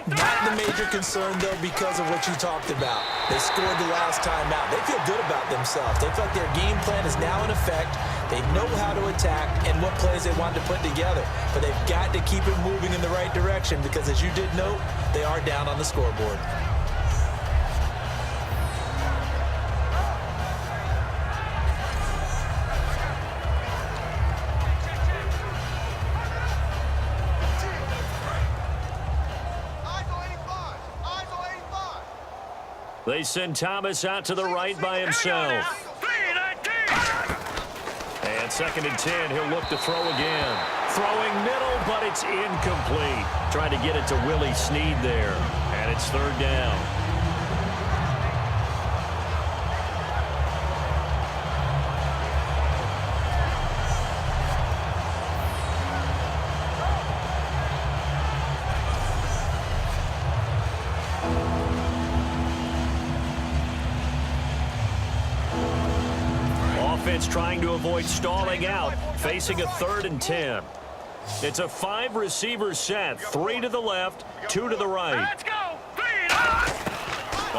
Not the major concern, though, because of what you talked about. They scored the last time out. They feel good about themselves. They feel like their game plan is now in effect. They know how to attack and what plays they want to put together. But they've got to keep it moving in the right direction because, as you did note, they are down on the scoreboard. They send Thomas out to the right by himself. And 2nd and 10, he'll look to throw again. Throwing middle, but it's incomplete. Trying to get it to Willie Snead there. And it's 3rd down. defense trying to avoid stalling out, facing a 3rd and 10. It's a 5-receiver set, 3 to the left, 2 to the right. Let's go.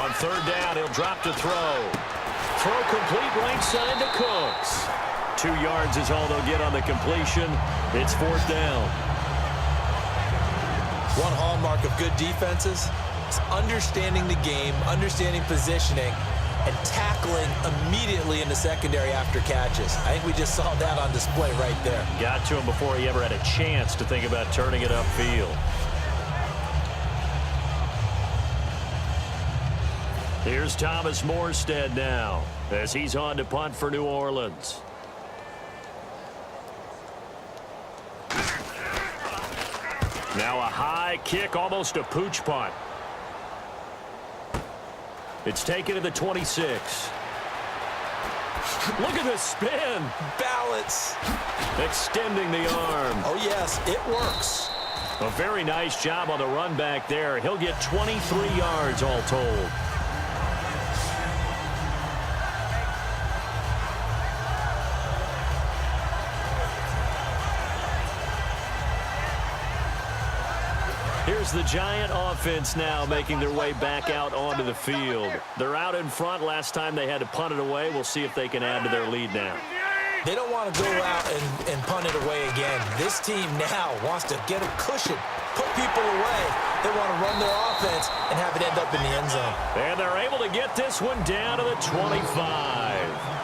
On 3rd down, he'll drop to throw. Throw complete right side to Cooks. 2 yards is all they'll get on the completion. It's 4th down. One hallmark of good defenses is understanding the game, understanding positioning, and tackling immediately in the secondary after catches. I think we just saw that on display right there. Got to him before he ever had a chance to think about turning it upfield. Here's Thomas Morstead now as he's on to punt for New Orleans. Now a high kick, almost a pooch punt. It's taken to the 26. Look at the spin. Balance. Extending the arm. Oh, yes, it works. A very nice job on the run back there. He'll get 23 yards all told. Here's the Giant offense now making their way back out onto the field. They're out in front. Last time they had to punt it away. We'll see if they can add to their lead now. They don't want to go out and punt it away again. This team now wants to get a cushion, put people away. They want to run their offense and have it end up in the end zone. And they're able to get this one down to the 25.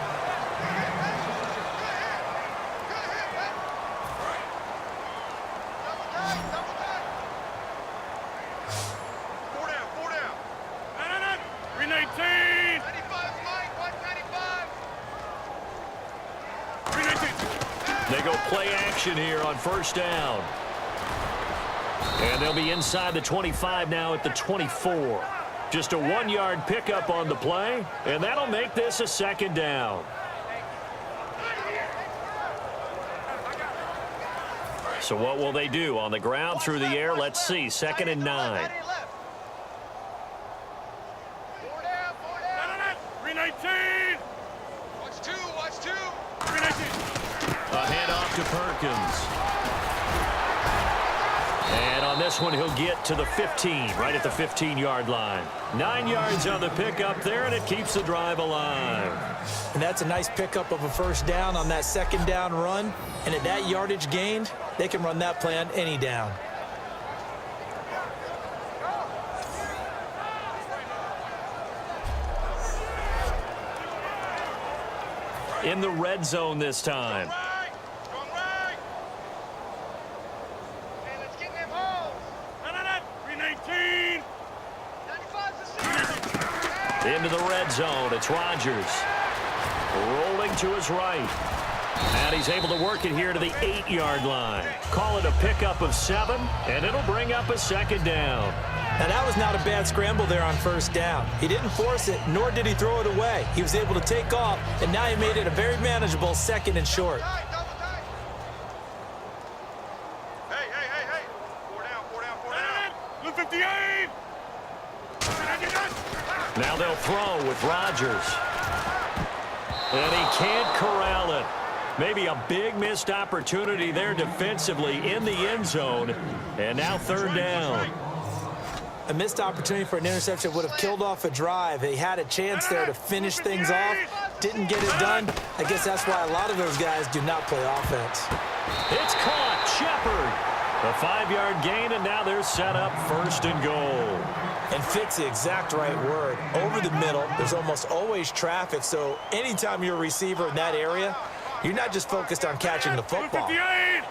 They go play action here on 1st down. And they'll be inside the 25 now at the 24. Just a 1-yard pickup on the play, and that'll make this a 2nd down. So what will they do? On the ground, through the air, let's see. 2nd and 9. 319. Watch two. 319. A handoff to Perkins. And on this one, he'll get to the 15, right at the 15-yard line. 9 yards on the pickup there, and it keeps the drive alive. And that's a nice pickup of a 1st down on that 2nd down run. And at that yardage gained, they can run that play on any down. In the red zone this time. Into the red zone. It's Rodgers. Rolling to his right. And he's able to work it here to the 8-yard line. Call it a pickup of 7, and it'll bring up a 2nd down. Now, that was not a bad scramble there on 1st down. He didn't force it, nor did he throw it away. He was able to take off, and now he made it a very manageable 2nd and short. Hey. 4 down. Look 58. Now they'll throw with Rodgers. And he can't corral it. Maybe a big missed opportunity there defensively in the end zone. And now 3rd down. A missed opportunity for an interception would have killed off a drive. He had a chance there to finish things off. Didn't get it done. I guess that's why a lot of those guys do not play offense. It's caught. Shepard. A 5-yard gain, and now they're set up 1st and goal. And fit's the exact right word. Over the middle, there's almost always traffic, so anytime you're a receiver in that area, you're not just focused on catching the football.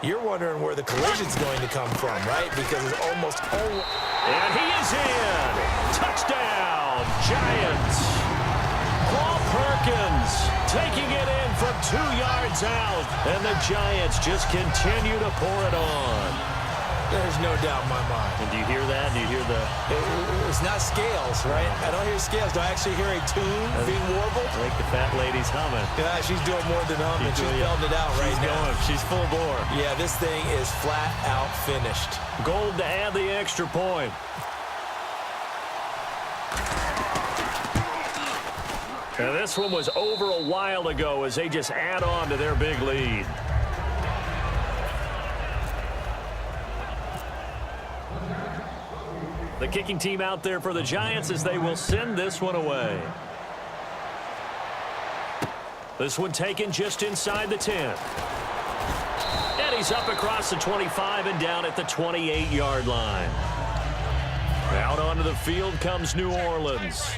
You're wondering where the collision's going to come from, right? Because it's almost always... And he is in. Touchdown, Giants. Paul Perkins taking it in from 2 yards out. And the Giants just continue to pour it on. There's no doubt in my mind. And do you hear that? Do you hear the... It's not scales, right? I don't hear scales. Do I actually hear a tune being warbled? I think the fat lady's humming. Yeah, she's doing more than humming. She's belting it out right now. She's full bore. Yeah, this thing is flat out finished. Gold to add the extra point. And this one was over a while ago as they just add on to their big lead. The kicking team out there for the Giants as they will send this one away. This one taken just inside the 10. And he's up across the 25 and down at the 28-yard line. Out onto the field comes New Orleans.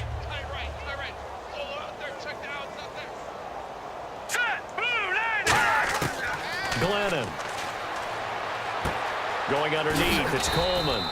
Glennon. Going underneath, it's Coleman.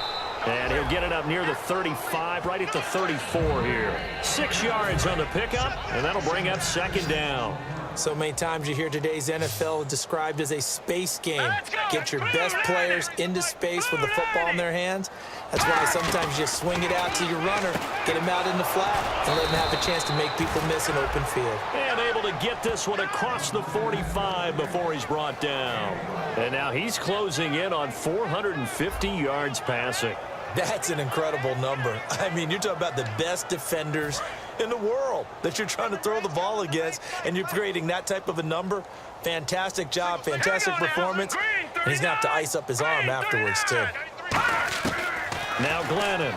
And he'll get it up near the 35, right at the 34 here. 6 yards on the pickup, and that'll bring up second down. So many times you hear today's NFL described as a space game. Get your best players into space with the football in their hands. That's why sometimes you just swing it out to your runner, get him out in the flat, and let him have a chance to make people miss an open field. And able to get this one across the 45 before he's brought down. And now he's closing in on 450 yards passing. That's an incredible number. I mean, you're talking about the best defenders in the world that you're trying to throw the ball against, and you're creating that type of a number. Fantastic job, fantastic performance. And he's going to have to ice up his arm afterwards, too. Now Glennon.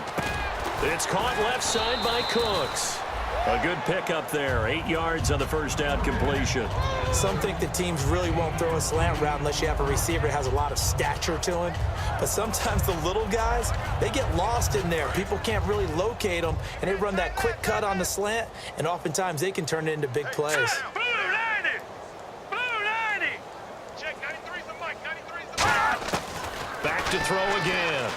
It's caught left side by Cooks. A good pickup there. 8 yards on the first down completion. Some think the teams really won't throw a slant route unless you have a receiver that has a lot of stature to him. But sometimes the little guys, they get lost in there. People can't really locate them, and they run that quick cut on the slant, and oftentimes they can turn it into big plays. Back to throw again.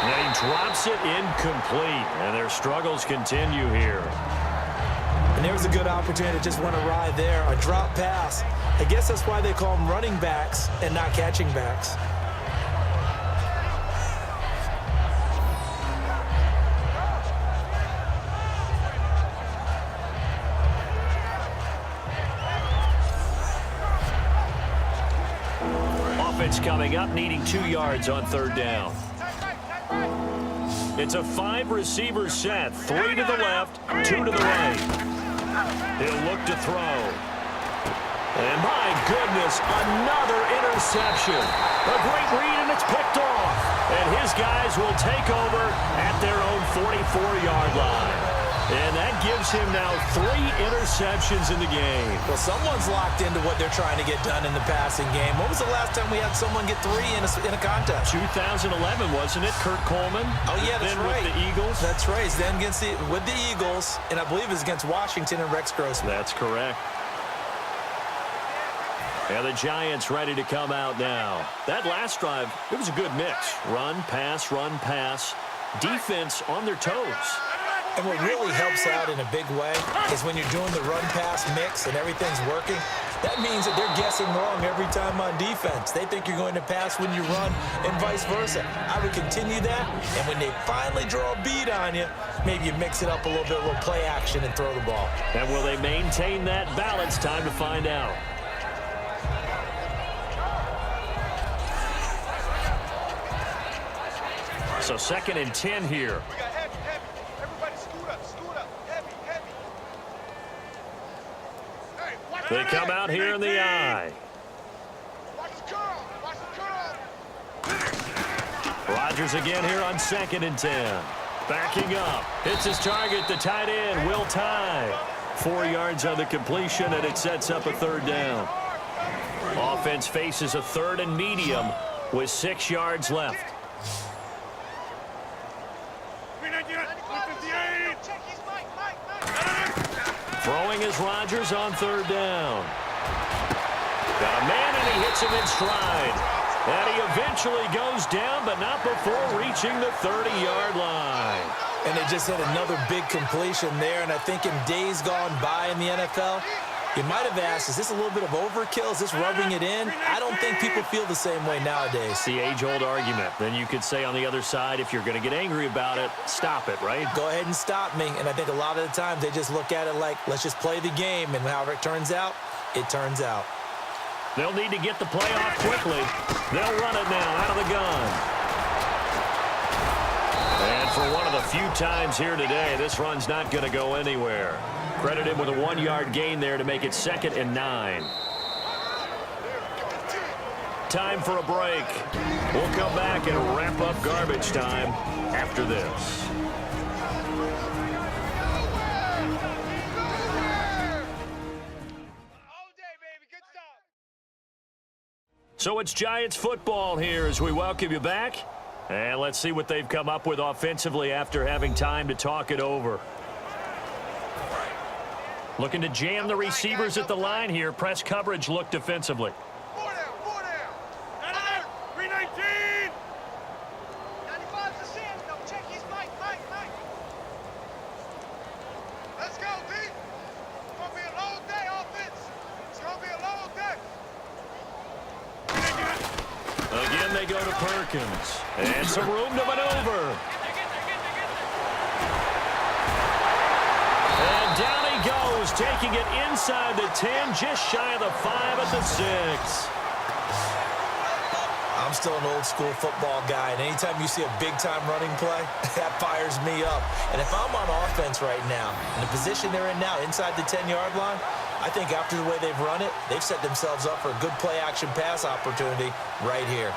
And he drops it incomplete, and their struggles continue here. And there was a good opportunity to just run a ride there, a drop pass. I guess that's why they call them running backs and not catching backs. Offense coming up, needing 2 yards on third down. It's a 5-receiver set. 3 to the left, 2 to the right. He'll look to throw. And my goodness, another interception. A great read, and it's picked off. And his guys will take over at their own 44-yard line. And that gives him now 3 interceptions in the game. Well, someone's locked into what they're trying to get done in the passing game. When was the last time we had someone get 3 in a contest? 2011, wasn't it? Kurt Coleman. Oh, yeah, that's then right. With the Eagles. That's right. He's then with the Eagles, and I believe it's against Washington and Rex Grossman. That's correct. And the Giants ready to come out now. That last drive, it was a good mix. Run, pass, defense on their toes. And what really helps out in a big way is when you're doing the run-pass mix and everything's working, that means that they're guessing wrong every time on defense. They think you're going to pass when you run and vice versa. I would continue that, and when they finally draw a beat on you, maybe you mix it up a little bit, a little play action, and throw the ball. And will they maintain that balance? Time to find out. So 2nd and 10 here. They come out here in the eye. Rodgers again here on 2nd and 10. Backing up. Hits his target, the tight end, Will Tye. 4 yards on the completion, and it sets up a 3rd down. Offense faces a 3rd and medium with 6 yards left. Throwing is Rodgers on 3rd down. Got a man, and he hits him in stride. And he eventually goes down, but not before reaching the 30-yard line. And they just had another big completion there, and I think in days gone by in the NFL, you might have asked, is this a little bit of overkill? Is this rubbing it in? I don't think people feel the same way nowadays. It's the age-old argument. Then you could say on the other side, if you're going to get angry about it, stop it, right? Go ahead and stop me. And I think a lot of the times they just look at it like, let's just play the game, and however it turns out, it turns out. They'll need to get the play off quickly. They'll run it now out of the gun. And for one of the few times here today, this run's not going to go anywhere. Credit him with a 1-yard gain there to make it 2nd and 9. Time for a break. We'll come back and wrap up garbage time after this. So it's Giants football here as we welcome you back. And let's see what they've come up with offensively after having time to talk it over. Looking to jam the receivers at the line here. Press coverage look defensively. 4 down. 319. 95 to Sam. No, check his Mike. Let's go, D. It's going to be a long day, offense. It's going to be a long day. Again, they go to Perkins. And some room to maneuver. And down he goes, taking it inside the 10, just shy of the 5 at the 6. I'm still an old-school football guy, and anytime you see a big-time running play, that fires me up. And if I'm on offense right now, in the position they're in now, inside the 10-yard line, I think after the way they've run it, they've set themselves up for a good play-action pass opportunity right here.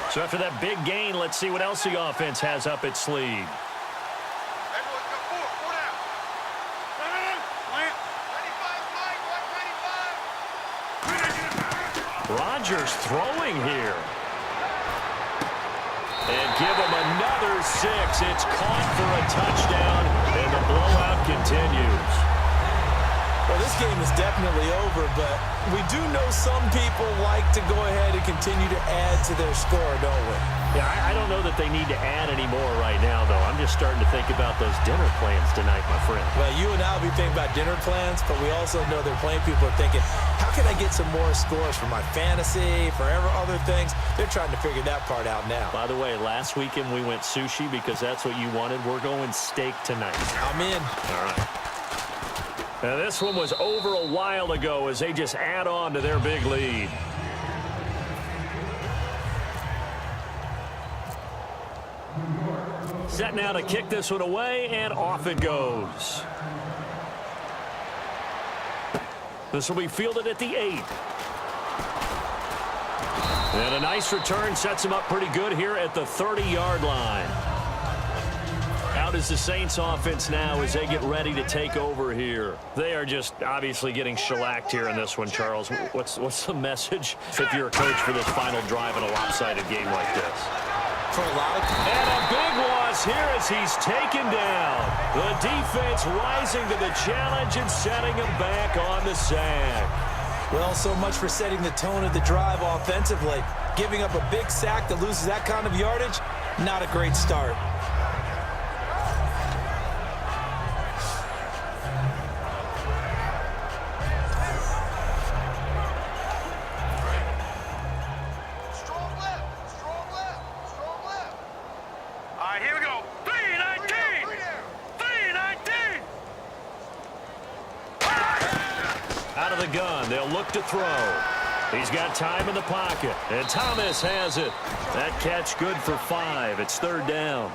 So after that big gain, let's see what else the offense has up its sleeve. Everyone's got 4 down. Plant. 95, 195. Rodgers throwing here. And give him another 6. It's caught for a touchdown, and the blowout continues. Well, this game is definitely over, but we do know some people like to go ahead and continue to add to their score, don't we? Yeah, I don't know that they need to add any more right now, though. I'm just starting to think about those dinner plans tonight, my friend. Well, you and I will be thinking about dinner plans, but we also know that plenty of people are thinking, how can I get some more scores for my fantasy, for other things? They're trying to figure that part out now. By the way, last weekend we went sushi because that's what you wanted. We're going steak tonight. I'm in. All right. Now, this one was over a while ago as they just add on to their big lead. Set now to kick this one away, and off it goes. This will be fielded at the 8. And a nice return sets him up pretty good here at the 30-yard line. Out is the Saints offense now as they get ready to take over here. They are just obviously getting shellacked here in this one, Charles. What's the message if you're a coach for this final drive in a lopsided game like this? For a lot of... And a big loss here as he's taken down. The defense rising to the challenge and setting him back on the sack. Well, so much for setting the tone of the drive offensively. Giving up a big sack that loses that kind of yardage, not a great start. They'll look to throw. He's got time in the pocket, and Thomas has it. That catch good for 5. It's 3rd down.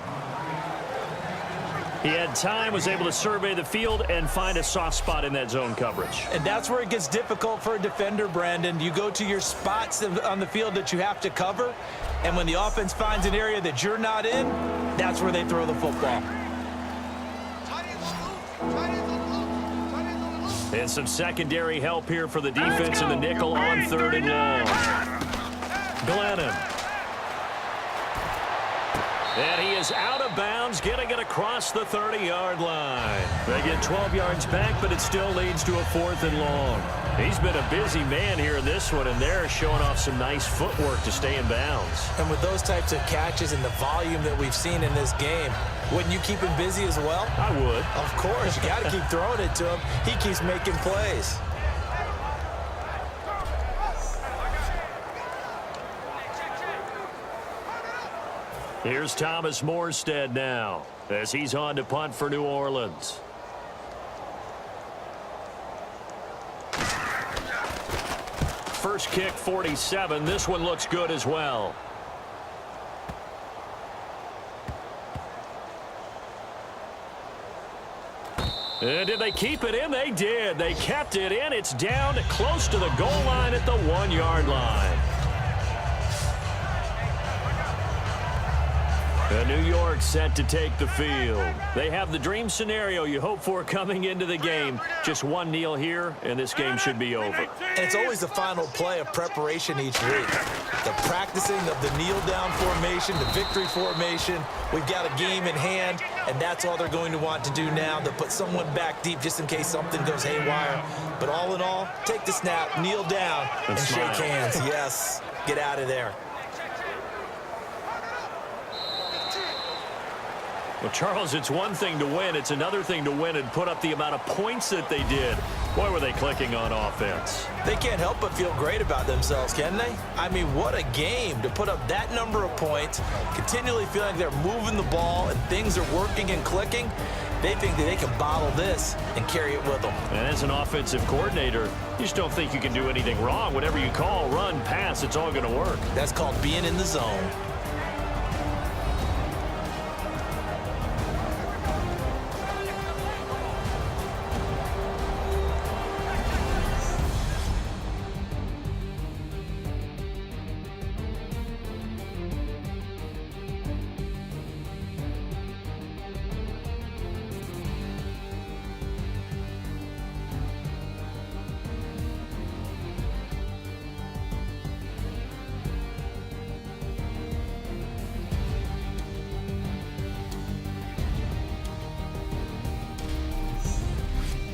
He had time, was able to survey the field and find a soft spot in that zone coverage. And that's where it gets difficult for a defender, Brandon. You go to your spots on the field that you have to cover, and when the offense finds an area that you're not in, that's where they throw the football. And some secondary help here for the defense in the nickel on 3rd and long. Glennon. And he is out of bounds, getting it across the 30-yard line. They get 12 yards back, but it still leads to a 4th and long. He's been a busy man here in this one, and they're showing off some nice footwork to stay in bounds. And with those types of catches and the volume that we've seen in this game, wouldn't you keep him busy as well? I would. Of course. You got to keep throwing it to him. He keeps making plays. Here's Thomas Morstead now as he's on to punt for New Orleans. first kick 47. This one looks good as well. Did they keep it in? They did. They kept it in. It's down close to the goal line at the 1-yard line. New York set to take the field. They have the dream scenario you hope for coming into the game. Just one kneel here, and this game should be over. And it's always the final play of preparation each week. The practicing of the kneel-down formation, the victory formation. We've got a game in hand, and that's all they're going to want to do now, to put someone back deep just in case something goes haywire. But all in all, take the snap, kneel down, and shake hands. Yes, get out of there. Well, Charles, it's one thing to win. It's another thing to win and put up the amount of points that they did. Boy, were they clicking on offense. They can't help but feel great about themselves, can they? I mean, what a game to put up that number of points, continually feeling like they're moving the ball and things are working and clicking. They think that they can bottle this and carry it with them. And as an offensive coordinator, you just don't think you can do anything wrong. Whatever you call, run, pass, it's all going to work. That's called being in the zone.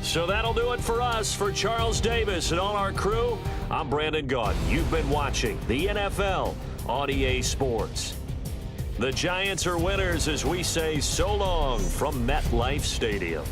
So that'll do it for us. For Charles Davis and all our crew, I'm Brandon Gaudin. You've been watching the NFL on EA Sports. The Giants are winners as we say so long from MetLife Stadium.